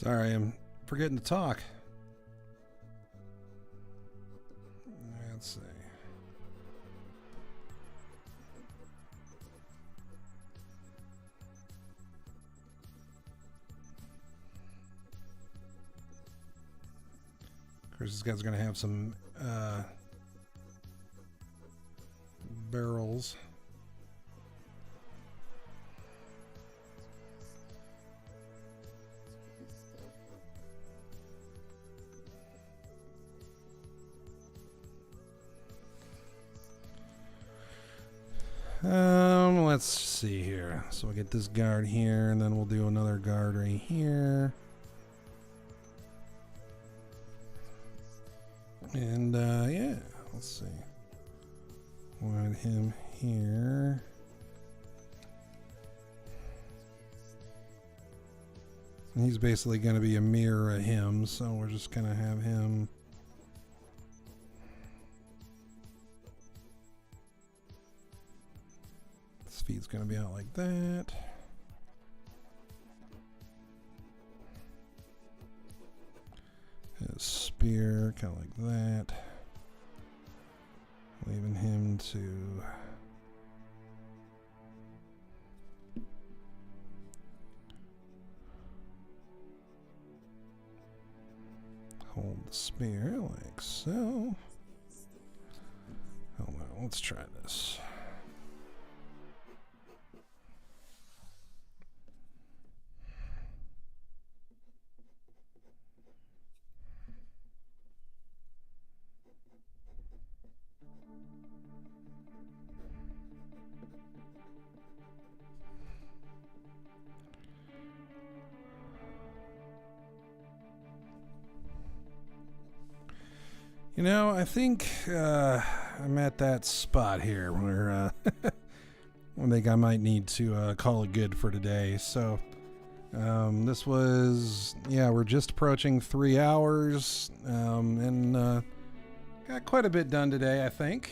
Speaker 1: Sorry, I'm forgetting to talk. Let's see. Of course, this guy's going to have some barrels. Let's see here. So we'll get this guard here, and then we'll do another guard right here. And, yeah, let's see. Want him here. And he's basically going to be a mirror of him, so we're just going to have him. His feet's going to be out like that. His spear, kind of like that. Leaving him to hold the spear like so. Hold on, let's try this. You know, I think I'm at that spot here where I think I might need to call it good for today. So this was, yeah, we're just approaching 3 hours, and got quite a bit done today, I think.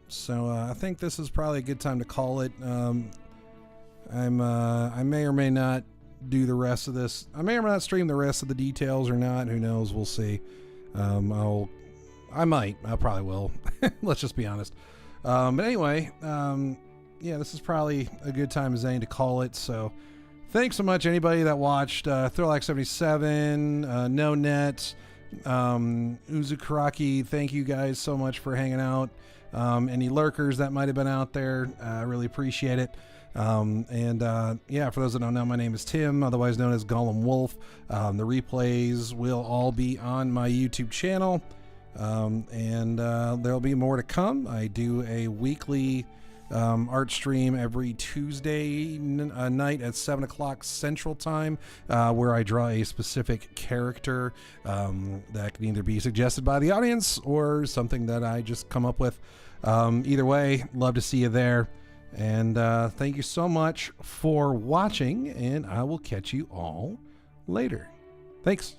Speaker 1: So I think this is probably a good time to call it. I may or may not do the rest of this. I may or may not stream the rest of the details or not. Who knows? We'll see. I probably will. Let's just be honest. But anyway, yeah, this is probably a good time as any to call it. So thanks so much, anybody that watched. Throwlack77, No Net, Uzukaraki, thank you guys so much for hanging out. Any lurkers that might have been out there, I really appreciate it. Yeah, for those that don't know, my name is Tim, otherwise known as Gollum Wolf. The replays will all be on my YouTube channel, and there'll be more to come. I do a weekly art stream every Tuesday night at 7 o'clock Central Time, where I draw a specific character that can either be suggested by the audience or something that I just come up with. Either way, love to see you there. And thank you so much for watching, and I will catch you all later. Thanks.